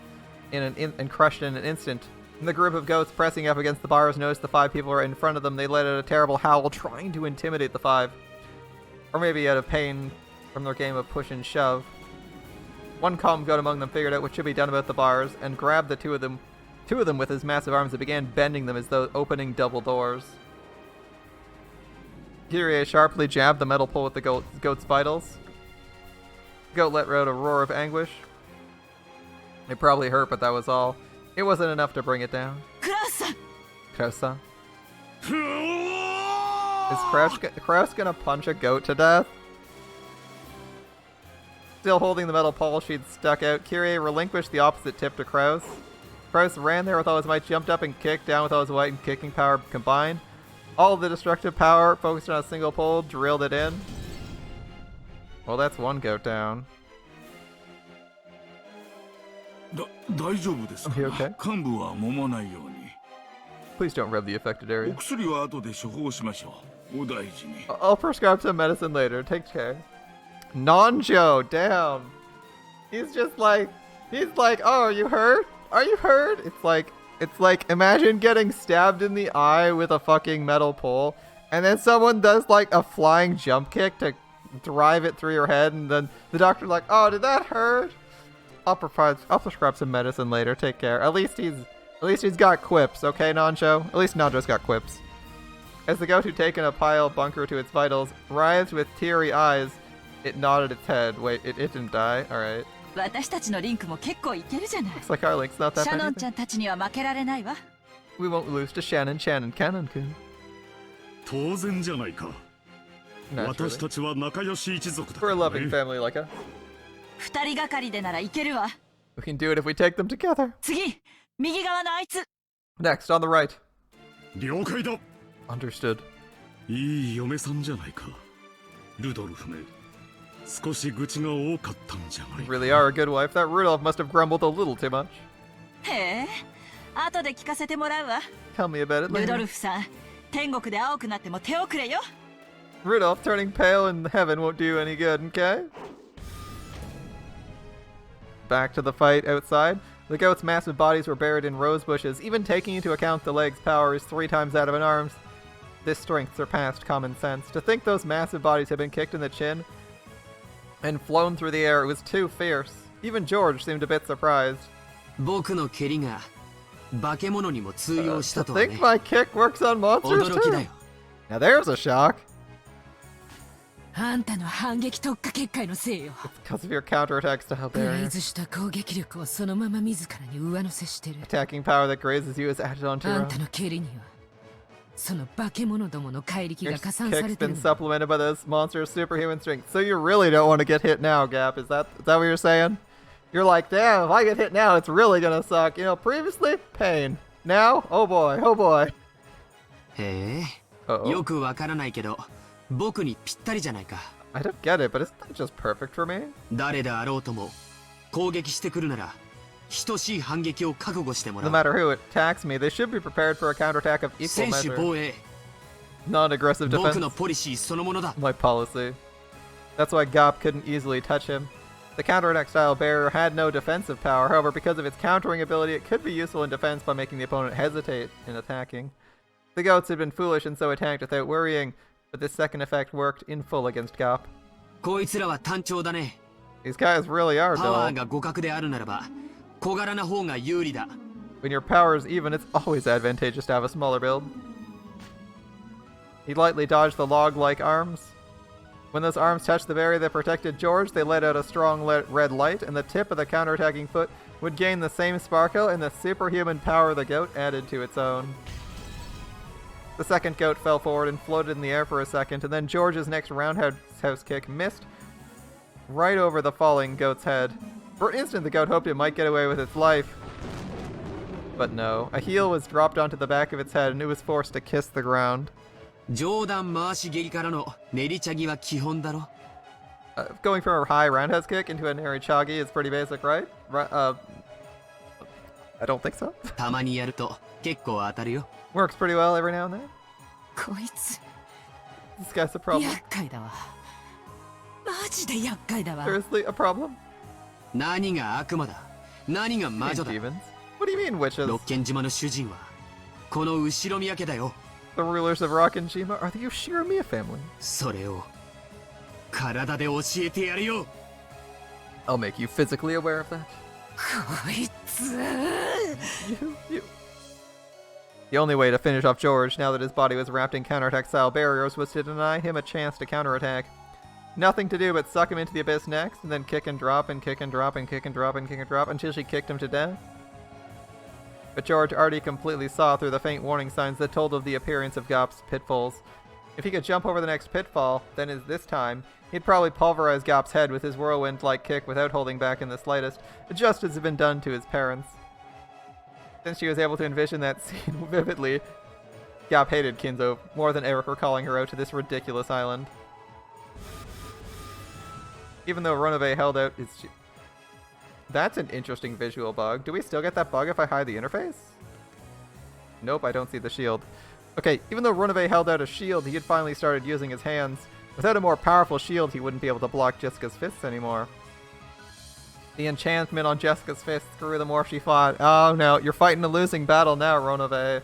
Speaker 1: and crushed in an instant. And the group of ghosts pressing up against the bars noticed the 5 people right in front of them. They let out a terrible howl, trying to intimidate the 5. Or maybe out of pain from their game of push and shove. One calm goat among them figured out what should be done about the bars, and grabbed the two of them with his massive arms and began bending them as though opening double doors. Kyrie sharply jabbed the metal pole with the goat's vitals. The goat let out a roar of anguish. It probably hurt, but that was all. It wasn't enough to bring it down.
Speaker 7: クラウスさん
Speaker 1: Krausa. Is Kraus gonna punch a goat to death? Still holding the metal pole she'd stuck out, Kyrie relinquished the opposite tip to Kraus. Kraus ran there with all his might, jumped up and kicked down with all his might and kicking power combined. All of the destructive power focused on a single pole, drilled it in. Well, that's one goat down.
Speaker 11: 大丈夫ですか
Speaker 1: Are you okay?
Speaker 11: 幹部は揉まないように
Speaker 1: Please don't rub the affected
Speaker 11: お
Speaker 1: area.
Speaker 11: 薬は後で処方しましょうお大事に
Speaker 1: I'll prescribe some medicine later. Take care. Nanjo, damn. He's like, oh, are you hurt? Are you hurt? It's like, imagine getting stabbed in the eye with a fucking metal pole, and then someone does like a flying jump kick to drive it through your head, and then the doctor's like, oh, did that hurt? I'll prescribe some medicine later. Take care. At least he's got quips, okay, Nanjo? At least Nanjo's got quips. As the goat who'd taken a pile bunker to its vitals writhed with teary eyes, it nodded its head. Wait, it didn't die? Alright.
Speaker 7: 私たちのリンクも結構いけるじゃない
Speaker 1: Looks like our link's not that
Speaker 7: シャ
Speaker 1: bad
Speaker 7: ノン
Speaker 1: either.
Speaker 7: ちゃんたちには負けられないわ
Speaker 1: We won't lose to Shannon Cannon-kun.
Speaker 4: 当然じゃないか
Speaker 1: Naturally.
Speaker 4: 私たちは仲良し一族だ
Speaker 1: We're a loving
Speaker 4: ね
Speaker 1: family like us.
Speaker 7: 二人がかりでならいけるわ
Speaker 1: We can do it if we take them together.
Speaker 7: 次右側のあいつ
Speaker 1: Next, on the right.
Speaker 4: 了解だ
Speaker 1: Understood.
Speaker 4: いい嫁さんじゃないかルドルフめ少し愚痴が多かったんじゃない
Speaker 1: You really are a good wife. That Rudolph must have grumbled a little too much.
Speaker 7: へえ後で聞かせてもらうわ
Speaker 1: Tell me about it
Speaker 7: ルド
Speaker 1: later.
Speaker 7: ルフさん天国で青くなっても手遅れよ
Speaker 1: Rudolph turning pale in heaven won't do any good, okay? Back to the fight outside. The goat's massive bodies were buried in rose bushes. Even taking into account the leg's power is 3 times that of an arm's, this strength surpassed common sense. To think those massive bodies had been kicked in the chin and flown through the air, it was too fierce. Even George seemed a bit surprised.
Speaker 6: 僕の蹴りが化け物にも通用した
Speaker 1: To
Speaker 6: とはね
Speaker 1: think my kick works on monsters
Speaker 6: 驚きだ
Speaker 1: too?
Speaker 6: よ
Speaker 1: Now there's a shock.
Speaker 5: あんたの反撃特化結界のせいよ。
Speaker 1: Because of your counterattack style
Speaker 5: グレ
Speaker 1: barrier.
Speaker 5: ーズした攻撃力をそのまま自らに上乗せしてる。
Speaker 1: Attacking power that grazes you is added onto
Speaker 5: あ
Speaker 1: your
Speaker 5: んた
Speaker 1: own.
Speaker 5: の蹴りにはその化け物どもの怪力
Speaker 1: Your
Speaker 5: が加算さ
Speaker 1: kick's
Speaker 5: れてる
Speaker 1: been
Speaker 5: の。
Speaker 1: supplemented by those monsters' superhuman strength. So you really don't want to get hit now, Gap. Is that what you're saying? You're like, damn, if I get hit now, it's really gonna suck. You know, previously, pain. Now, oh boy, oh boy.
Speaker 6: へえ
Speaker 1: Uh-oh.
Speaker 6: よくわからないけど僕にぴったりじゃないか
Speaker 1: I don't get it, but isn't that just perfect for me?
Speaker 6: 誰であろうとも攻撃してくるなら等しい反撃を覚悟してもら
Speaker 1: No
Speaker 6: う
Speaker 1: matter who attacks me, they should be prepared for a counterattack of equal
Speaker 6: 選手
Speaker 1: measure.
Speaker 6: 防衛
Speaker 1: Non-aggressive
Speaker 6: 僕
Speaker 1: defense.
Speaker 6: のポリシーそのものだ
Speaker 1: My policy. That's why Gop couldn't easily touch him. The counterattack style barrier had no defensive power, however, because of its countering ability, it could be useful in defense by making the opponent hesitate in attacking. The goats had been foolish and so attacked without worrying, but this second effect worked in full against Gop.
Speaker 6: こいつらは単調だね
Speaker 1: These guys really are
Speaker 6: パワー
Speaker 1: dull.
Speaker 6: が互角であるならば小柄な方が有利だ
Speaker 1: When your power is even, it's always advantageous to have a smaller build. He lightly dodged the log-like arms. When those arms touched the barrier that protected George, they let out a strong red light, and the tip of the counterattacking foot would gain the same sparkle, and the superhuman power of the goat added to its own. The second goat fell forward and floated in the air for a second, and then George's next roundhouse kick missed right over the falling goat's head. For an instant, the goat hoped it might get away with its life. But no, a heel was dropped onto the back of its head, and it was forced to kiss the ground.
Speaker 6: 上段回し蹴りからの練りチャギは基本だろ
Speaker 1: Going from a high roundhouse kick into a narichagi is pretty basic, right? I don't think so.
Speaker 6: たまにやると結構当たるよ
Speaker 1: Works pretty well every now and then.
Speaker 5: こいつ
Speaker 1: This guy's a problem.
Speaker 5: 厄介だわ。マジで厄介だわ。
Speaker 1: Seriously, a problem?
Speaker 6: 何が悪魔だ何が魔
Speaker 1: Hey,
Speaker 6: 女だ
Speaker 1: demons. What do you mean, witches?
Speaker 6: 六軒島の主人はこの後ろ宮家だよ
Speaker 1: The rulers of Rockenjima are the Yoshiromiya family.
Speaker 6: それを体で教えてやるよ
Speaker 1: I'll make you physically aware of that.
Speaker 5: こいつ
Speaker 1: You. The only way to finish off George, now that his body was wrapped in counterattack style barriers, was to deny him a chance to counterattack. Nothing to do but suck him into the abyss next, and then kick and drop and kick and drop and kick and drop and kick and drop until she kicked him to death. But George already completely saw through the faint warning signs that told of the appearance of Gop's pitfalls. If he could jump over the next pitfall, then as this time, he'd probably pulverize Gop's head with his whirlwind-like kick without holding back in the slightest, just as had been done to his parents. Since she was able to envision that scene vividly, Gop hated Kinzo more than ever for calling her out to this ridiculous island. Even though Ronove held out his... That's an interesting visual bug. Do we still get that bug if I hide the interface? Nope, I don't see the shield. Okay, even though Ronove held out a shield, he had finally started using his hands. Without a more powerful shield, he wouldn't be able to block Jessica's fists anymore. The enchantment on Jessica's fists grew the more she fought. Oh no, you're fighting a losing battle now, Ronove.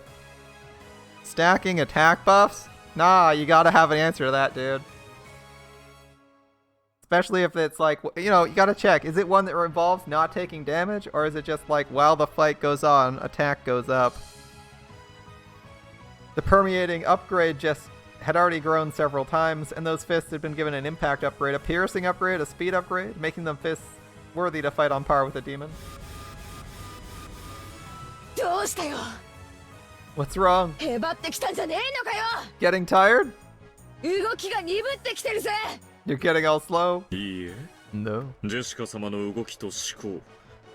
Speaker 1: Stacking attack buffs? Nah, you gotta have an answer to that, dude. Especially if it's like, you know, you gotta check. Is it one that involves not taking damage? Or is it just like, while the fight goes on, attack goes up? The permeating upgrade just had already grown several times, and those fists had been given an impact upgrade, a piercing upgrade, a speed upgrade, making them fists worthy to fight on par with a demon.
Speaker 3: どうしたよ
Speaker 1: What's wrong?
Speaker 3: へばってきたんじゃねえのかよ
Speaker 1: Getting tired?
Speaker 3: 動きが鈍ってきてるぜ
Speaker 1: You're getting all slow?
Speaker 2: いいえ
Speaker 1: No.
Speaker 2: ジェシカ様の動きと思考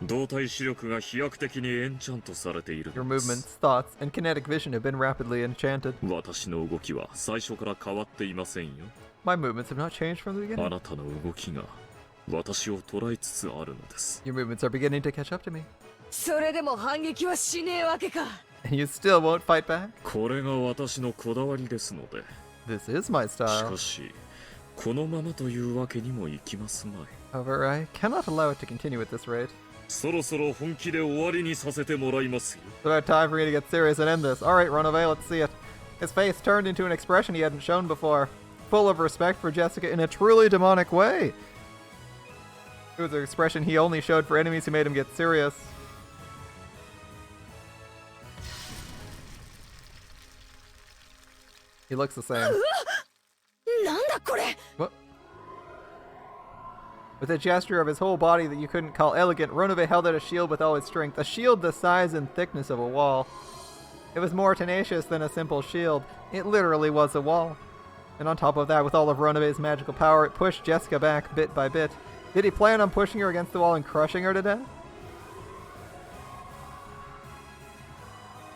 Speaker 2: 動体視力が飛躍的にエンチャントされている
Speaker 1: Your
Speaker 2: のです
Speaker 1: movements, thoughts, and kinetic vision have been rapidly enchanted.
Speaker 2: 私の動きは最初から変わっていませんよ
Speaker 1: My movements have not changed from the
Speaker 2: あ
Speaker 1: beginning.
Speaker 2: なたの動きが私を捉えつつあるのです
Speaker 1: Your movements are beginning to catch up to me.
Speaker 3: それでも反撃はしねえわけか
Speaker 1: And you still won't fight back?
Speaker 2: これが私のこだわりですので
Speaker 1: This is my
Speaker 2: し
Speaker 1: style.
Speaker 2: かしこのままというわけにもいきますまい
Speaker 1: However, I cannot allow it to continue at this rate.
Speaker 2: そろそろ本気で終わりにさせてもらいますよ
Speaker 1: It's about time for me to get serious and end this. Alright, Ronove, let's see it. His face turned into an expression he hadn't shown before, full of respect for Jessica in a truly demonic way. It was an expression he only showed for enemies who made him get serious. He looks the same. What? With a gesture of his whole body that you couldn't call elegant, Ronobe held out a shield with all his strength, a shield the size and thickness of a wall. It was more tenacious than a simple shield. It literally was a wall. And on top of that, with all of Ronobe's magical power, it pushed Jessica back bit by bit. Did he plan on pushing her against the wall and crushing her to death?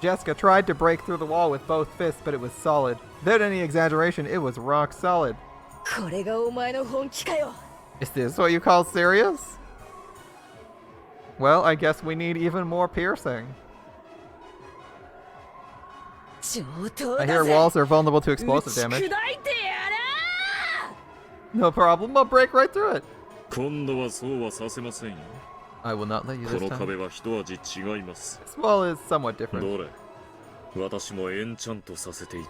Speaker 1: Jessica tried to break through the wall with both fists, but it was solid. Without any exaggeration, it was rock solid. Is this what you call serious? Well, I guess we need even more piercing. I hear walls are vulnerable to explosive damage. No problem, I'll break right through it. I will not let you this time. This wall is somewhat different.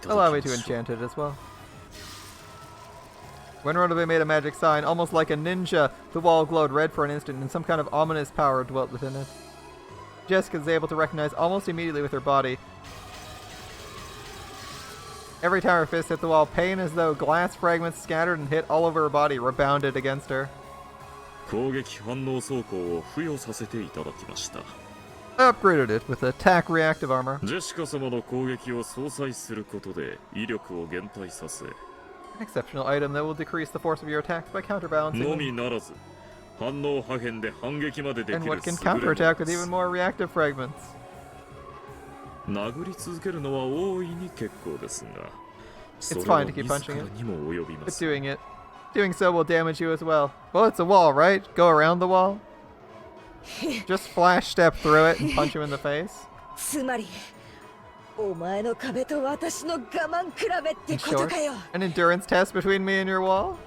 Speaker 1: Allow me to enchant it as well. When Ronobe made a magic sign, almost like a ninja, the wall glowed red for an instant and some kind of ominous power dwelt within it. Jessica is able to recognize almost immediately with her body. Every time her fist hit the wall, pain as though glass fragments scattered and hit all over her body rebounded against her. I upgraded it with attack reactive armor. An exceptional item that will decrease the force of your attacks by counterbalancing them. And what can counterattack with even more reactive fragments. It's fine to keep punching it, but doing so will damage you as well. Well, it's a wall, right? Go around the wall? Just flash step through it and punch him in the face? In short, an endurance test between me and your wall?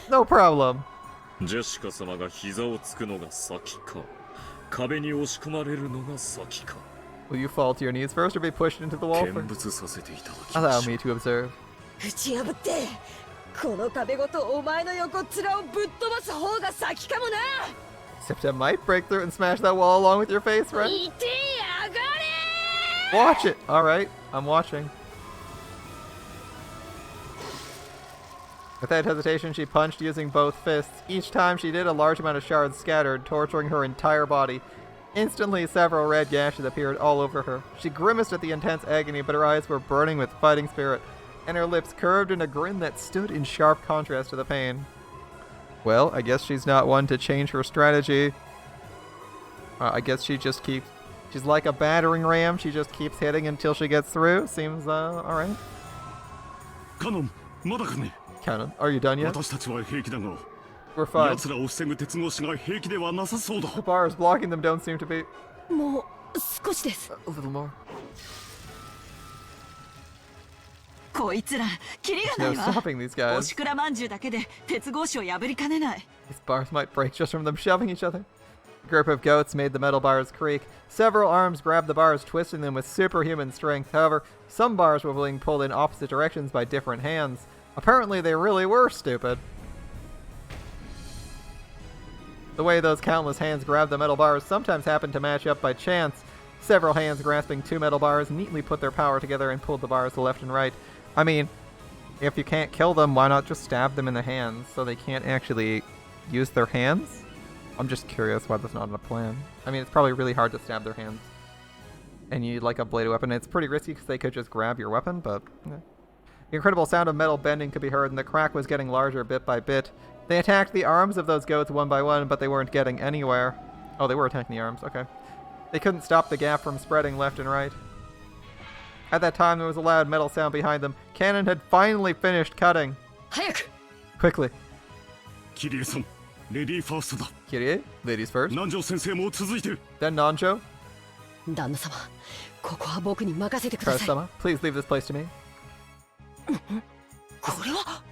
Speaker 1: No problem. Will you fall to your knees first or be pushed into the wall first? Allow me to observe. Except I might break through and smash that wall along with your face, right? Watch it! Alright, I'm watching. Without hesitation, she punched using both fists. Each time she did, a large amount of shards scattered, torturing her entire body. Instantly, several red gashes appeared all over her. She grimaced at the intense agony, but her eyes were burning with fighting spirit, and her lips curved in a grin that stood in sharp contrast to the pain. Well, I guess she's not one to change her strategy. I guess she just keeps... She's like a battering ram. She just keeps hitting until she gets through. Seems, alright. Canon, are you done yet? We're fine. The bars blocking them don't seem to be... A little more. There's no stopping these guys. These bars might break just from them shoving each other. A group of goats made the metal bars creak. Several arms grabbed the bars, twisting them with superhuman strength. However, some bars were being pulled in opposite directions by different hands. Apparently, they really were stupid. The way those countless hands grabbed the metal bars sometimes happened to match up by chance. Several hands grasping two metal bars neatly put their power together and pulled the bars to left and right. I mean, if you can't kill them, why not just stab them in the hands so they can't actually use their hands? I'm just curious why that's not a plan. I mean, it's probably really hard to stab their hands. And you need like a bladed weapon. It's pretty risky because they could just grab your weapon, but... The incredible sound of metal bending could be heard, and the crack was getting larger bit by bit. They attacked the arms of those goats one by one, but they weren't getting anywhere. Oh, they were attacking the arms, okay. They couldn't stop the gap from spreading left and right. At that time, there was a loud metal sound behind them. Cannon had finally finished cutting. Quickly.
Speaker 4: Kirie-san, lady first.
Speaker 1: Kirie, ladies first.
Speaker 4: Nanjo-sensei.
Speaker 1: Then Nanjo.
Speaker 10: 旦那様、ここは僕に任せてください。
Speaker 1: Press-sama, please leave this place to me.
Speaker 10: これは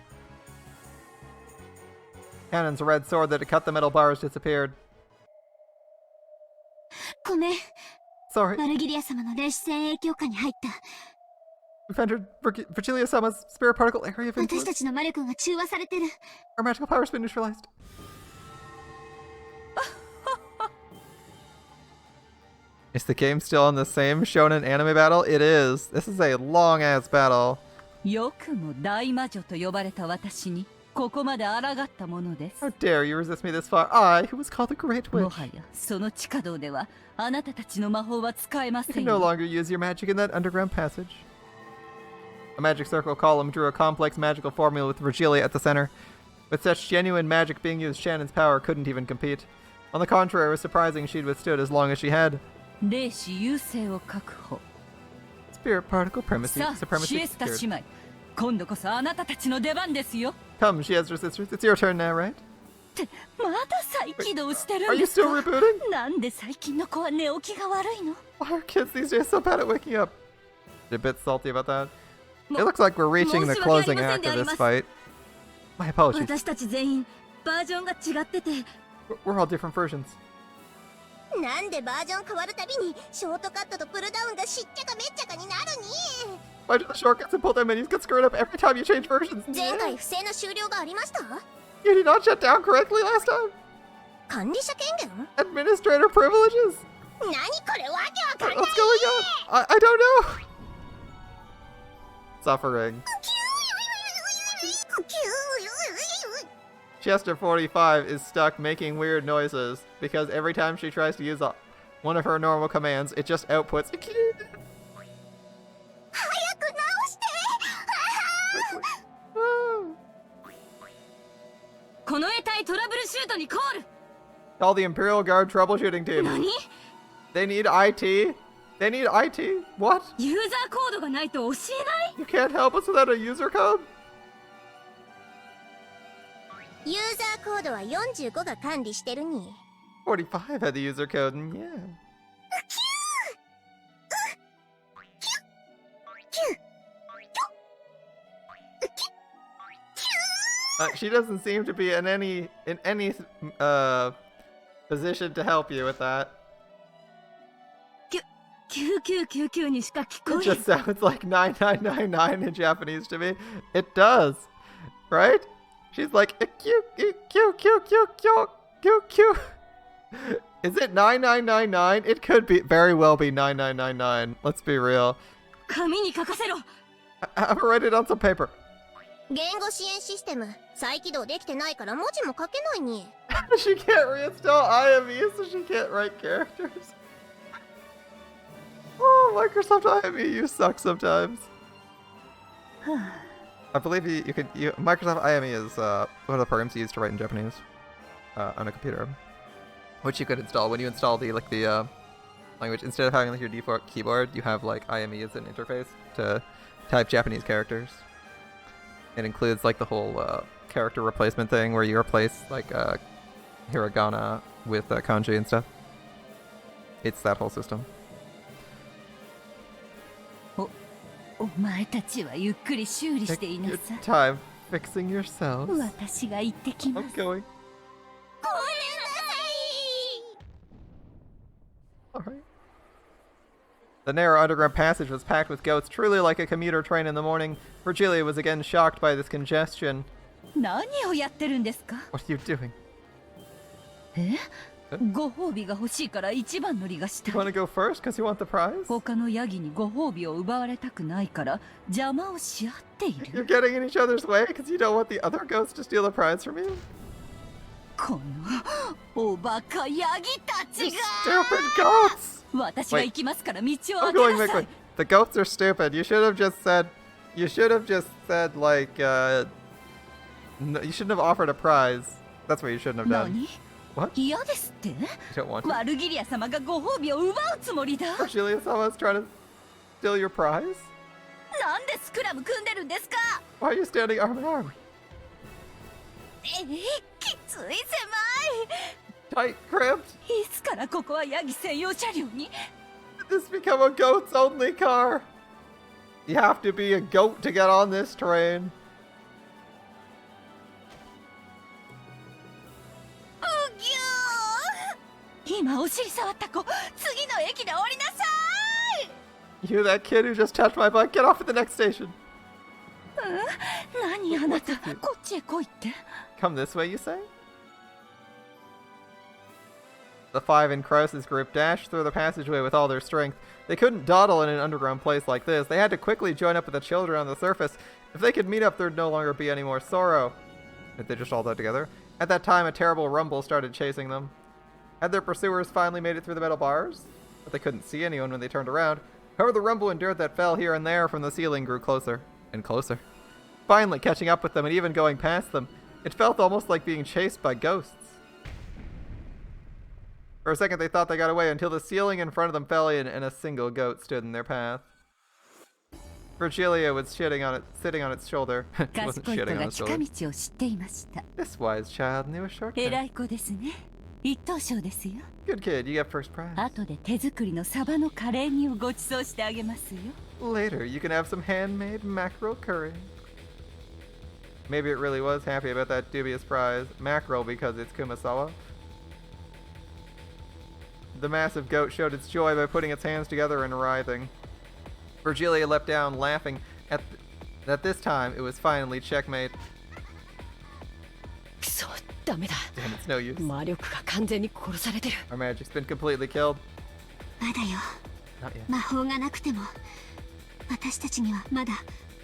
Speaker 1: Cannon's red sword that had cut the metal bars disappeared.
Speaker 8: ごめん。
Speaker 1: Sorry.
Speaker 8: バルギリア様の霊視線影響下に入った。
Speaker 1: We've entered Virgilia-sama's spirit particle area of
Speaker 8: 私
Speaker 1: influence.
Speaker 8: たちの魔力が中和されてる。
Speaker 1: Our magical power has been neutralized. Is the game still on the same shonen anime battle? It is. This is a long-ass battle.
Speaker 7: よくも大魔女と呼ばれた私にここまで抗ったものです。
Speaker 1: How dare you resist me this far? I, who was called the Great
Speaker 7: も
Speaker 1: Witch.
Speaker 7: はやその地下道ではあなたたちの魔法は使えま
Speaker 1: You
Speaker 7: せ
Speaker 1: can
Speaker 7: ん
Speaker 1: no
Speaker 7: よ。
Speaker 1: longer use your magic in that underground passage. A magic circle column drew a complex magical formula with Virgilia at the center. With such genuine magic being used, Shannon's power couldn't even compete. On the contrary, it was surprising she'd withstood as long as she had.
Speaker 7: 霊視優勢を確保。
Speaker 1: Spirit particle
Speaker 7: さあ、
Speaker 1: supremacy
Speaker 7: シエスタ
Speaker 1: secured.
Speaker 7: 姉妹。今度こそあなたたちの出番ですよ。
Speaker 1: Come, she has her sisters. It's your turn now, right?
Speaker 7: ってまだ再起動してる
Speaker 1: Are
Speaker 7: ん
Speaker 1: you
Speaker 7: ですか
Speaker 1: still rebooting?
Speaker 7: なんで最近の子は寝起きが悪いの
Speaker 1: Why are kids these days so bad at waking up? You're a bit salty about that. It
Speaker 9: も
Speaker 1: looks like we're reaching the
Speaker 9: 申し訳あり
Speaker 1: closing
Speaker 9: ません
Speaker 1: act
Speaker 9: で
Speaker 1: of
Speaker 9: あり
Speaker 1: this
Speaker 9: ます
Speaker 1: fight. My apologies.
Speaker 9: 私たち全員バージョンが違ってて
Speaker 1: We're all different versions.
Speaker 8: なんでバージョン変わるたびにショートカットとプルダウンがしっちゃかめっちゃかになるに
Speaker 1: Why do the shortcuts and pull-down menus get screwed up every time you change versions?
Speaker 8: 前回不正な終了がありました
Speaker 1: You did not shut down correctly last time.
Speaker 8: 管理者権限
Speaker 1: Administrator privileges.
Speaker 8: 何これわけわかん
Speaker 1: What's
Speaker 8: ない
Speaker 1: going on? I don't know. Suffering. Chester 45 is stuck making weird noises because every time she tries to use one of her normal commands, it just outputs.
Speaker 8: 早く直して
Speaker 9: この得体トラブルシュートにコール
Speaker 1: Call the Imperial Guard troubleshooting team.
Speaker 9: 何
Speaker 1: They need IT. They need IT. What?
Speaker 9: ユーザーコードがないと教えない
Speaker 1: You can't help us without a user code?
Speaker 8: ユーザーコードは45が管理してるに
Speaker 1: 45 had the user code, and yeah. She doesn't seem to be in any position to help you with that.
Speaker 9: 9999にしか聞こ
Speaker 1: It
Speaker 9: え
Speaker 1: just sounds like 9999 in Japanese to me. It does, right? She's like Q Q Q Q Q Q Q Q. Is it 9999? It could be very well be 9999. Let's be real.
Speaker 9: 紙に書かせろ
Speaker 1: Have her write it on some paper.
Speaker 8: 言語支援システム再起動できてないから文字も書けないに
Speaker 1: She can't reinstall IME, so she can't write characters. Oh, Microsoft IME, you suck sometimes. I believe Microsoft IME is one of the programs you use to write in Japanese on a computer, which you could install when you install the language. Instead of having like your default keyboard, you have like IME as an interface to type Japanese characters. It includes like the whole character replacement thing where you replace like hiragana with kanji and stuff. It's that whole system.
Speaker 7: お前たちはゆっくり修理してい
Speaker 1: Take
Speaker 7: な
Speaker 1: your
Speaker 7: さい
Speaker 1: time fixing yourselves.
Speaker 7: 私が行ってきま
Speaker 1: I'm
Speaker 7: す
Speaker 1: going.
Speaker 8: ごめんなさい
Speaker 1: Alright. The narrow underground passage was packed with goats, truly like a commuter train in the morning. Virgilia was again shocked by this congestion.
Speaker 7: 何をやってるんですか
Speaker 1: What are you doing?
Speaker 7: えご褒美が欲しいから一番乗りがした
Speaker 1: You want to go first because you want the prize?
Speaker 7: 他のヤギにご褒美を奪われたくないから邪魔をし合ってい
Speaker 1: You're
Speaker 7: る
Speaker 1: getting in each other's way because you don't want the other goats to steal the prize from you?
Speaker 7: このおバカヤギたち
Speaker 1: You
Speaker 7: が
Speaker 1: stupid goats!
Speaker 7: 私が行きますから道を
Speaker 1: I'm
Speaker 7: 開
Speaker 1: going
Speaker 7: けなさ
Speaker 1: quickly.
Speaker 7: い
Speaker 1: The goats are stupid. You should have just said like, no, you shouldn't have offered a prize. That's what you shouldn't have done.
Speaker 7: 何
Speaker 1: What?
Speaker 7: 嫌ですって
Speaker 1: You don't want to?
Speaker 7: ワルギリア様がご褒美を奪うつもりだ
Speaker 1: Virgilia-sama's trying to steal your prize?
Speaker 7: なんでスクラム組んでるんですか
Speaker 1: Why are you standing arm in arm?
Speaker 7: きつい狭い
Speaker 1: Tight cramped?
Speaker 7: いつからここはヤギ専用車両に
Speaker 1: Did this become a goats only car? You have to be a goat to get on this train.
Speaker 7: うぎゅー今お尻触った子次の駅で降りなさい
Speaker 1: You, that kid who just touched my butt, get off at the next station.
Speaker 7: 何あなたこっちへ来いって
Speaker 1: Come this way, you say? The 5 in Krause's group dashed through the passageway with all their strength. They couldn't dawdle in an underground place like this. They had to quickly join up with the children on the surface. If they could meet up, there'd no longer be any more sorrow. If they just all died together. At that time, a terrible rumble started chasing them. Had their pursuers finally made it through the metal bars? But they couldn't see anyone when they turned around. However, the rumble and dirt that fell here and there from the ceiling grew closer and closer. Finally catching up with them and even going past them. It felt almost like being chased by ghosts. For a second they thought they got away until the ceiling in front of them fell in and a single goat stood in their path. Virgilia was sitting on its shoulder. She wasn't
Speaker 7: 賢い子
Speaker 1: shitting on
Speaker 7: が
Speaker 1: its
Speaker 7: 近
Speaker 1: shoulder.
Speaker 7: 道を知っていました。
Speaker 1: This wise child knew a shortcut.
Speaker 7: 偉い子ですね。一等賞ですよ。
Speaker 1: Good kid, you get first prize.
Speaker 7: 後で手作りのサバのカレー煮をご馳走してあげますよ。
Speaker 1: Later, you can have some handmade mackerel curry. Maybe it really was happy about that dubious prize. Mackerel because it's Kumasawa. The massive goat showed its joy by putting its hands together and writhing. Virgilia leapt down, laughing that this time it was finally checkmate.
Speaker 10: くそ、ダメだ。
Speaker 1: Damn, it's no use.
Speaker 10: 魔力が完全に殺されてる。
Speaker 1: Our magic's been completely killed.
Speaker 8: まだよ。
Speaker 1: Not yet.
Speaker 8: 魔法がなくても私たちにはまだ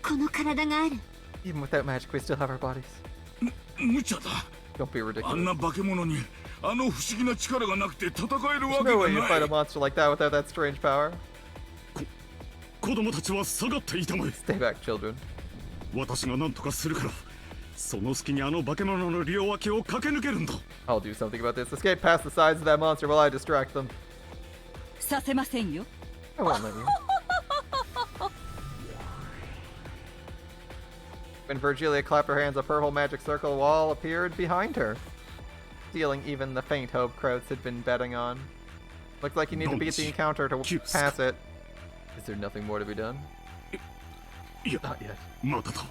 Speaker 8: この体がある。
Speaker 1: Even without magic, we still have our bodies.
Speaker 11: 無茶だ。
Speaker 1: Don't be
Speaker 11: あんな
Speaker 1: ridiculous.
Speaker 11: 化け物にあの不思議な力がなくて戦える
Speaker 1: There's
Speaker 11: わけ
Speaker 1: no
Speaker 11: が
Speaker 1: way you
Speaker 11: な
Speaker 1: fight a
Speaker 11: い。
Speaker 1: monster like that without that strange power.
Speaker 4: 子供たちは下がっていたまえ。
Speaker 1: Stay back, children.
Speaker 4: 私が何とかするから、その隙にあの化け物の両脇を駆け抜けるんだ。
Speaker 1: I'll do something about this. Escape past the sides of that monster while I distract them.
Speaker 7: させませんよ。
Speaker 1: I won't let you. When Virgilia clapped her hands, a purple magic circle wall appeared behind her, stealing even the faint hope Kraus had been betting on. Looks like you need to beat the encounter to pass it. Is there nothing more to be done?
Speaker 4: いや、
Speaker 1: Not yet.
Speaker 4: まだだ。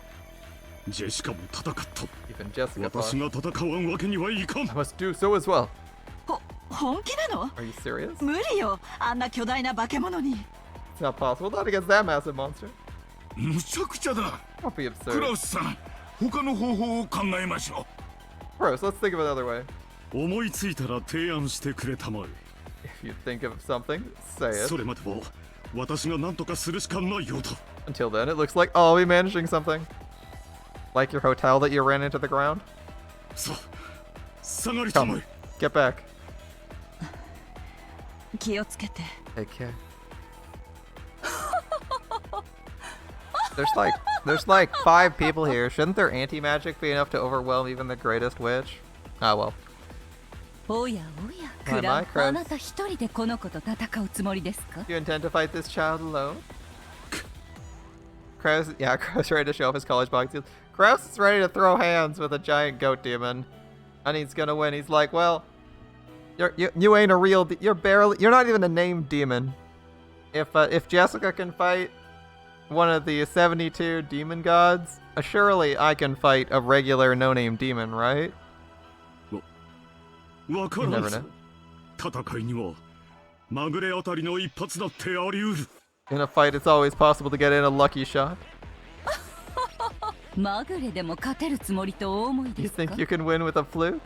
Speaker 4: ジェシカも戦った。
Speaker 1: Even Jessica
Speaker 4: 私
Speaker 1: thought.
Speaker 4: が戦わんわけにはいかん。
Speaker 1: I must do so as well.
Speaker 7: 本気なの？
Speaker 1: Are you serious?
Speaker 7: 無理よ。あんな巨大な化け物に。
Speaker 1: It's not possible. Not against that massive monster.
Speaker 11: むちゃくちゃだ。
Speaker 1: Don't be
Speaker 11: ク
Speaker 1: absurd.
Speaker 11: ラウスさん、他の方法を考えましょ
Speaker 1: Gross, let's think of another way.
Speaker 4: 思いついたら提案してくれたまえ。
Speaker 1: If you think of something, say it.
Speaker 4: それまでは私が何とかするしかないようだ。
Speaker 1: Until then, it looks like I'll be managing something. Like your hotel that you ran into the ground?
Speaker 4: さあ、下がりたま
Speaker 1: Come,
Speaker 4: え。
Speaker 1: get back.
Speaker 7: 気をつけて。
Speaker 1: Take care. There's like 5 people here. Shouldn't their anti-magic be enough to overwhelm even the greatest witch? Ah well.
Speaker 7: おやおや、
Speaker 1: My,
Speaker 7: クラ
Speaker 1: my, Kraus.
Speaker 7: あなた一人でこの子と戦うつもりですか？
Speaker 1: You intend to fight this child alone? Kraus, yeah, Kraus ready to show off his college box skills. Kraus is ready to throw hands with a giant goat demon, and he's gonna win. He's like, well, you ain't a real, you're not even a named demon. If Jessica can fight one of the 72 demon gods, surely I can fight a regular no-name demon, right?
Speaker 4: わか
Speaker 1: You
Speaker 4: ら
Speaker 1: never
Speaker 4: んぞ
Speaker 1: know.
Speaker 4: 戦いにはまぐれあたりの一発だってあり得る。
Speaker 1: In a fight, it's always possible to get in a lucky shot.
Speaker 7: まぐれでも勝てるつもりとお思い
Speaker 1: You
Speaker 7: ですか？
Speaker 1: think you can win with a fluke?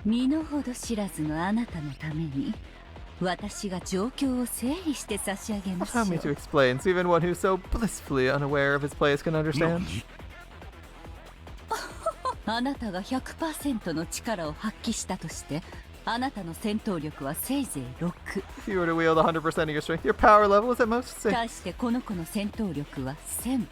Speaker 7: 身の程知らずのあなたのために私が状況を整理して差し上げましょ
Speaker 1: Allow me to
Speaker 7: う。
Speaker 1: explain, so even one who's so blissfully unaware of his place can understand.
Speaker 7: あなたが 100% の力を発揮したとしてあなたの戦闘力はせいぜい6。
Speaker 1: If you were to wield 100% of your strength, your power level is at most 6.
Speaker 7: 対してこの子の戦闘力は1000。
Speaker 1: In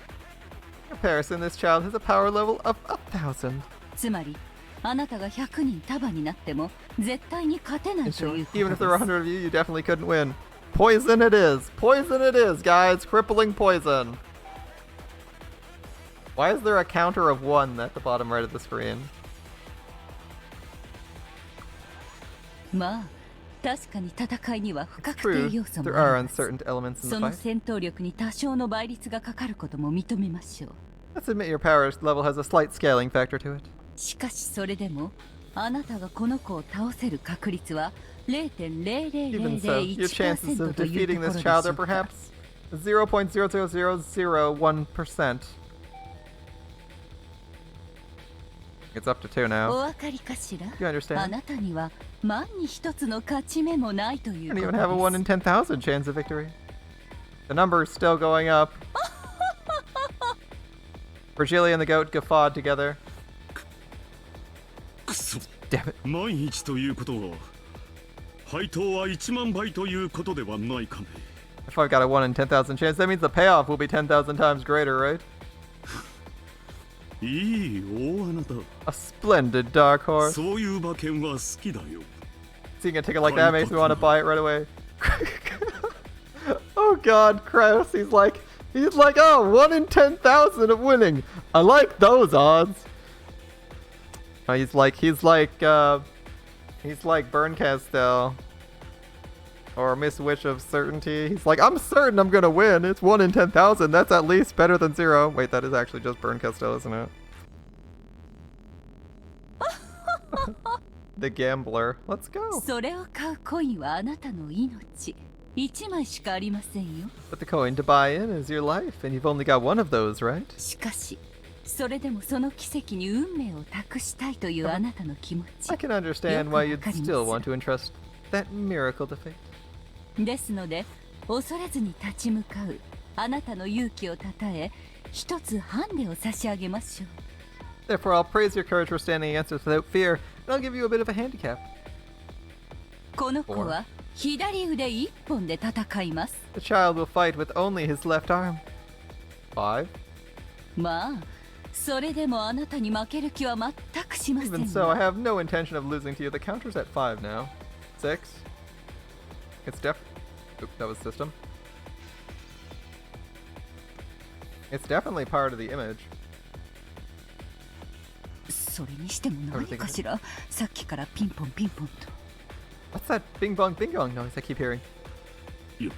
Speaker 1: comparison, this child has a power level of 1,000.
Speaker 7: つまりあなたが100人束になっても絶対に勝てない
Speaker 1: In
Speaker 7: という
Speaker 1: short,
Speaker 7: こと
Speaker 1: even if there were
Speaker 7: です。
Speaker 1: 100 of you, you definitely couldn't win. Poison it is! Poison it is, guys! Crippling poison! Why is there a counter of 1 at the bottom right of the screen?
Speaker 7: まあ確かに戦いには不確定
Speaker 1: True,
Speaker 7: 要素も
Speaker 1: there
Speaker 7: あ
Speaker 1: are
Speaker 7: ります。
Speaker 1: uncertain elements in
Speaker 7: そ
Speaker 1: the
Speaker 7: の
Speaker 1: fight.
Speaker 7: 戦闘力に多少の倍率がかかることも認めましょう。
Speaker 1: Let's admit your power level has a slight scaling factor to it.
Speaker 7: しかしそれでもあなたがこの子を倒せる確率は
Speaker 1: Even so, your chances
Speaker 7: 0.0001%
Speaker 1: of
Speaker 7: という
Speaker 1: defeating
Speaker 7: ところ
Speaker 1: this
Speaker 7: でし
Speaker 1: child
Speaker 7: ょ
Speaker 1: are
Speaker 7: うか。
Speaker 1: perhaps 0.00001%. It's up to 2
Speaker 7: お
Speaker 1: now.
Speaker 7: 分かりかしら
Speaker 1: You
Speaker 7: あ
Speaker 1: understand?
Speaker 7: なたには万に一つの勝ち目もないという
Speaker 1: You
Speaker 7: こ
Speaker 1: don't even have a 1 in
Speaker 7: とです
Speaker 1: 10,000 chance of victory. The number is still going up. Virgilia and the goat guffawed together.
Speaker 4: くそ
Speaker 1: Damn it.
Speaker 4: 万一ということは配当は1万倍ということではないかね。
Speaker 1: If I've got a 1 in 10,000 chance, that means the payoff will be 10,000 times greater, right?
Speaker 4: いい大穴だ。
Speaker 1: A splendid dark horse.
Speaker 4: そういう馬券は好きだよ。
Speaker 1: Seeing a ticket like that makes me want to buy it right away. Oh god, Kraus, he's like, oh, 1 in 10,000 of winning. I like those odds. He's like Berncastel. Or Miss Witch of Certainty. He's like, I'm certain I'm gonna win. It's 1 in 10,000. That's at least better than 0. Wait, that is actually just Berncastel, isn't it? The gambler. Let's go.
Speaker 7: それを買うコインはあなたの命1枚しかありませんよ
Speaker 1: But the coin to buy in is your life, and you've only got one of those, right?
Speaker 7: しかしそれでもその奇跡に運命を託したいというあなたの気持ち
Speaker 1: I can understand why you'd still want to entrust that miracle to fate.
Speaker 7: ですので恐れずに立ち向かうあなたの勇気をたたえ一つハンデを差し上げましょう
Speaker 1: Therefore, I'll praise your courage for standing against us without fear, and I'll give you a bit of a handicap.
Speaker 7: この子は左腕一本で戦います
Speaker 1: The child will fight with only his left arm. 5?
Speaker 7: まあそれでもあなたに負ける気は全くしません
Speaker 1: Even so, I have no intention of losing to you. The counter's at 5 now. 6? It's Oop, that was system. It's definitely part of the image.
Speaker 7: それにしても何かしらさっきからピンポンピンポンと
Speaker 1: What's that bing bong bing bong noise I keep hearing?
Speaker 4: You.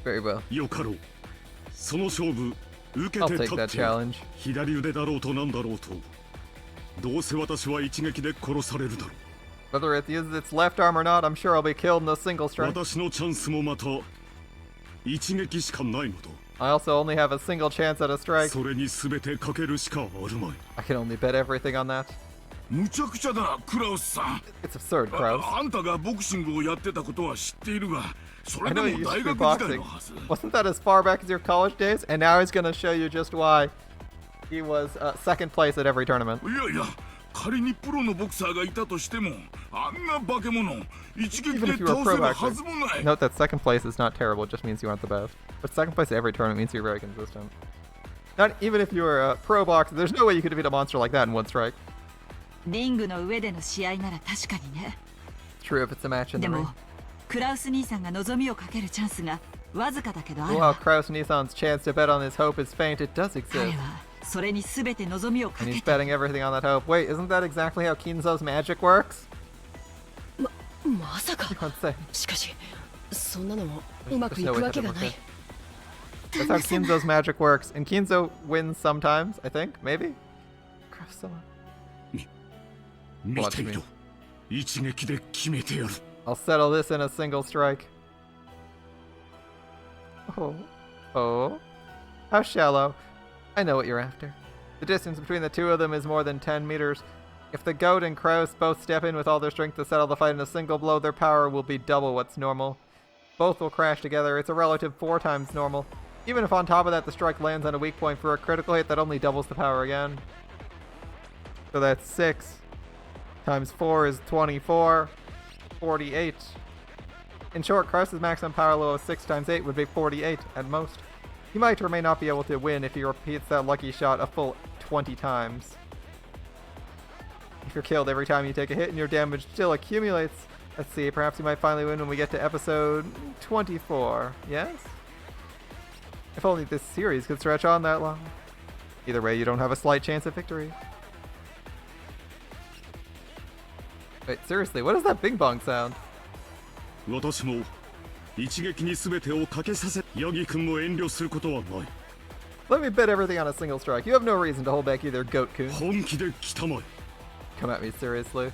Speaker 1: Very well.
Speaker 4: よかろう。その勝負受け
Speaker 1: I'll
Speaker 4: て
Speaker 1: take
Speaker 4: 立
Speaker 1: that
Speaker 4: って
Speaker 1: challenge.
Speaker 4: 左腕だろうとなんだろうとどうせ私は一撃で殺されるだろ
Speaker 1: Whether it uses its left arm or not, I'm sure I'll be killed in a single
Speaker 4: う
Speaker 1: strike.
Speaker 4: 私のチャンスもまた一撃しかないのだ
Speaker 1: I also only have a single chance at a strike.
Speaker 4: それに全てかけるしかあるまい
Speaker 1: I can only bet everything on that.
Speaker 11: むちゃくちゃだクラウスさん
Speaker 1: It's absurd, Kraus.
Speaker 11: あんたがボクシングをやってたことは知っているがそ
Speaker 1: I
Speaker 11: れで
Speaker 1: know
Speaker 11: も
Speaker 1: you used
Speaker 11: 大
Speaker 1: to do
Speaker 11: 学時代
Speaker 1: boxing.
Speaker 11: のはず
Speaker 1: Wasn't that as far back as your college days? And now he's gonna show you just why he was second place at every tournament.
Speaker 11: いやいや仮にプロのボクサーがいたとしてもあんな化け物一撃
Speaker 1: Even
Speaker 11: で
Speaker 1: if you were a
Speaker 11: 倒せ
Speaker 1: pro
Speaker 11: るはず
Speaker 1: boxer.
Speaker 11: もない
Speaker 1: Note that second place is not terrible, it just means you aren't the best. But second place at every tournament means you're very consistent. Not even if you were a pro boxer, there's no way you could defeat a monster like that in one strike.
Speaker 7: リングの上での試合なら確かにね
Speaker 1: It's true if it's a match in
Speaker 7: で
Speaker 1: the ring.
Speaker 7: もクラウス兄さんが望みをかけるチャンスがわずかだけどある
Speaker 1: While Kraus Nissan's chance to bet on his hope is faint, it does
Speaker 7: 彼
Speaker 1: exist.
Speaker 7: はそれに全て望みをか
Speaker 1: And
Speaker 7: け
Speaker 1: he's
Speaker 7: て
Speaker 1: betting everything on that hope. Wait, isn't that exactly how Kinzo's magic works?
Speaker 10: まさか
Speaker 1: Let's say.
Speaker 10: しかしそんなのもうまくいくわけがない
Speaker 1: That's how Kinzo's magic works. And Kinzo wins sometimes, I think. Maybe? Kraus-sama.
Speaker 4: 見てみろ一撃で決めてやる
Speaker 1: I'll settle this in a single strike. Oh. Oh. How shallow. I know what you're after. The distance between the two of them is more than 10 meters. If the goat and Kraus both step in with all their strength to settle the fight in a single blow, their power will be double what's normal. Both will crash together. It's a relative 4 times normal. Even if on top of that the strike lands on a weak point for a critical hit, that only doubles the power again. So that's 6 times 4 is 24. 48. In short, Kraus's maximum power level of 6 times 8 would be 48 at most. He might or may not be able to win if he repeats that lucky shot a full 20 times. If you're killed every time you take a hit and your damage still accumulates, let's see, perhaps you might finally win when we get to episode 24, yes? If only this series could stretch on that long. Either way, you don't have a slight chance of victory. Wait, seriously, what does that bing bong sound?
Speaker 4: 私も一撃に全てをかけさせヤギ君も遠慮することはない
Speaker 1: Let me bet everything on a single strike. You have no reason to hold back either, Goat-kun.
Speaker 4: 本気で来たまえ
Speaker 1: Come at me, seriously.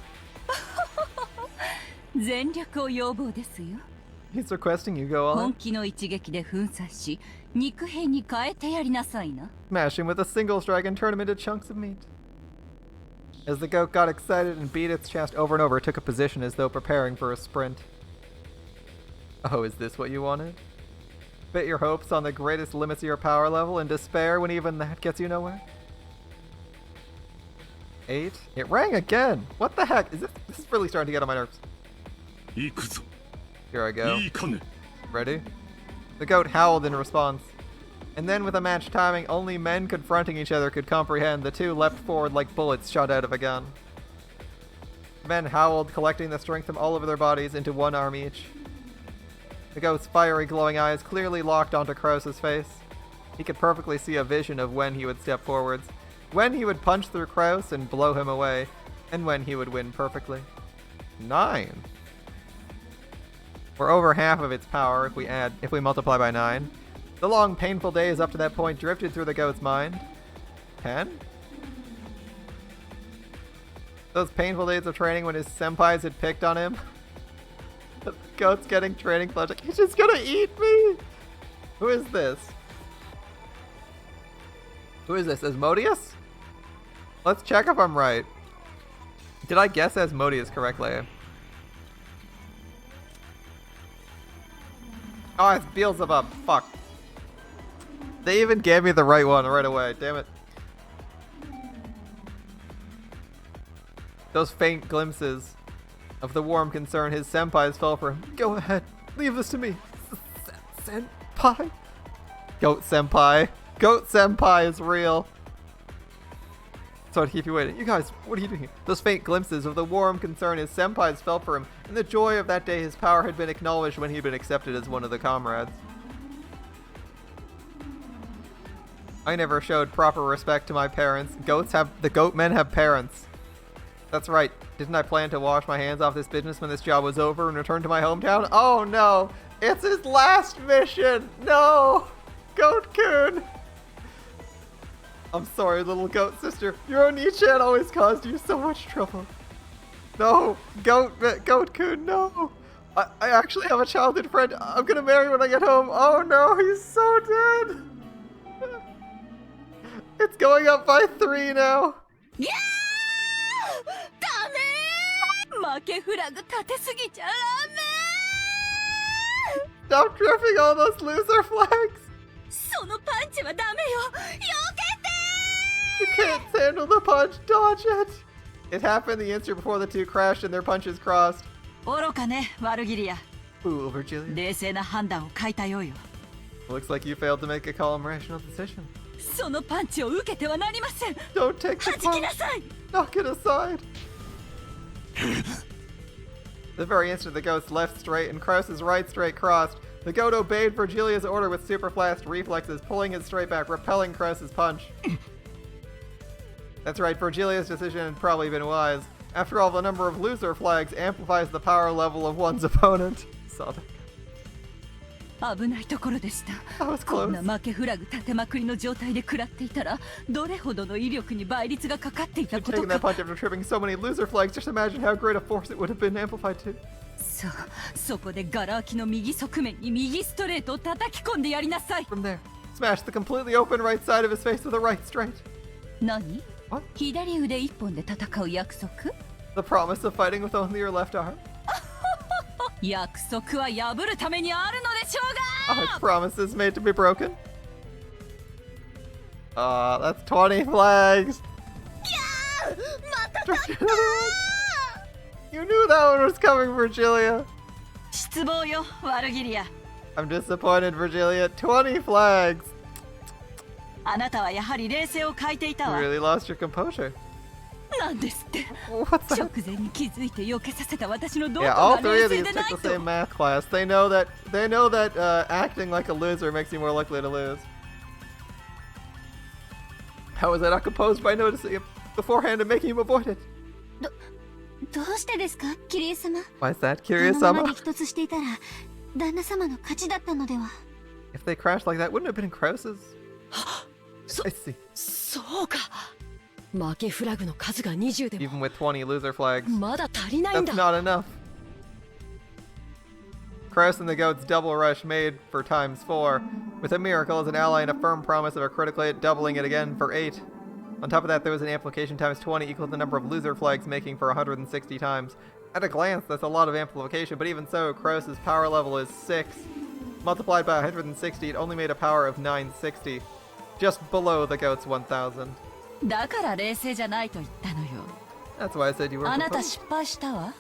Speaker 7: 全力を要望ですよ
Speaker 1: He's requesting you go
Speaker 7: 本
Speaker 1: on.
Speaker 7: 気の一撃で粉砕し肉片に変えてやりなさいな
Speaker 1: Smash him with a single strike and turn him into chunks of meat. As the goat got excited and beat its chest over and over, it took a position as though preparing for a sprint. Oh, is this what you wanted? Bet your hopes on the greatest limits of your power level and despair when even that gets you nowhere? 8. It rang again! What the heck? This is really starting to get on my nerves.
Speaker 4: 行くぞ。
Speaker 1: Here I go.
Speaker 4: いいかね。
Speaker 1: Ready? The goat howled in response. And then with a match timing only men confronting each other could comprehend, the two leapt forward like bullets shot out of a gun. Men howled, collecting the strength from all over their bodies into one arm each. The goat's fiery glowing eyes clearly locked onto Kraus's face. He could perfectly see a vision of when he would step forwards, when he would punch through Kraus and blow him away, and when he would win perfectly. 9. We're over half of its power if we multiply by 9. The long, painful days up to that point drifted through the goat's mind. 10? Those painful days of training when his senpais had picked on him. The goat's getting training flash. He's just gonna eat me! Who is this? Who is this? Asmodeus? Let's check if I'm right. Did I guess Asmodeus correctly? Oh, it's Beelzebub. Fuck. They even gave me the right one right away. Damn it. Those faint glimpses of the warm concern his senpais felt for him. Go ahead. Leave this to me. Senpai? Goat senpai. Goat senpai is real. Sorry to keep you waiting. You guys, what are you doing here? Those faint glimpses of the warm concern his senpais felt for him, and the joy of that day his power had been acknowledged when he'd been accepted as one of the comrades. I never showed proper respect to my parents. The goat men have parents. That's right. Didn't I plan to wash my hands off this business when this job was over and return to my hometown? Oh no! It's his last mission! No! Goat-kun! I'm sorry, little goat sister. Your Oni-chan always caused you so much trouble. No! Goat-kun, no! I actually have a childhood friend I'm gonna marry when I get home. Oh no, he's so dead! It's going up by 3 now.
Speaker 7: Yeah! ダメ！負けフラグ立てすぎちゃダメ！
Speaker 1: Stop tripping all those loser flags!
Speaker 7: そのパンチはダメよ！避
Speaker 1: You can't handle the punch, dodge it! It happened the instant before the two crashed and their punches crossed.
Speaker 7: 愚かね、悪気りや。
Speaker 1: Ooh, Virgilia.
Speaker 7: 冷静な判断を変えたようよ。
Speaker 1: Looks like you failed to make a calm, rational decision.
Speaker 7: そのパンチを受けてはなりません。
Speaker 1: Don't take the
Speaker 7: 弾きな
Speaker 1: punch!
Speaker 7: さい！
Speaker 1: Knock it aside! The very instant the goat's left straight and Kraus's right straight crossed, the goat obeyed Virgilia's order with super fast reflexes, pulling it straight back, repelling Kraus's punch. That's right, Virgilia's decision had probably been wise. After all, the number of loser flags amplifies the power level of one's opponent. Sobbing.
Speaker 7: 危ないところでした。
Speaker 1: That was
Speaker 7: こん
Speaker 1: close.
Speaker 7: な負けフラグ立てまくりの状態で食らっていたら、どれほどの威力に倍率がかかっていたこと
Speaker 1: Taking that
Speaker 7: か。
Speaker 1: punch after tripping so many loser flags, just imagine how great a force it would have been amplified to.
Speaker 7: そう、そこでガラ空きの右側面に右ストレートを叩き込んでやりなさい。
Speaker 1: From there, smash the completely open right side of his face with a right straight.
Speaker 7: 何？
Speaker 1: What?
Speaker 7: 左腕一本で戦う約束？
Speaker 1: The promise of fighting with only your left arm.
Speaker 7: 約束は破るためにあるのでしょうが！
Speaker 1: Promises made to be broken. That's 20 flags.
Speaker 8: また勝った
Speaker 1: You knew that one was coming, Virgilia.
Speaker 7: 失望よ、悪気りや。
Speaker 1: I'm disappointed, Virgilia. 20 flags.
Speaker 7: あなたはやはり冷静を欠いていた
Speaker 1: You
Speaker 7: わ。
Speaker 1: really lost your composure.
Speaker 7: なんですって。
Speaker 1: What's
Speaker 7: 直
Speaker 1: that?
Speaker 7: 前に気づいて避けさせた私のどこ
Speaker 1: Yeah, all
Speaker 7: が
Speaker 1: three
Speaker 7: 冷
Speaker 1: of
Speaker 7: 静
Speaker 1: these
Speaker 7: でない
Speaker 1: took
Speaker 7: と。
Speaker 1: the same math class. They know that acting like a loser makes you more likely to lose. How is that not composed by noticing it beforehand and making him avoid it?
Speaker 8: どうしてですか、キリエ様。
Speaker 1: Why is that
Speaker 8: こ
Speaker 1: curious,
Speaker 8: のまま
Speaker 1: Sama?
Speaker 8: 激突していたら旦那様の勝ちだったのでは。
Speaker 1: If they crashed like that, wouldn't it have been Krause's?
Speaker 10: そ
Speaker 1: I see.
Speaker 10: そうか。負けフラグの数が20でも
Speaker 1: Even with 20 loser flags.
Speaker 10: まだ足りないん
Speaker 1: That's
Speaker 10: だ。
Speaker 1: not enough. Kraus and the goat's double rush made for times 4, with a miracle as an ally and a firm promise of a critical hit, doubling it again for 8. On top of that, there was an amplification times 20 equal to the number of loser flags, making for 160 times. At a glance, that's a lot of amplification, but even so, Kroos' power level is 6. Multiplied by 160, it only made a power of 960. Just below the goat's 1000.
Speaker 7: だから冷静じゃないと言ったのよ。
Speaker 1: That's why I said you were
Speaker 7: あなた
Speaker 1: proposed.
Speaker 7: 失敗したわ。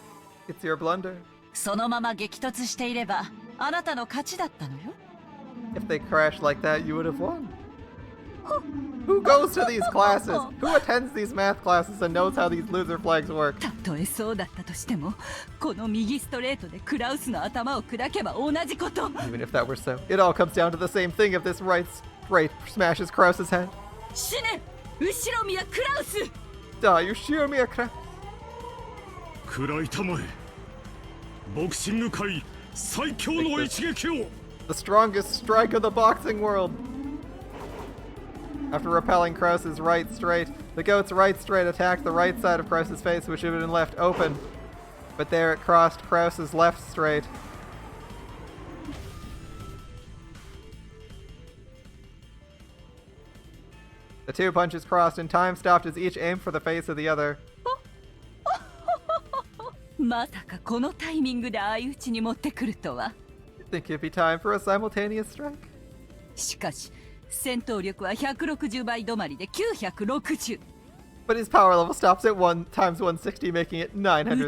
Speaker 1: It's your blunder.
Speaker 7: そのまま激突していればあなたの勝ちだったのよ。
Speaker 1: If they crashed like that, you would have won. Who goes to these classes? Who attends these math classes and knows how these loser flags work?
Speaker 7: たとえそうだったとしても、この右ストレートでクラウスの頭を砕けば同じこと。
Speaker 1: Even if that were so, it all comes down to the same thing if this right straight smashes Kroos' head.
Speaker 7: 死ね、後ろ宮クラウス。
Speaker 1: Die, you shear me a crack.
Speaker 4: 食らいたまえ。ボクシング界最強の一撃を。
Speaker 1: The strongest strike of the boxing world. After repelling Kroos' right straight, the goat's right straight attacked the right side of Kroos' face, which had been left open. But there it crossed Kroos' left straight. The two punches crossed and time stopped as each aimed for the face of the other.
Speaker 7: まさかこのタイミングで相打ちに持ってくるとは。
Speaker 1: Think it'd be time for a simultaneous strike?
Speaker 7: しかし戦闘力は160倍止まりで960。
Speaker 1: But his power level stops at 1 times 160, making it
Speaker 7: う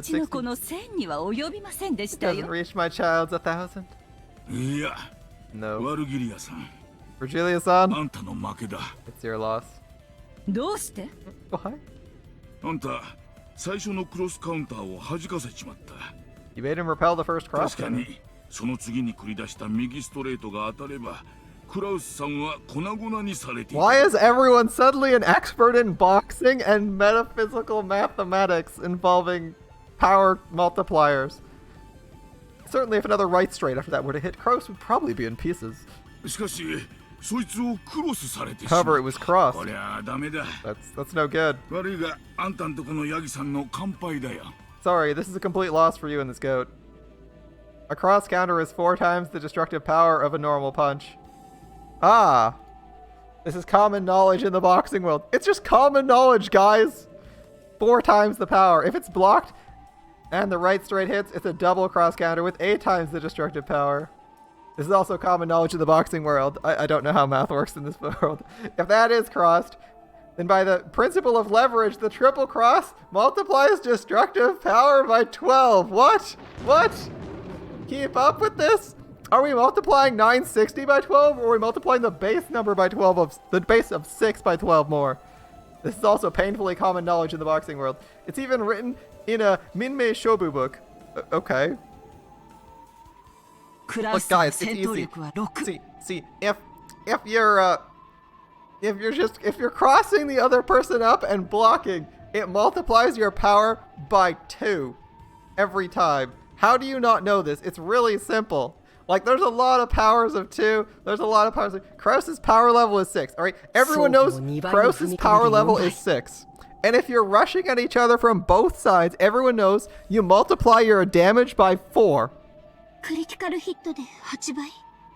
Speaker 7: ちの
Speaker 1: 960.
Speaker 7: 子の1000には及びませんでし
Speaker 1: It
Speaker 7: た
Speaker 1: doesn't
Speaker 7: よ。
Speaker 1: reach my child's 1000.
Speaker 11: いや
Speaker 1: No.
Speaker 11: ワルギリアさん
Speaker 1: Virgilia-san,
Speaker 11: あんたの負けだ。
Speaker 1: it's your loss.
Speaker 7: どうして？
Speaker 1: Why?
Speaker 11: あんた最初のクロスカウンターを弾かせちまった。
Speaker 1: You made him repel the first cross.
Speaker 11: 確かにその次に繰り出した右ストレートが当たればクラウスさんは粉々にされていた。
Speaker 1: Why is everyone suddenly an expert in boxing and metaphysical mathematics involving power multipliers? Certainly if another right straight after that were to hit, Kroos would probably be in pieces.
Speaker 11: しかしそいつをクロスされてしまった。
Speaker 1: However, it was crossed.
Speaker 11: こりゃダメだ。
Speaker 1: That's no good.
Speaker 11: 悪いがあんたんとこのヤギさんの乾杯だよ。
Speaker 1: Sorry, this is a complete loss for you and this goat. A cross counter is 4 times the destructive power of a normal punch. Ah! This is common knowledge in the boxing world. It's just common knowledge, guys! 4 times the power. If it's blocked and the right straight hits, it's a double cross counter with 8 times the destructive power. This is also common knowledge in the boxing world. I don't know how math works in this world. If that is crossed, then by the principle of leverage, the triple cross multiplies destructive power by 12. What? What? Keep up with this? Are we multiplying 960 by 12, or are we multiplying the base number by 12 of the base of 6 by 12 more? This is also painfully common knowledge in the boxing world. It's even written in a Minmei Shobu book. Okay.
Speaker 7: クラウ
Speaker 1: Look,
Speaker 7: スの
Speaker 1: guys, it's
Speaker 7: 戦闘
Speaker 1: easy.
Speaker 7: 力は6。
Speaker 1: See, if you're crossing the other person up and blocking, it multiplies your power by 2 every time. How do you not know this? It's really simple. Like, there's a lot of powers of 2. There's a lot of powers of... Kroos' power level is 6. All right, everyone knows Kroos' power level is 6. And if you're rushing at each other from both sides, everyone knows you multiply your damage by 4.
Speaker 8: クリティカルヒットで8倍。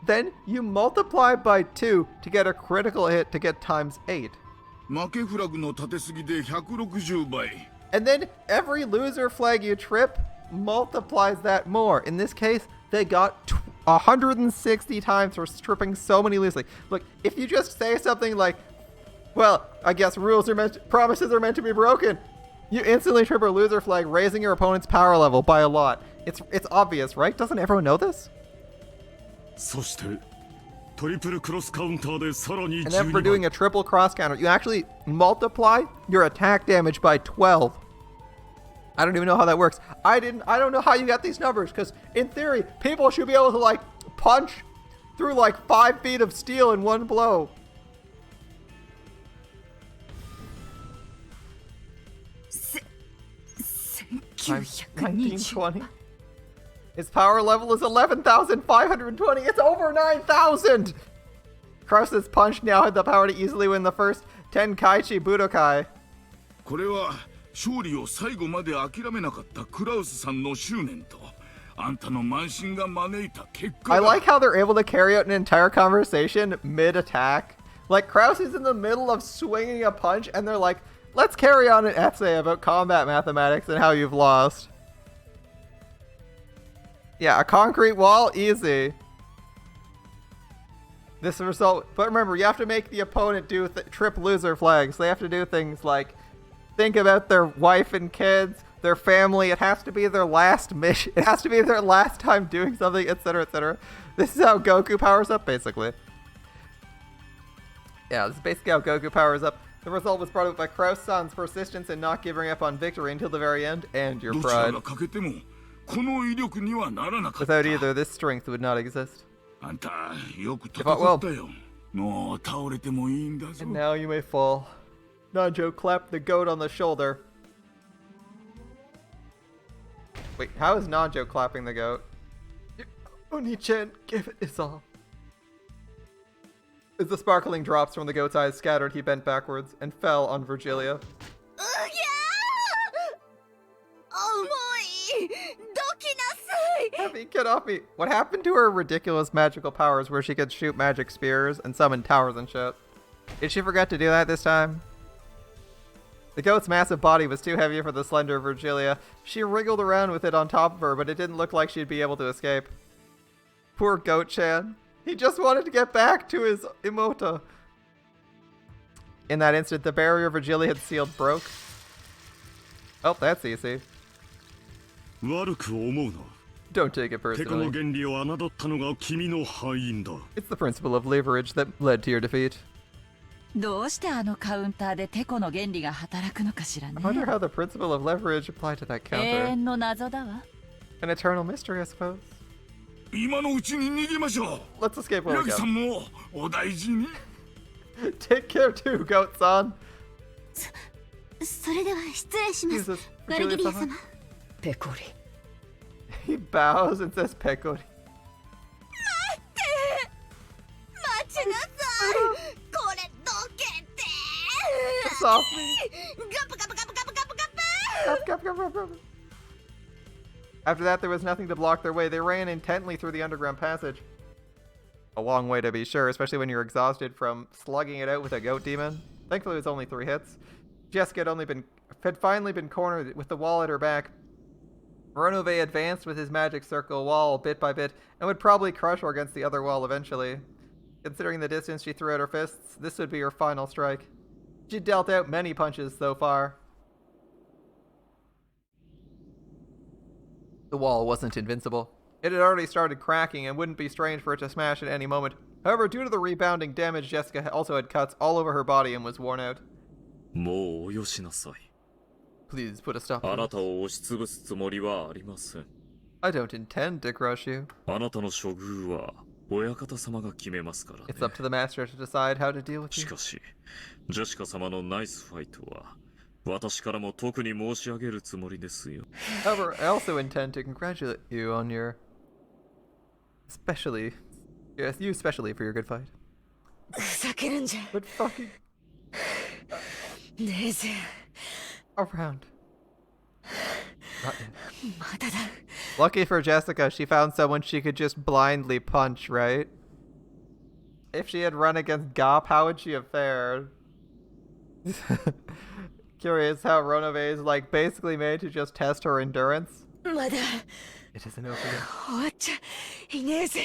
Speaker 1: Then you multiply by 2 to get a critical hit to get times 8.
Speaker 11: 負けフラグの立てすぎで160倍。
Speaker 1: And then every loser flag you trip multiplies that more. In this case, they got 160 times for stripping so many loosely. Look, if you just say something like, well, I guess promises are meant to be broken, you instantly trip a loser flag, raising your opponent's power level by a lot. It's obvious, right? Doesn't everyone know this?
Speaker 4: そしてトリプルクロスカウンターでさらに
Speaker 1: And then
Speaker 4: 12
Speaker 1: for
Speaker 4: 倍
Speaker 1: doing a triple cross counter, you actually multiply your attack damage by 12. I don't even know how that works. I don't know how you got these numbers, because in theory, people should be able to like punch through like 5 feet of steel in one blow. Times 1920. His power level is 11,520. It's over 9,000! Kroos' punch now had the power to easily win the first Tenkaichi Budokai.
Speaker 11: これは勝利を最後まで諦めなかったクラウスさんの執念とあんたの慢心が招いた結果だ。
Speaker 1: I like how they're able to carry out an entire conversation mid-attack. Like, Krause is in the middle of swinging a punch, and they're like, let's carry on an essay about combat mathematics and how you've lost. Yeah, a concrete wall, easy. This result, but remember, you have to make the opponent do trip loser flags. They have to do things like think about their wife and kids, their family. It has to be their last mission. It has to be their last time doing something, etc., etc. This is how Goku powers up, basically. Yeah, this is basically how Goku powers up. The result was brought about by Krause-san's persistence in not giving up on victory until the very end, and your pride. Without either, this strength would not exist. And now you may fall. Nanjo clapped the goat on the shoulder. Wait, how is Nanjo clapping the goat? Oni-chan, give it his all. As the sparkling drops from the goat's eyes scattered, he bent backwards and fell on Virgilia. Heavy, get off me! What happened to her ridiculous magical powers where she could shoot magic spears and summon towers and shit? Did she forget to do that this time? The goat's massive body was too heavy for the slender Virgilia. She wriggled around with it on top of her, but it didn't look like she'd be able to escape. Poor Goat-chan. He just wanted to get back to his Imota. In that instant, the barrier Virgilia had sealed broke. Oh, that's easy. Don't take it personally. It's the principle of leverage that led to your defeat.
Speaker 7: どうしてあのカウンターでテコの原理が働くのかしらね。
Speaker 1: I wonder how the principle of leverage applied to that
Speaker 7: 永
Speaker 1: counter.
Speaker 7: 遠の謎だわ。
Speaker 1: An eternal mystery, I suppose.
Speaker 11: 今のうちに逃げましょう。
Speaker 1: Let's escape while
Speaker 11: ヤ
Speaker 1: we
Speaker 11: ギさ
Speaker 1: go.
Speaker 11: んもお大事に。
Speaker 1: Take care too, Goat-san.
Speaker 8: それでは失礼します。
Speaker 1: Jesus,
Speaker 8: ワルギリア
Speaker 1: Virgilia-sama.
Speaker 8: 様。
Speaker 10: ペコリ。
Speaker 1: He bows and says Pekori.
Speaker 8: 待ちなさい。これどけて。
Speaker 1: It's off me.
Speaker 8: ガブガブガブガブガブガブ。
Speaker 1: Gup, gup, gup, gup, gup. After that, there was nothing to block their way. They ran intently through the underground passage. A long way to be sure, especially when you're exhausted from slugging it out with a goat demon. Thankfully, it was only 3 hits. Jessica had finally been cornered with the wall at her back. Ronove advanced with his magic circle wall bit by bit and would probably crush her against the other wall eventually. Considering the distance she threw out her fists, this would be her final strike. She dealt out many punches so far. The wall wasn't invincible. It had already started cracking and wouldn't be strange for it to smash at any moment. However, due to the rebounding damage, Jessica also had cuts all over her body and was worn out.
Speaker 2: もうおよしなさい。
Speaker 1: Please put a stop to
Speaker 2: あな
Speaker 1: this.
Speaker 2: たを押しつぶすつもりはありません。
Speaker 1: I don't intend to crush you.
Speaker 2: あなたの処遇は親方様が決めますからね。
Speaker 1: It's up to the master to decide how to deal with
Speaker 2: し
Speaker 1: you.
Speaker 2: かし、ジェシカ様のナイスファイトは私からも特に申し上げるつもりですよ。
Speaker 1: However, I also intend to congratulate you on your... Yes, you especially for your good fight.
Speaker 10: ふざけるんじゃ。
Speaker 1: But fucking
Speaker 10: ねえぜ。
Speaker 1: around. Not yet.
Speaker 10: まだだ。
Speaker 1: Lucky for Jessica, she found someone she could just blindly punch, right? If she had run against Gop, how would she have fared? Curious how Ronove is like basically made to just test her endurance.
Speaker 10: まだ。
Speaker 1: It isn't over yet.
Speaker 10: 終わっちゃいねえぜ。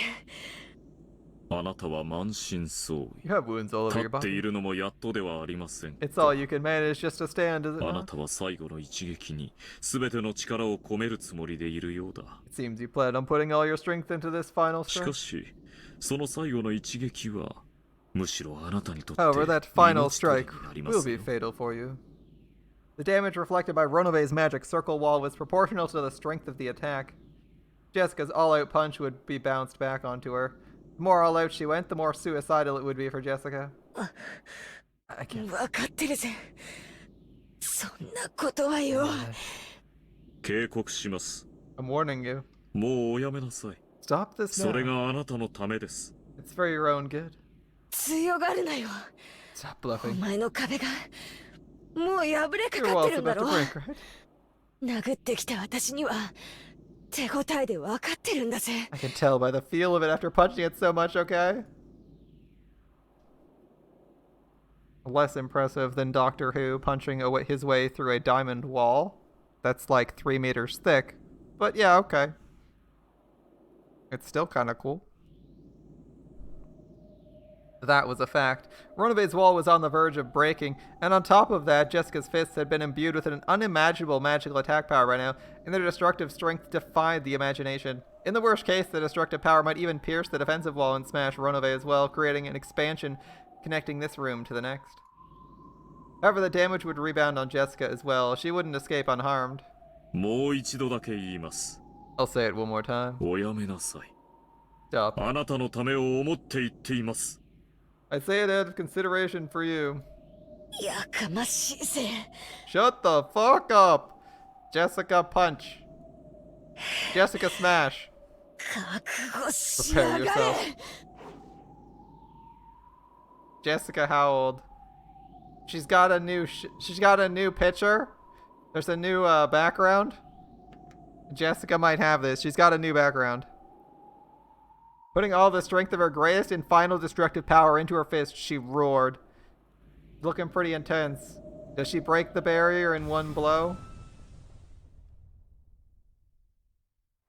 Speaker 2: あなたは満身創痍。
Speaker 1: You have wounds all over
Speaker 2: 立
Speaker 1: your
Speaker 2: ってい
Speaker 1: body.
Speaker 2: るのもやっとではありません。
Speaker 1: It's all you can manage just to stand, is it
Speaker 2: あな
Speaker 1: not?
Speaker 2: たは最後の一撃に全ての力を込めるつもりでいるようだ。
Speaker 1: It seems you plan on putting all your strength into this final
Speaker 2: しか
Speaker 1: strike.
Speaker 2: し、その最後の一撃はむしろあなたにとって
Speaker 1: However, that final
Speaker 2: 命取り
Speaker 1: strike
Speaker 2: になりま
Speaker 1: will
Speaker 2: す
Speaker 1: be
Speaker 2: よ。
Speaker 1: fatal for you. The damage reflected by Ronove's magic circle wall was proportional to the strength of the attack. Jessica's all-out punch would be bounced back onto her. The more all-out she went, the more suicidal it would be for Jessica. I can't.
Speaker 10: 分かってるぜ。そんなことはよ。
Speaker 2: 警告します。
Speaker 1: I'm warning you.
Speaker 2: もうおやめなさい。
Speaker 1: Stop this
Speaker 2: それ
Speaker 1: now.
Speaker 2: があなたのためです。
Speaker 1: It's for your own good.
Speaker 10: 強がるなよ。
Speaker 1: Stop
Speaker 10: お
Speaker 1: bluffing.
Speaker 10: 前の壁がもう破れか
Speaker 1: Your
Speaker 10: かって
Speaker 1: wall's
Speaker 10: るんだ
Speaker 1: about to
Speaker 10: ろ。
Speaker 1: break, right?
Speaker 10: 殴ってきた私には手応えで分かってるんだぜ。
Speaker 1: I can tell by the feel of it after punching it so much, okay? Less impressive than Doctor Who punching his way through a diamond wall. That's like 3 meters thick. But yeah, okay. It's still kind of cool. That was a fact. Ronove's wall was on the verge of breaking, and on top of that, Jessica's fists had been imbued with an unimaginable magical attack power right now, and their destructive strength defied the imagination. In the worst case, the destructive power might even pierce the defensive wall and smash Ronove as well, creating an expansion connecting this room to the next. However, the damage would rebound on Jessica as well. She wouldn't escape unharmed.
Speaker 2: もう一度だけ言います。
Speaker 1: I'll say it one more time.
Speaker 2: おやめなさい。
Speaker 1: Stop.
Speaker 2: あなたのためを思って言っています。
Speaker 1: I say it out of consideration for you.
Speaker 3: やかましいぜ。
Speaker 1: Shut the fuck up! Jessica punch. Jessica smash.
Speaker 3: 覚悟し
Speaker 1: Prepare
Speaker 3: やがれ。
Speaker 1: yourself. Jessica howled. She's got a new picture. There's a new background. Jessica might have this. She's got a new background. Putting all the strength of her greatest and final destructive power into her fist, she roared. Looking pretty intense. Does she break the barrier in one blow?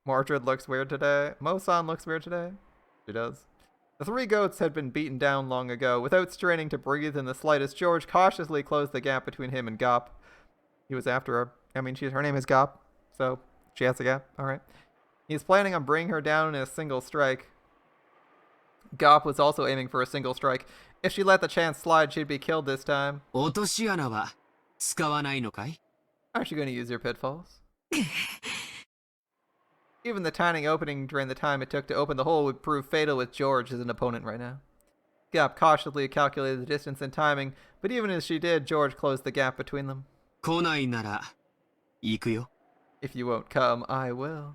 Speaker 1: Mordred looks weird today. Mo-san looks weird today. She does. The three goats had been beaten down long ago. Without straining to breathe in the slightest, George cautiously closed the gap between him and Gop. He was after her. I mean, her name is Gop, so she has a gap. Alright. He's planning on bringing her down in a single strike. Gop was also aiming for a single strike. If she let the chance slide, she'd be killed this time.
Speaker 6: 落とし穴は使わないのかい?
Speaker 1: Aren't you going to use your pitfalls? Even the tiny opening during the time it took to open the hole would prove fatal with George as an opponent right now. Gop cautiously calculated the distance and timing, but even as she did, George closed the gap between them.
Speaker 6: 来ないなら行くよ.
Speaker 1: If you won't come, I will.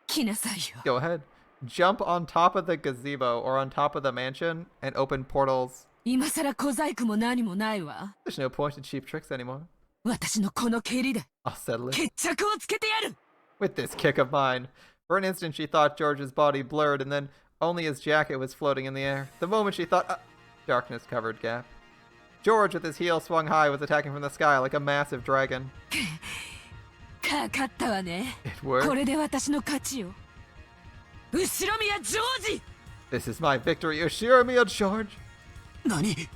Speaker 5: 来なさいよ。
Speaker 1: Go ahead. Jump on top of the gazebo or on top of the mansion and open portals.
Speaker 5: 今さら小細工も何もないわ。
Speaker 1: There's no point in cheap tricks anymore.
Speaker 5: 私のこの蹴りで
Speaker 1: I'll settle it.
Speaker 5: 決着をつけてやる。
Speaker 1: With this kick of mine. For an instant she thought George's body blurred and then only his jacket was floating in the air. The moment she thought... darkness covered gap. George, with his heel swung high, was attacking from the sky like a massive dragon.
Speaker 5: かかったわね。
Speaker 1: It worked.
Speaker 5: これで私の勝ちよ。後ろ宮ジョージ
Speaker 1: This is my victory. Ushiramiya George.
Speaker 6: 何?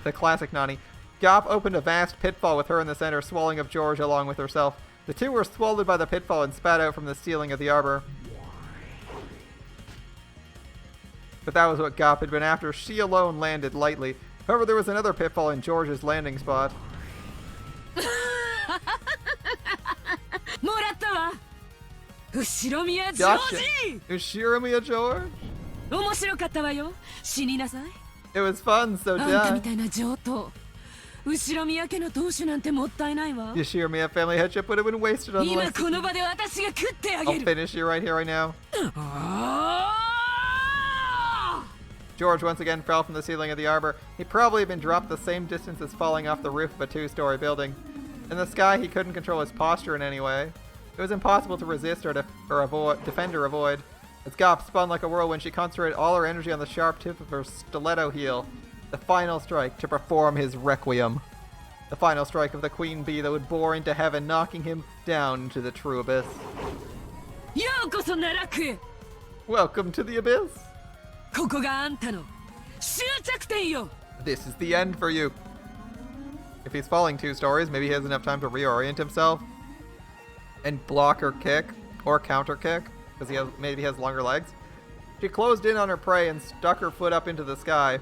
Speaker 1: The classic Nani. Gop opened a vast pitfall with her in the center, swallowing up George along with herself. The two were swallowed by the pitfall and spat out from the ceiling of the arbor. But that was what Gop had been after. She alone landed lightly. However, there was another pitfall in George's landing spot.
Speaker 5: もらったわ。後ろ宮ジョー
Speaker 1: Gotcha.
Speaker 5: ジ
Speaker 1: Ushiramiya George.
Speaker 5: 面白かったわよ。死になさい。
Speaker 1: It was fun, so
Speaker 5: あんたみ
Speaker 1: die.
Speaker 5: たいな上等。後ろ宮家の当主なんてもったいないわ。
Speaker 1: Ushiramiya family headship would have been wasted on the
Speaker 5: 今
Speaker 1: list.
Speaker 5: この場で私が食ってあ
Speaker 1: I'll
Speaker 5: げる。
Speaker 1: finish you right here, right now.
Speaker 5: あー
Speaker 1: George once again fell from the ceiling of the arbor. He'd probably been dropped the same distance as falling off the roof of a two-story building. In the sky, he couldn't control his posture in any way. It was impossible to resist or defend or avoid. As Gop spun like a whirlwind, she concentrated all her energy on the sharp tip of her stiletto heel. The final strike to perform his requiem. The final strike of the queen bee that would bore into heaven, knocking him down into the true abyss.
Speaker 5: ようこそ奈落へ。
Speaker 1: Welcome to the abyss.
Speaker 5: ここがあんたの終着点よ。
Speaker 1: This is the end for you. If he's falling 2 stories, maybe he has enough time to reorient himself and block or kick or counter kick because maybe he has longer legs. She closed in on her prey and stuck her foot up into the sky.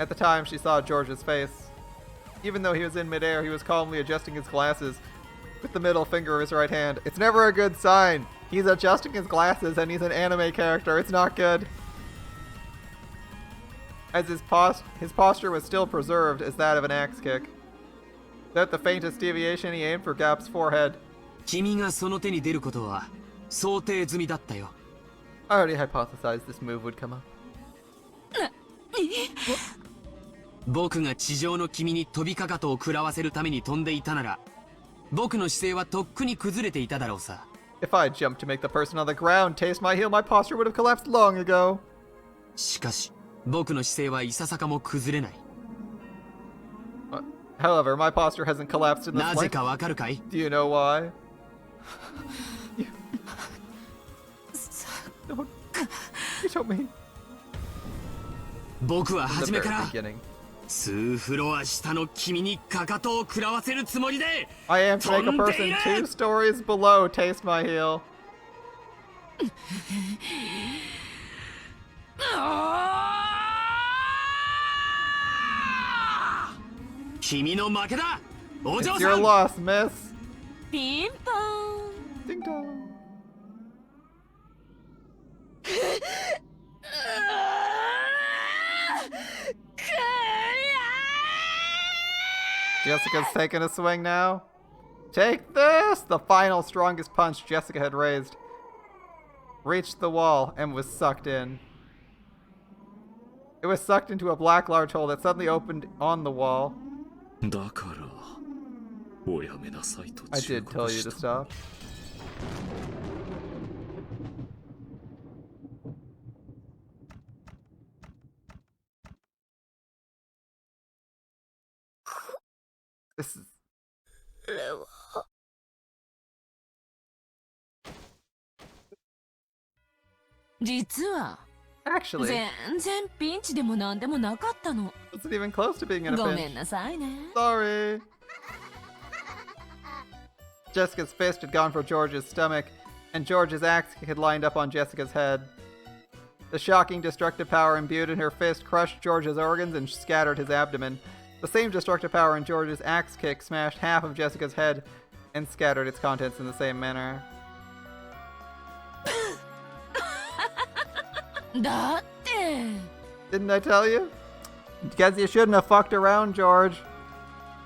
Speaker 1: At the time, she saw George's face. Even though he was in midair, he was calmly adjusting his glasses with the middle finger of his right hand. It's never a good sign. He's adjusting his glasses and he's an anime character. It's not good. As his posture was still preserved as that of an axe kick. Without the faintest deviation, he aimed for Gap's forehead.
Speaker 6: 君がその手に出ることは想定済みだったよ。
Speaker 1: I already hypothesized this move would come up.
Speaker 6: 僕が地上の君に飛びかかとを食らわせるために飛んでいたなら、僕の姿勢はとっくに崩れていただろうさ。
Speaker 1: If I jumped to make the person on the ground taste my heel, my posture would have collapsed long ago.
Speaker 6: しかし、僕の姿勢はいささかも崩れない。
Speaker 1: However, my posture hasn't collapsed in the
Speaker 6: なぜ
Speaker 1: slightest.
Speaker 6: かわかるかい？
Speaker 1: Do you know why? You told me.
Speaker 6: 僕は
Speaker 1: From the
Speaker 6: 初め
Speaker 1: very
Speaker 6: から
Speaker 1: beginning.
Speaker 6: 数フロア下の君にかかとを食らわせるつもりで
Speaker 1: I am to make a person 2 stories below taste my heel.
Speaker 6: 君の負けだ、お嬢
Speaker 1: It's
Speaker 6: さ
Speaker 1: your
Speaker 6: ん。
Speaker 1: loss, miss.
Speaker 7: ピンポーン。
Speaker 1: Ding dong. Jessica's taking a swing now. Take this! The final strongest punch Jessica had raised reached the wall and was sucked in. It was sucked into a black large hole that suddenly opened on the wall.
Speaker 2: だからおやめなさいと
Speaker 1: I
Speaker 2: 忠
Speaker 1: did
Speaker 2: 告
Speaker 1: tell you
Speaker 2: し
Speaker 1: to
Speaker 2: た。
Speaker 1: stop. This is
Speaker 3: これは。
Speaker 5: 実は
Speaker 1: actually
Speaker 5: 全然ピンチでもなんでもなかったの。
Speaker 1: wasn't even close to being in a
Speaker 5: ごめ
Speaker 1: pinch.
Speaker 5: んなさいね。
Speaker 1: Sorry. Jessica's fist had gone for George's stomach, and George's axe had lined up on Jessica's head. The shocking destructive power imbued in her fist crushed George's organs and scattered his abdomen. The same destructive power in George's axe kick smashed half of Jessica's head and scattered its contents in the same manner.
Speaker 5: だって
Speaker 1: Didn't I tell you? Because you shouldn't have fucked around, George.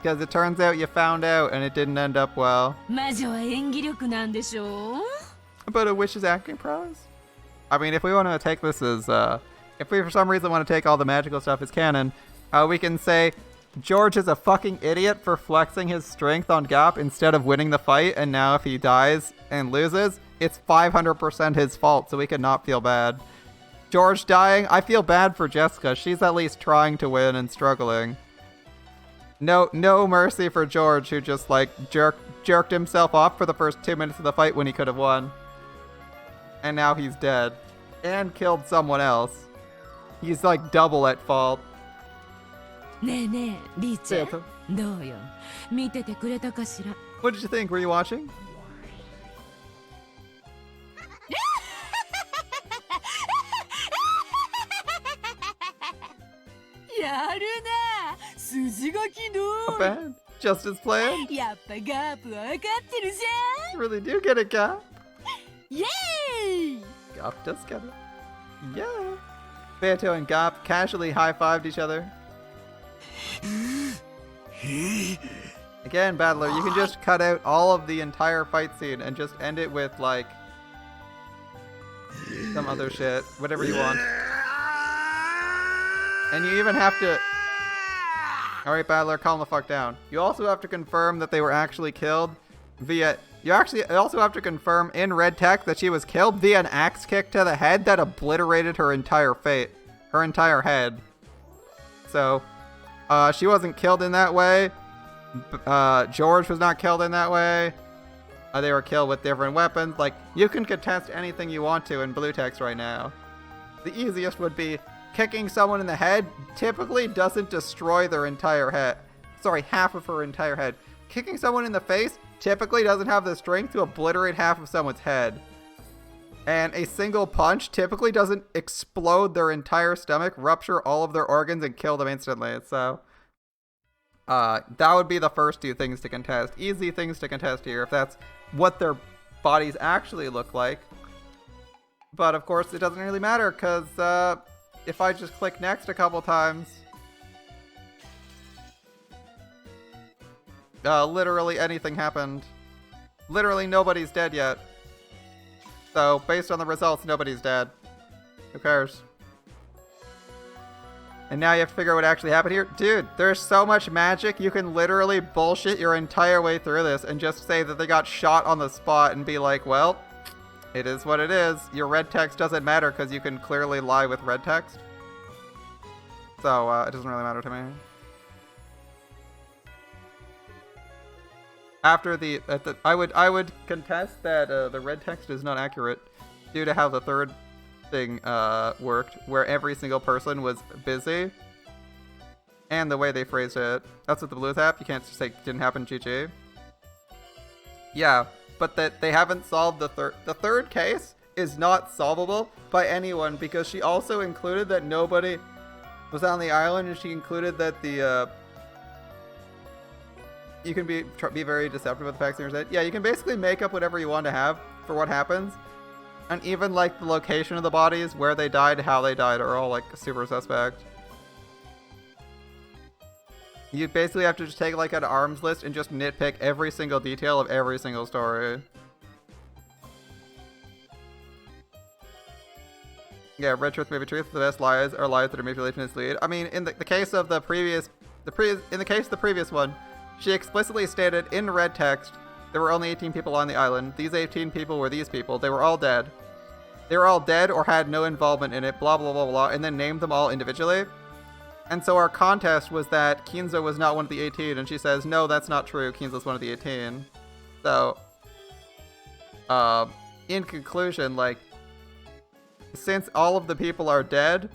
Speaker 1: Because it turns out you found out and it didn't end up well.
Speaker 5: 魔女は演技力なんでしょう？
Speaker 1: About a witch's acting prowess? I mean, if we want to take this as, if we for some reason want to take all the magical stuff as canon, we can say George is a fucking idiot for flexing his strength on Gap instead of winning the fight, and now if he dies and loses, it's 500% his fault, so we could not feel bad. George dying, I feel bad for Jessica. She's at least trying to win and struggling. No mercy for George, who just like jerked himself off for the first 2 minutes of the fight when he could have won. And now he's dead. And killed someone else. He's like double at fault.
Speaker 5: ねえねえ、リーチェ
Speaker 1: Santa.
Speaker 5: どうよ、見ててくれたかしら？
Speaker 1: What did you think? Were you watching?
Speaker 7: やるな、筋書き
Speaker 1: Not
Speaker 7: 通
Speaker 1: bad. Just as planned.
Speaker 7: り。やっぱガープは分かってるじ
Speaker 1: You really do get it, Gap.
Speaker 7: ゃん。イエーイ。
Speaker 1: Gap does get it. Yeah. Beto and Gap casually high-fived each other. Again, Battler, you can just cut out all of the entire fight scene and just end it with, like, some other shit. Whatever you want. And you even have to... Alright, Battler, calm the fuck down. You also have to confirm that they were actually killed via... You actually also have to confirm in red text that she was killed via an axe kick to the head that obliterated her entire her entire head. So, she wasn't killed in that way. George was not killed in that way. They were killed with different weapons. Like, you can contest anything you want to in blue text right now. The easiest would be kicking someone in the head typically doesn't destroy their entire head. Sorry, half of her entire head. Kicking someone in the face typically doesn't have the strength to obliterate half of someone's head. And a single punch typically doesn't explode their entire stomach, rupture all of their organs, and kill them instantly. So, that would be the first two things to contest. Easy things to contest here if that's what their bodies actually look like. But of course, it doesn't really matter because if I just click next a couple times, literally anything happened. Literally nobody's dead yet. So, based on the results, nobody's dead. Who cares? And now you have to figure out what actually happened here. Dude, there's so much magic, you can literally bullshit your entire way through this and just say that they got shot on the spot and be like, well, it is what it is. Your red text doesn't matter because you can clearly lie with red text. So, it doesn't really matter to me. After I would contest that the red text is not accurate due to how the third thing worked, where every single person was busy, and the way they phrased it. That's what the blues have. You can't just say didn't happen, GG. Yeah, but that they haven't solved the third. The third case is not solvable by anyone because she also included that nobody was on the island, and she included that the you can be very deceptive with the facts in your head. Yeah, you can basically make up whatever you want to have for what happens. And even, like, the location of the bodies, where they died, how they died, are all, like, super suspect. You basically have to just take, like, an arms list and just nitpick every single detail of every single story. Yeah, red truth may be truth. The best lies are lies that are manipulated to mislead. I mean, in the case of the previous one, she explicitly stated in red text there were only 18 people on the island. These 18 people were these people. They were all dead. They were all dead or had no involvement in it, blah, blah, blah, blah, and then named them all individually. And so our contest was that Kinzo was not one of the 18, and she says, no, that's not true. Kinzo's one of the 18. So, in conclusion, like, since all of the people are dead,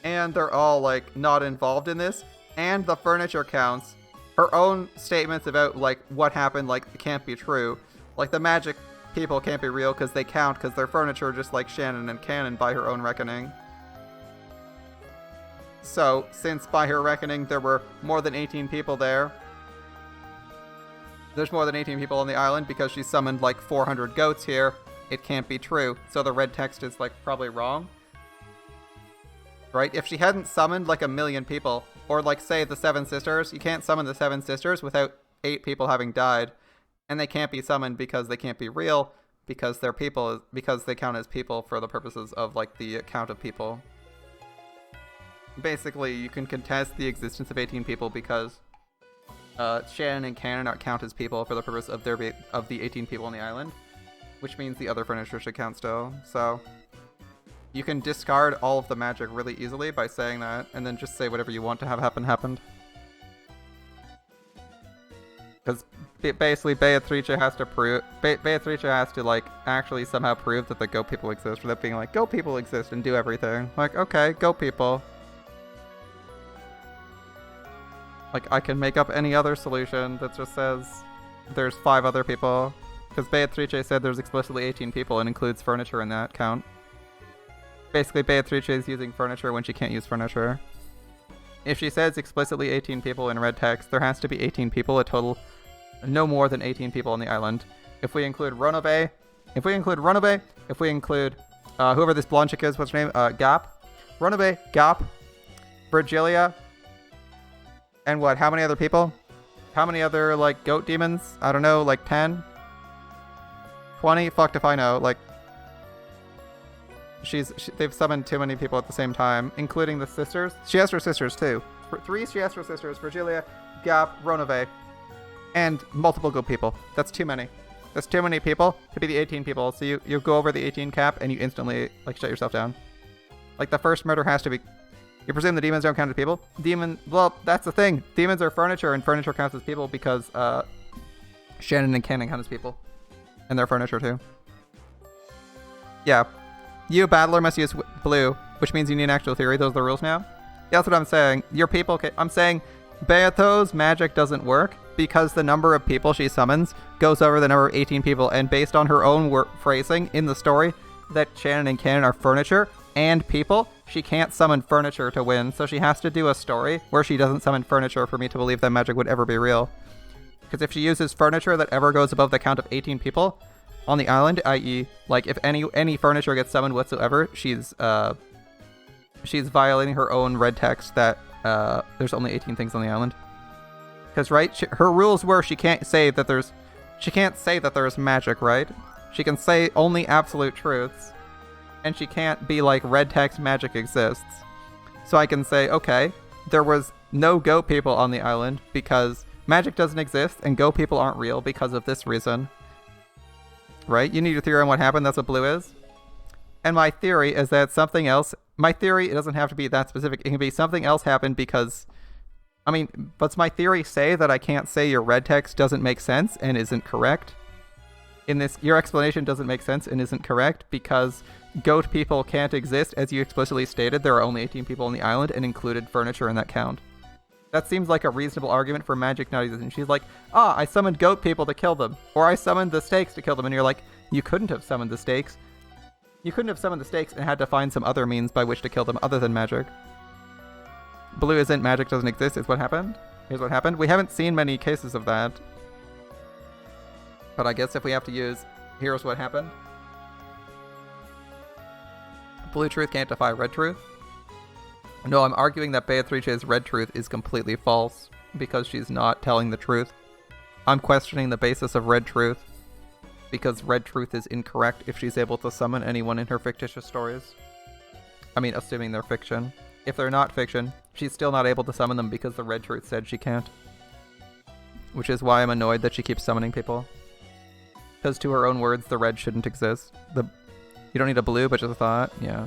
Speaker 1: and they're all, like, not involved in this, and the furniture counts, her own statements about, like, what happened, like, can't be true. Like, the magic people can't be real because they count because they're furniture just like Shannon and Cannon by her own reckoning. So, since by her reckoning there were more than 18 people there, there's more than 18 people on the island because she summoned, like, 400 goats here, it can't be true. So the red text is, like, probably wrong. Right? If she hadn't summoned, like, 1 million people, or, like, say, the 7 sisters, you can't summon the 7 sisters without 8 people having died. And they can't be summoned because they can't be real, because they're people, because they count as people for the purposes of, like, the count of people. Basically, you can contest the existence of 18 people because Shannon and Cannon count as people for the purpose of the 18 people on the island, which means the other furniture should count still. So you can discard all of the magic really easily by saying that, and then just say whatever you want to have happen happened. Because basically Beatrice has to prove, Beatrice has to, like, actually somehow prove that the goat people exist without being like, goat people exist and do everything. Like, okay, goat people. Like, I can make up any other solution that just says there's 5 other people. Because Beatrice said there's explicitly 18 people and includes furniture in that count. Basically, Beatrice is using furniture when she can't use furniture. If she says explicitly 18 people in red text, there has to be 18 people, a total no more than 18 people on the island. If we include Runobe, if we include whoever this blonde chick is, what's her name? Gap. Runobe, Gap, Virgilia, and what? How many other people? How many other, like, goat demons? I don't know, like 10? 20? Fucked if I know. Like, they've summoned too many people at the same time, including the sisters. She has her sisters too. 3 she has her sisters: Virgilia, Gap, Ronove, and multiple goat people. That's too many. That's too many people to be the 18 people. So you go over the 18 cap and you instantly, like, shut yourself down. Like, the first murder has to be. You presume the demons don't count as people? Well, that's the thing. Demons are furniture, and furniture counts as people because Shannon and Cannon count as people, and they're furniture too. Yeah. You, battler, must use blue, which means you need an actual theory. Those are the rules now? Yeah, that's what I'm saying. Your people I'm saying Beato's magic doesn't work because the number of people she summons goes over the number of 18 people, and based on her own phrasing in the story that Shannon and Cannon are furniture and people, she can't summon furniture to win, so she has to do a story where she doesn't summon furniture for me to believe that magic would ever be real. Because if she uses furniture that ever goes above the count of 18 people on the island, i.e., like, if any furniture gets summoned whatsoever, she's violating her own red text that there's only 18 things on the island. Because, right, her rules were she can't say that there's magic, right? She can say only absolute truths, and she can't be like, red text magic exists. So I can say, okay, there was no goat people on the island because magic doesn't exist and goat people aren't real because of this reason. Right? You need a theory on what happened. That's what blue is. And my theory is that something else... My theory, it doesn't have to be that specific. It can be something else happened because... I mean, does my theory say that I can't say your red text doesn't make sense and isn't correct? In this, your explanation doesn't make sense and isn't correct because goat people can't exist. As you explicitly stated, there are only 18 people on the island and included furniture in that count. That seems like a reasonable argument for magic not existing. She's like, I summoned goat people to kill them. Or I summoned the stakes to kill them. And you're like, you couldn't have summoned the stakes. You couldn't have summoned the stakes and had to find some other means by which to kill them other than magic. Blue isn't magic doesn't exist is what happened. Here's what happened. We haven't seen many cases of that. But I guess if we have to use, here's what happened. Blue truth can't defy red truth. No, I'm arguing that Beatrice's red truth is completely false because she's not telling the truth. I'm questioning the basis of red truth because red truth is incorrect if she's able to summon anyone in her fictitious stories. I mean, assuming they're fiction. If they're not fiction, she's still not able to summon them because the red truth said she can't. Which is why I'm annoyed that she keeps summoning people. Because to her own words, the red shouldn't exist. You don't need a blue, but just a thought. Yeah.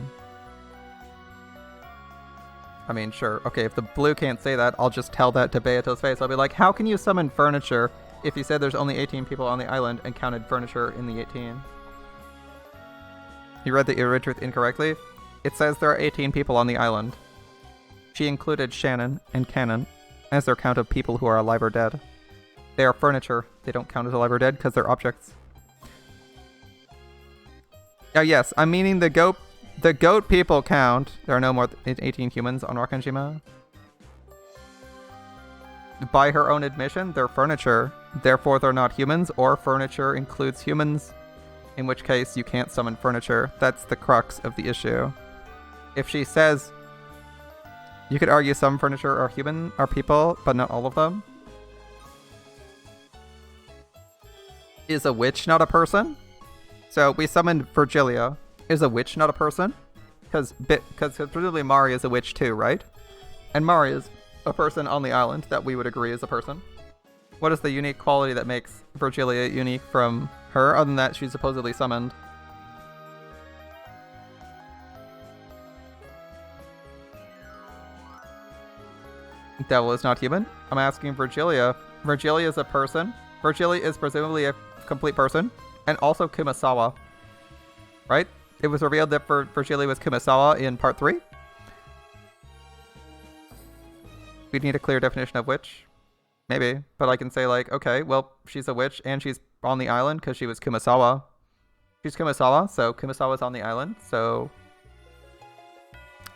Speaker 1: I mean, sure. Okay, if the blue can't say that, I'll just tell that to Beato's face. I'll be like, how can you summon furniture if you said there's only 18 people on the island and counted furniture in the 18? You read the red truth incorrectly? It says there are 18 people on the island. She included Shannon and Cannon as their count of people who are alive or dead. They are furniture. They don't count as alive or dead because they're objects. Yes, I'm meaning the goat people count. There are no more than 18 humans on Rakanjima. By her own admission, they're furniture. Therefore, they're not humans, or furniture includes humans. In which case, you can't summon furniture. That's the crux of the issue. If she says... You could argue some furniture are people, but not all of them. Is a witch not a person? So we summoned Virgilia. Is a witch not a person? Because presumably Mari is a witch too, right? And Mari is a person on the island that we would agree is a person. What is the unique quality that makes Virgilia unique from her, other than that she's supposedly summoned? Devil is not human? I'm asking Virgilia. Virgilia is a person. Virgilia is presumably a complete person. And also Kumasawa. Right? It was revealed that Virgilia was Kumasawa in part 3. We'd need a clear definition of witch. Maybe. But I can say like, okay, well, she's a witch and she's on the island because she was Kumasawa. She's Kumasawa, so Kumasawa's on the island, so...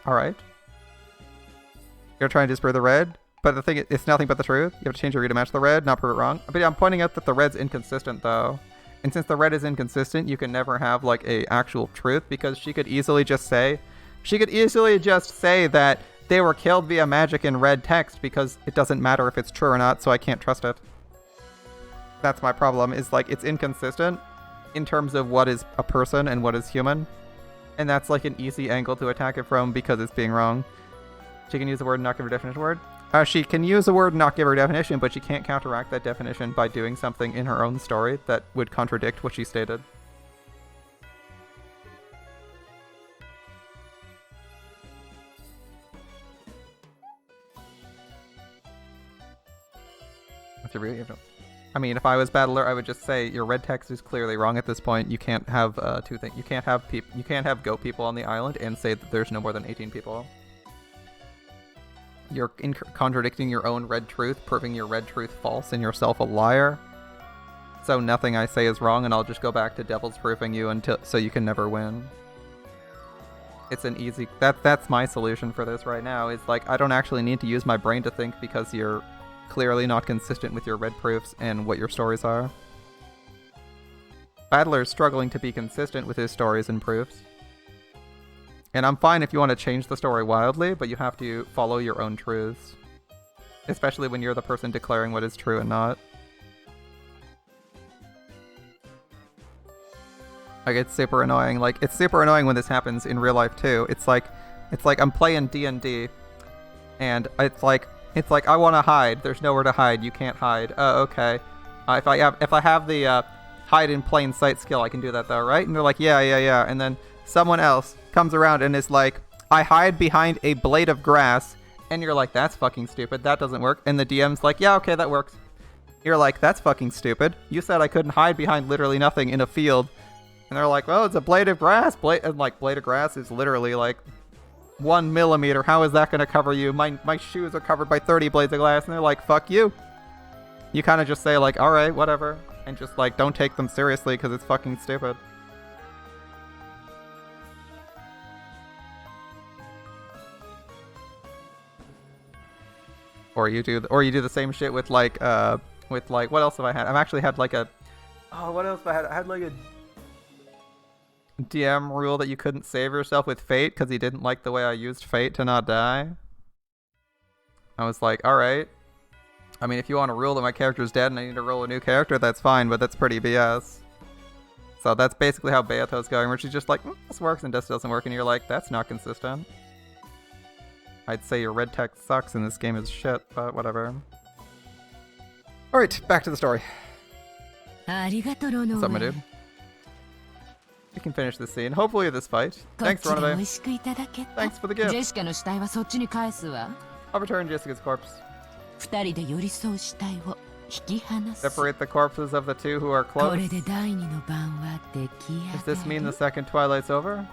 Speaker 1: Alright. You're trying to disprove the red, but the thing is, it's nothing but the truth. You have to change your read to match the red, not prove it wrong. But yeah, I'm pointing out that the red's inconsistent, though. And since the red is inconsistent, you can never have, like, a actual truth, because she could easily just say... She could easily just say that they were killed via magic in red text, because it doesn't matter if it's true or not, so I can't trust it. That's my problem, is, like, it's inconsistent in terms of what is a person and what is human. And that's, like, an easy angle to attack it from, because it's being wrong. She can use the word and not give her definition word. She can use the word and not give her definition, but she can't counteract that definition by doing something in her own story that would contradict what she stated. I mean, if I was Battler, I would just say your red text is clearly wrong at this point. You can't have two things. You can't have goat people on the island and say that there's no more than 18 people. You're contradicting your own red truth, proving your red truth false, and yourself a liar. So nothing I say is wrong, and I'll just go back to devil's proofing you so you can never win. It's an easy... That's my solution for this right now, is like, I don't actually need to use my brain to think because you're clearly not consistent with your red proofs and what your stories are. Battler's struggling to be consistent with his stories and proofs. And I'm fine if you want to change the story wildly, but you have to follow your own truths. Especially when you're the person declaring what is true and not. Like, it's super annoying. Like, it's super annoying when this happens in real life too. It's like I'm playing D&D, and it's like I want to hide. There's nowhere to hide. You can't hide. Oh, okay. If I have the hide in plain sight skill, I can do that though, right? And they're like, yeah. And then someone else comes around and is like, I hide behind a blade of grass, and you're like, that's fucking stupid, that doesn't work, and the DM's like, yeah, okay, that works. You're like, that's fucking stupid. You said I couldn't hide behind literally nothing in a field. And they're like, well, it's a blade of grass. And like, blade of grass is literally like 1 millimeter. How is that going to cover you? My shoes are covered by 30 blades of glass. And they're like, fuck you. You kind of just say like, all right, whatever. And just like, don't take them seriously because it's fucking stupid. Or you do the same shit with like, what else have I had? I've actually had like a, oh, what else have I had? I had like a DM rule that you couldn't save yourself with Fate because he didn't like the way I used Fate to not die. I was like, alright. I mean, if you want to rule that my character's dead and I need to roll a new character, that's fine, but that's pretty BS. So that's basically how Beato's going, where she's just like, this works and this doesn't work, and you're like, that's not consistent. I'd say your red text sucks and this game is shit, but whatever. Alright, back to the story. What's up, my dude? We can finish this scene. Hopefully this fight. Thanks, Runaway. Thanks for the gift. I'll return Jessica's corpse. Separate the corpses of the two who are close. Does this mean the second Twilight's over?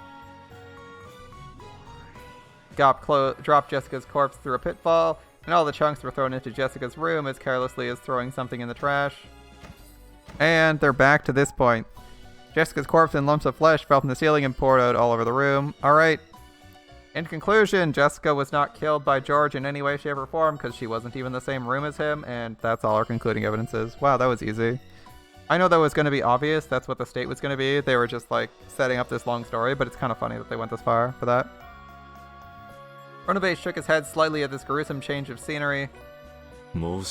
Speaker 1: Gop dropped Jessica's corpse through a pitfall, and all the chunks were thrown into Jessica's room as carelessly as throwing something in the trash. And they're back to this point. Jessica's corpse and lumps of flesh fell from the ceiling and poured out all over the room. Alright. In conclusion, Jessica was not killed by George in any way, shape, or form because she wasn't even in the same room as him, and that's all our concluding evidence is. Wow, that was easy. I know that was going to be obvious. That's what the state was going to be. They were just like setting up this long story, but it's kind of funny that they went this far for that. Runaway shook his head slightly at this gruesome change of scenery. My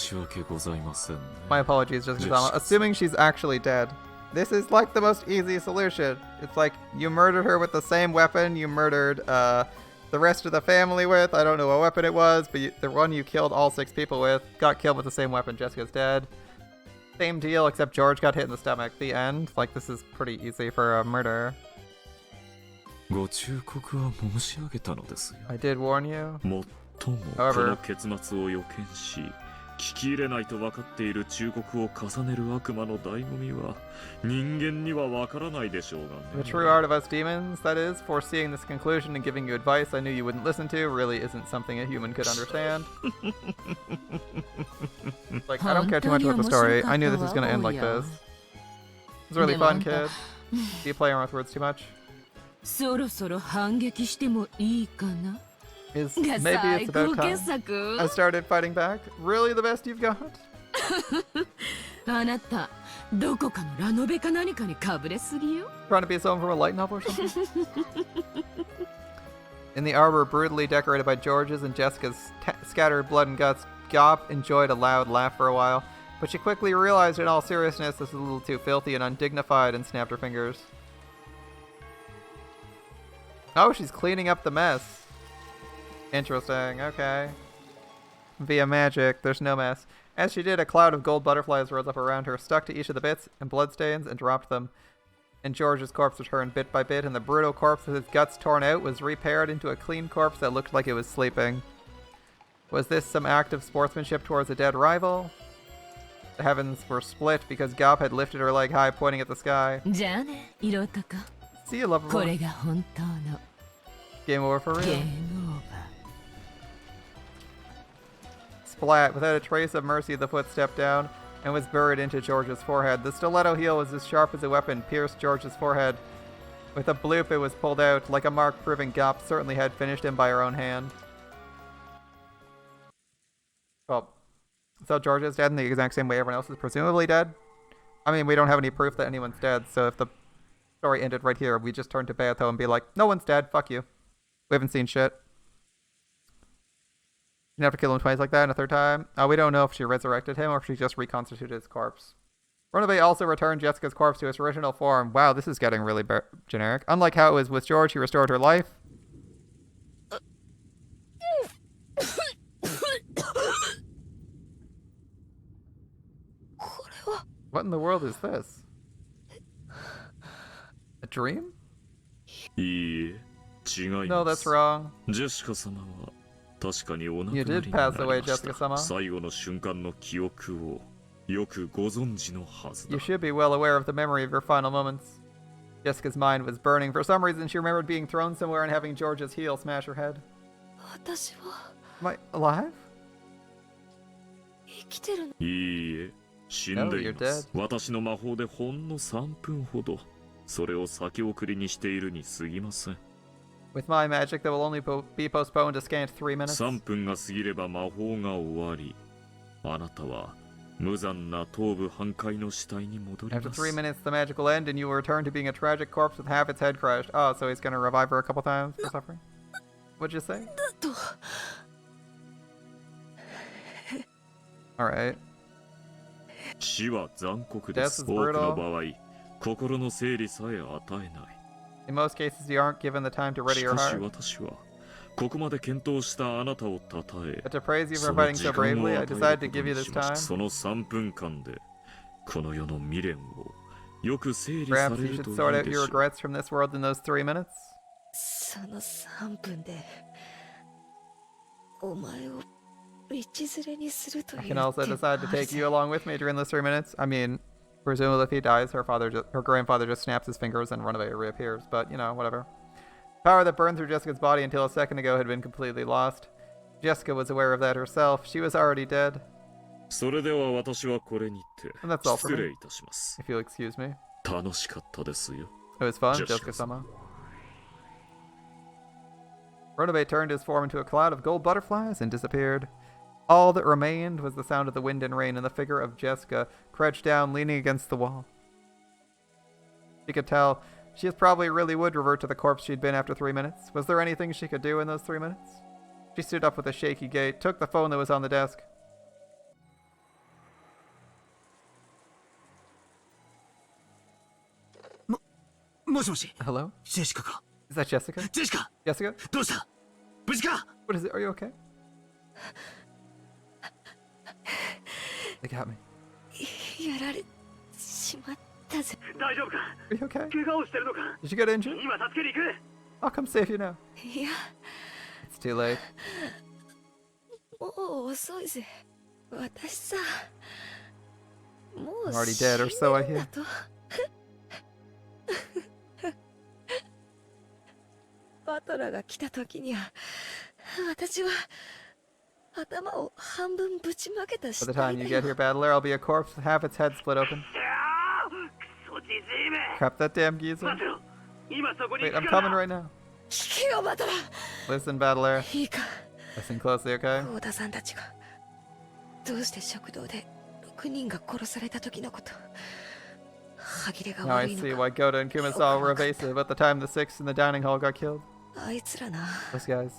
Speaker 1: apologies, Jessica. Assuming she's actually dead. This is like the most easy solution. It's like you murdered her with the same weapon you murdered the rest of the family with. I don't know what weapon it was, but the one you killed all 6 people with got killed with the same weapon. Jessica's dead. Same deal, except George got hit in the stomach. The end. Like, this is pretty easy for a murder. I did warn you. However,
Speaker 2: 聞き入れないと分かっている忠告を重ねる悪魔の醍醐味は人間には分からないでしょうがね。
Speaker 1: The true art of us demons, that is, foreseeing this conclusion and giving you advice I knew you wouldn't listen to, really isn't something a human could understand. Like, I don't care too much about the story. I knew this was going to end like this. It was really fun, kid. Do you play around with words too much? Maybe it's about time I started fighting back. Really the best you've got? Trying to be home from a light novel or something? In the arbor brutally decorated by George's and Jessica's scattered blood and guts, Gop enjoyed a loud laugh for a while, but she quickly realized in all seriousness this was a little too filthy and undignified and snapped her fingers. Oh, she's cleaning up the mess. Interesting, okay. Via magic, there's no mess. As she did, a cloud of gold butterflies rose up around her, stuck to each of the bits and bloodstains, and dropped them. And George's corpse returned bit by bit, and the brutal corpse with its guts torn out was repaired into a clean corpse that looked like it was sleeping. Was this some act of sportsmanship towards a dead rival? The heavens were split because Gop had lifted her leg high, pointing at the sky. See you, lovable. Game over for real. Splat. Without a trace of mercy, the foot stepped down and was buried into George's forehead. The stiletto heel was as sharp as a weapon, pierced George's forehead. With a bloop, it was pulled out, like a mark proving Gop certainly had finished him by her own hand. Well, so George is dead in the exact same way everyone else is presumably dead? I mean, we don't have any proof that anyone's dead, so if the story ended right here, we just turn to Beato and be like, no one's dead, fuck you. We haven't seen shit. You didn't have to kill him twice like that, and a third time. We don't know if she resurrected him or if she just reconstituted his corpse. Runaway also returned Jessica's corpse to its original form. Wow, this is getting really generic. Unlike how it was with George, he restored her life. What in the world is this? A dream?
Speaker 2: いいえ、違います。
Speaker 1: No, that's wrong.
Speaker 2: ジェシカ様は確かにお亡く
Speaker 1: You
Speaker 2: なり
Speaker 1: did
Speaker 2: にな
Speaker 1: pass
Speaker 2: り
Speaker 1: away,
Speaker 2: ました。
Speaker 1: Jessica様.
Speaker 2: 最後の瞬間の記憶をよくご存知のはずだ。
Speaker 1: You should be well aware of the memory of your final moments. Jessica's mind was burning. For some reason, she remembered being thrown somewhere and having George's heel smash her head.
Speaker 3: 私は
Speaker 1: Am I alive?
Speaker 3: 生きてるの？
Speaker 2: いいえ、死んで
Speaker 1: No,
Speaker 2: い
Speaker 1: you're
Speaker 2: ます。
Speaker 1: dead.
Speaker 2: 私の魔法でほんの3分ほどそれを先送りにしているに過ぎません。
Speaker 1: With my magic, that will only be postponed to scant 3 minutes.
Speaker 2: 3分が過ぎれば魔法が終わり、あなたは無残な頭部半壊の死体に戻り
Speaker 1: After
Speaker 2: ます。
Speaker 1: 3 minutes, the magic will end, and you will return to being a tragic corpse with half its head crushed. Oh, so he's gonna revive her a couple times for suffering? What'd you say?
Speaker 3: だと
Speaker 1: Alright.
Speaker 2: 死は残酷で
Speaker 1: Death
Speaker 2: す。
Speaker 1: is
Speaker 2: 多く
Speaker 1: brutal.
Speaker 2: の場合、心の整理さえ与えない。
Speaker 1: In most cases, you aren't given the time to ready
Speaker 2: し
Speaker 1: your
Speaker 2: かし
Speaker 1: heart.
Speaker 2: 私はここまで検討したあなたを称え、
Speaker 1: But to praise you
Speaker 2: そ
Speaker 1: for
Speaker 2: の
Speaker 1: fighting
Speaker 2: 時
Speaker 1: so
Speaker 2: 間を
Speaker 1: bravely, I
Speaker 2: 与え
Speaker 1: decided
Speaker 2: る
Speaker 1: to
Speaker 2: こと
Speaker 1: give you
Speaker 2: に
Speaker 1: this
Speaker 2: しました。
Speaker 1: time.
Speaker 2: その3分間でこの世の未練をよく整理さ
Speaker 1: Perhaps
Speaker 2: れ
Speaker 1: you
Speaker 2: る
Speaker 1: should
Speaker 2: とい
Speaker 1: sort
Speaker 2: い
Speaker 1: out
Speaker 2: でし
Speaker 1: your
Speaker 2: ょう。
Speaker 1: regrets from this world in those 3 minutes.
Speaker 3: その3分でお前を道連れにすると
Speaker 1: I
Speaker 3: いう
Speaker 1: can also
Speaker 3: 手も
Speaker 1: decide
Speaker 3: あ
Speaker 1: to
Speaker 3: る
Speaker 1: take
Speaker 3: ぜ
Speaker 1: you along with me during those 3 minutes. I mean, presumably if he dies, her grandfather just snaps his fingers and Runaway reappears. But, you know, whatever. Power that burned through Jessica's body until a second ago had been completely lost. Jessica was aware of that herself. She was already dead.
Speaker 2: それでは私はこれにて
Speaker 1: And that's all for
Speaker 2: 失
Speaker 1: me.
Speaker 2: 礼いたします。
Speaker 1: If you'll excuse me.
Speaker 2: 楽しかったですよ。
Speaker 1: It was fun,
Speaker 2: Jessica
Speaker 1: Jessica-sama. Runaway turned his form into a cloud of gold butterflies and disappeared. All that remained was the sound of the wind and rain and the figure of Jessica crouched down, leaning against the wall. She could tell she probably really would revert to the corpse she'd been after 3 minutes. Was there anything she could do in those 3 minutes? She stood up with a shaky gait, took the phone that was on the desk. Hello?
Speaker 6: ジェシカか
Speaker 1: Is that Jessica?
Speaker 6: ジェシカ
Speaker 1: Jessica?
Speaker 6: どうした無事か
Speaker 1: What is it? Are you okay? They got me.
Speaker 3: やられしまったぜ。
Speaker 6: 大丈夫か
Speaker 1: Are you okay?
Speaker 6: 怪我をしてるのか
Speaker 1: Did you get injured?
Speaker 6: 今助けに行く
Speaker 1: I'll come save you now.
Speaker 3: いや、
Speaker 1: It's too late.
Speaker 3: もう遅いぜ。私さ、もう
Speaker 1: I'm already dead, or so I
Speaker 3: 死んでん
Speaker 1: hear.
Speaker 3: だと。バトラが来た時には、私は頭を半分ぶちまけた
Speaker 1: By
Speaker 3: 死
Speaker 1: the
Speaker 3: 体
Speaker 1: time
Speaker 3: だ
Speaker 1: you
Speaker 3: よ
Speaker 1: get here, Battler, I'll be a corpse with half its head split open.
Speaker 6: クソじじいめ
Speaker 1: Crap that damn geezer.
Speaker 6: 待てろ今そこに
Speaker 1: Wait,
Speaker 6: 行
Speaker 1: I'm
Speaker 6: くから
Speaker 1: coming right now.
Speaker 3: 聞けよバトラ
Speaker 1: Listen, Battler.
Speaker 3: いいか
Speaker 1: Listen closely, okay?
Speaker 3: 幸田さんたちがどうして食堂で6人が殺された時のこと歯切れが
Speaker 1: Now I
Speaker 3: 悪い
Speaker 1: see
Speaker 3: のか
Speaker 1: why Goda and Kumasawa were evasive at the time the six in the dining hall got killed.
Speaker 3: あいつらな
Speaker 1: Those guys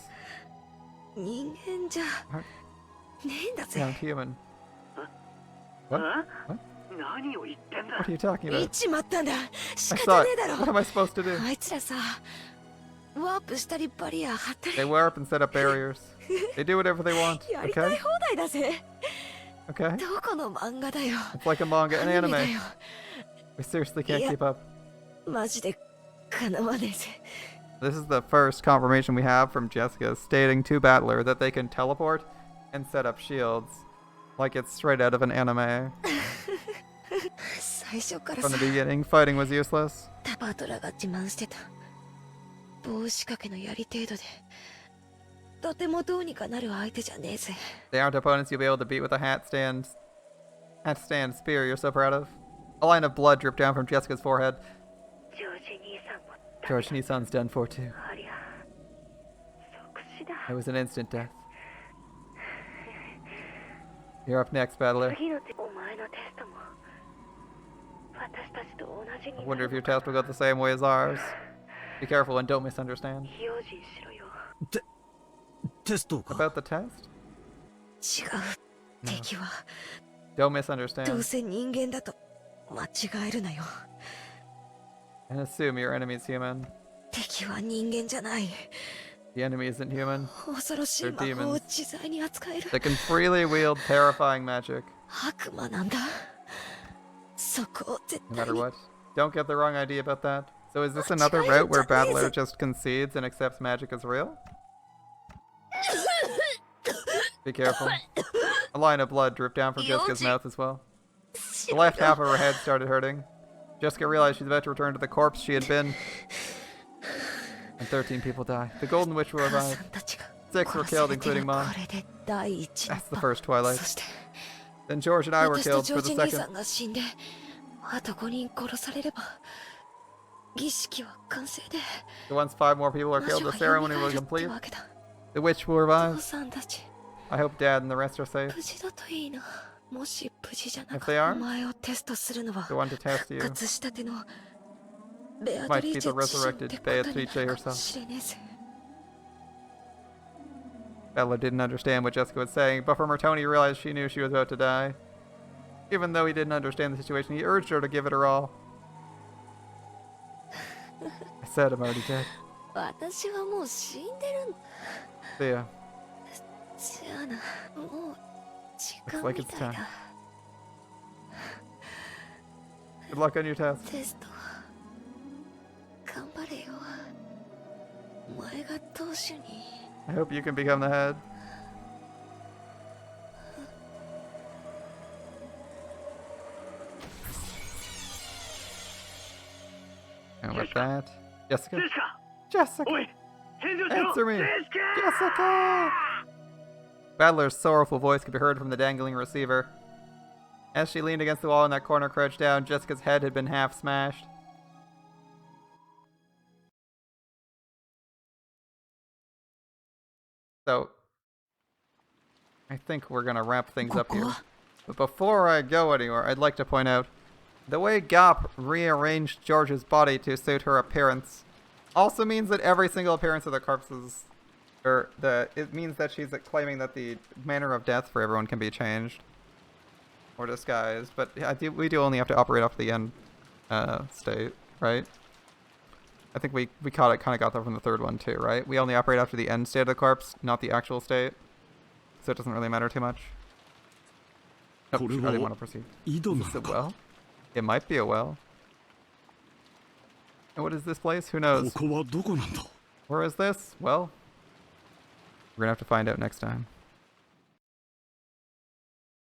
Speaker 3: 人間じゃ
Speaker 1: aren't
Speaker 3: ねえんだぜ
Speaker 1: sound human. What? What?
Speaker 6: 何を言ってんだ
Speaker 1: What are you talking
Speaker 3: 行っ
Speaker 1: about?
Speaker 3: ちまったんだ 仕
Speaker 1: I
Speaker 3: 方
Speaker 1: saw
Speaker 3: ねえ
Speaker 1: it.
Speaker 3: だろ
Speaker 1: What am I supposed to do?
Speaker 3: あいつらさワープしたりバリア張ったり
Speaker 1: They warp and set up barriers. They do whatever they want,
Speaker 3: やりたい
Speaker 1: okay?
Speaker 3: 放題だぜ
Speaker 1: Okay?
Speaker 3: どこの漫画だよ
Speaker 1: It's like a manga and
Speaker 3: アニメだ
Speaker 1: anime.
Speaker 3: よ
Speaker 1: We seriously can't
Speaker 3: Yeah.
Speaker 1: keep up.
Speaker 3: マジでかなわねえぜ
Speaker 1: This is the first confirmation we have from Jessica stating to Battler that they can teleport and set up shields. Like it's straight out of an anime.
Speaker 3: 最初から
Speaker 1: From
Speaker 3: さ
Speaker 1: the beginning, fighting was useless.
Speaker 3: バトラが自慢してた棒仕掛けのやり程度でとてもどうにかなる相手じゃねえぜ
Speaker 1: They aren't opponents you'll be able to beat with a hat stand spear you're so proud of. A line of blood dripped down from Jessica's forehead.
Speaker 3: ジョージ兄さんも
Speaker 1: George Nissan's done for too.
Speaker 3: ありゃ即死だ
Speaker 1: It was an instant death. You're up next, Battler.
Speaker 3: 次のお前のテストも私たちと同じ
Speaker 1: I
Speaker 3: に
Speaker 1: wonder if your test will go the same way as ours. Be careful and don't misunderstand.
Speaker 3: 用心しろよ
Speaker 6: テストか
Speaker 1: About the test?
Speaker 3: 違う敵は
Speaker 1: Don't
Speaker 3: どう
Speaker 1: misunderstand.
Speaker 3: せ人間だと間違えるなよ
Speaker 1: And assume your enemy's human.
Speaker 3: 敵は人間じゃない
Speaker 1: The enemy isn't human.
Speaker 3: 恐ろしい
Speaker 1: They're
Speaker 3: 魔法を
Speaker 1: demons.
Speaker 3: 自在に扱える
Speaker 1: They can freely wield terrifying magic,
Speaker 3: 悪魔なんだそこを絶
Speaker 1: no
Speaker 3: 対
Speaker 1: matter
Speaker 3: に
Speaker 1: what. Don't get the wrong idea about that. So is this another route where Battler just concedes and accepts magic as real? Be careful. A line of blood dripped down from Jessica's mouth as well. The left half of her head started hurting. Jessica realized she's about to return to the corpse she had been. And 13 people die. The Golden Witch will revive. 6 were killed, including Mom. That's the first Twilight. Then George and I were killed for the second. So once 5 more people are killed, the ceremony will complete. The witch will revive. I hope Dad and the rest are safe. If they are, the one to test you might be the resurrected Beatrice herself. Bella didn't understand what Jessica was saying, but from her tone he realized she knew she was about to die. Even though he didn't understand the situation, he urged her to give it her all. I said I'm already dead. See ya. Looks like it's time. Good luck on your test. I hope you can become the head. And with that, Jessica? Jessica! Answer me! Jessica! Battler's sorrowful voice could be heard from the dangling receiver. As she leaned against the wall in that corner, crouched down, Jessica's head had been half smashed. So, I think we're gonna wrap things up here. But before I go anywhere, I'd like to point out the way Gop rearranged George's body to suit her appearance also means that every single appearance of the corpses, it means that she's claiming that the manner of death for everyone can be changed or disguised. But we do only have to operate off the end state, right? I think we kind of got that from the third one too, right? We only operate after the end state of the corpse, not the actual state. So it doesn't really matter too much. Nope, I didn't want to proceed. Is this a well? It might be a well. And what is this place? Who knows? Where is this? Well, we're gonna have to find out next time.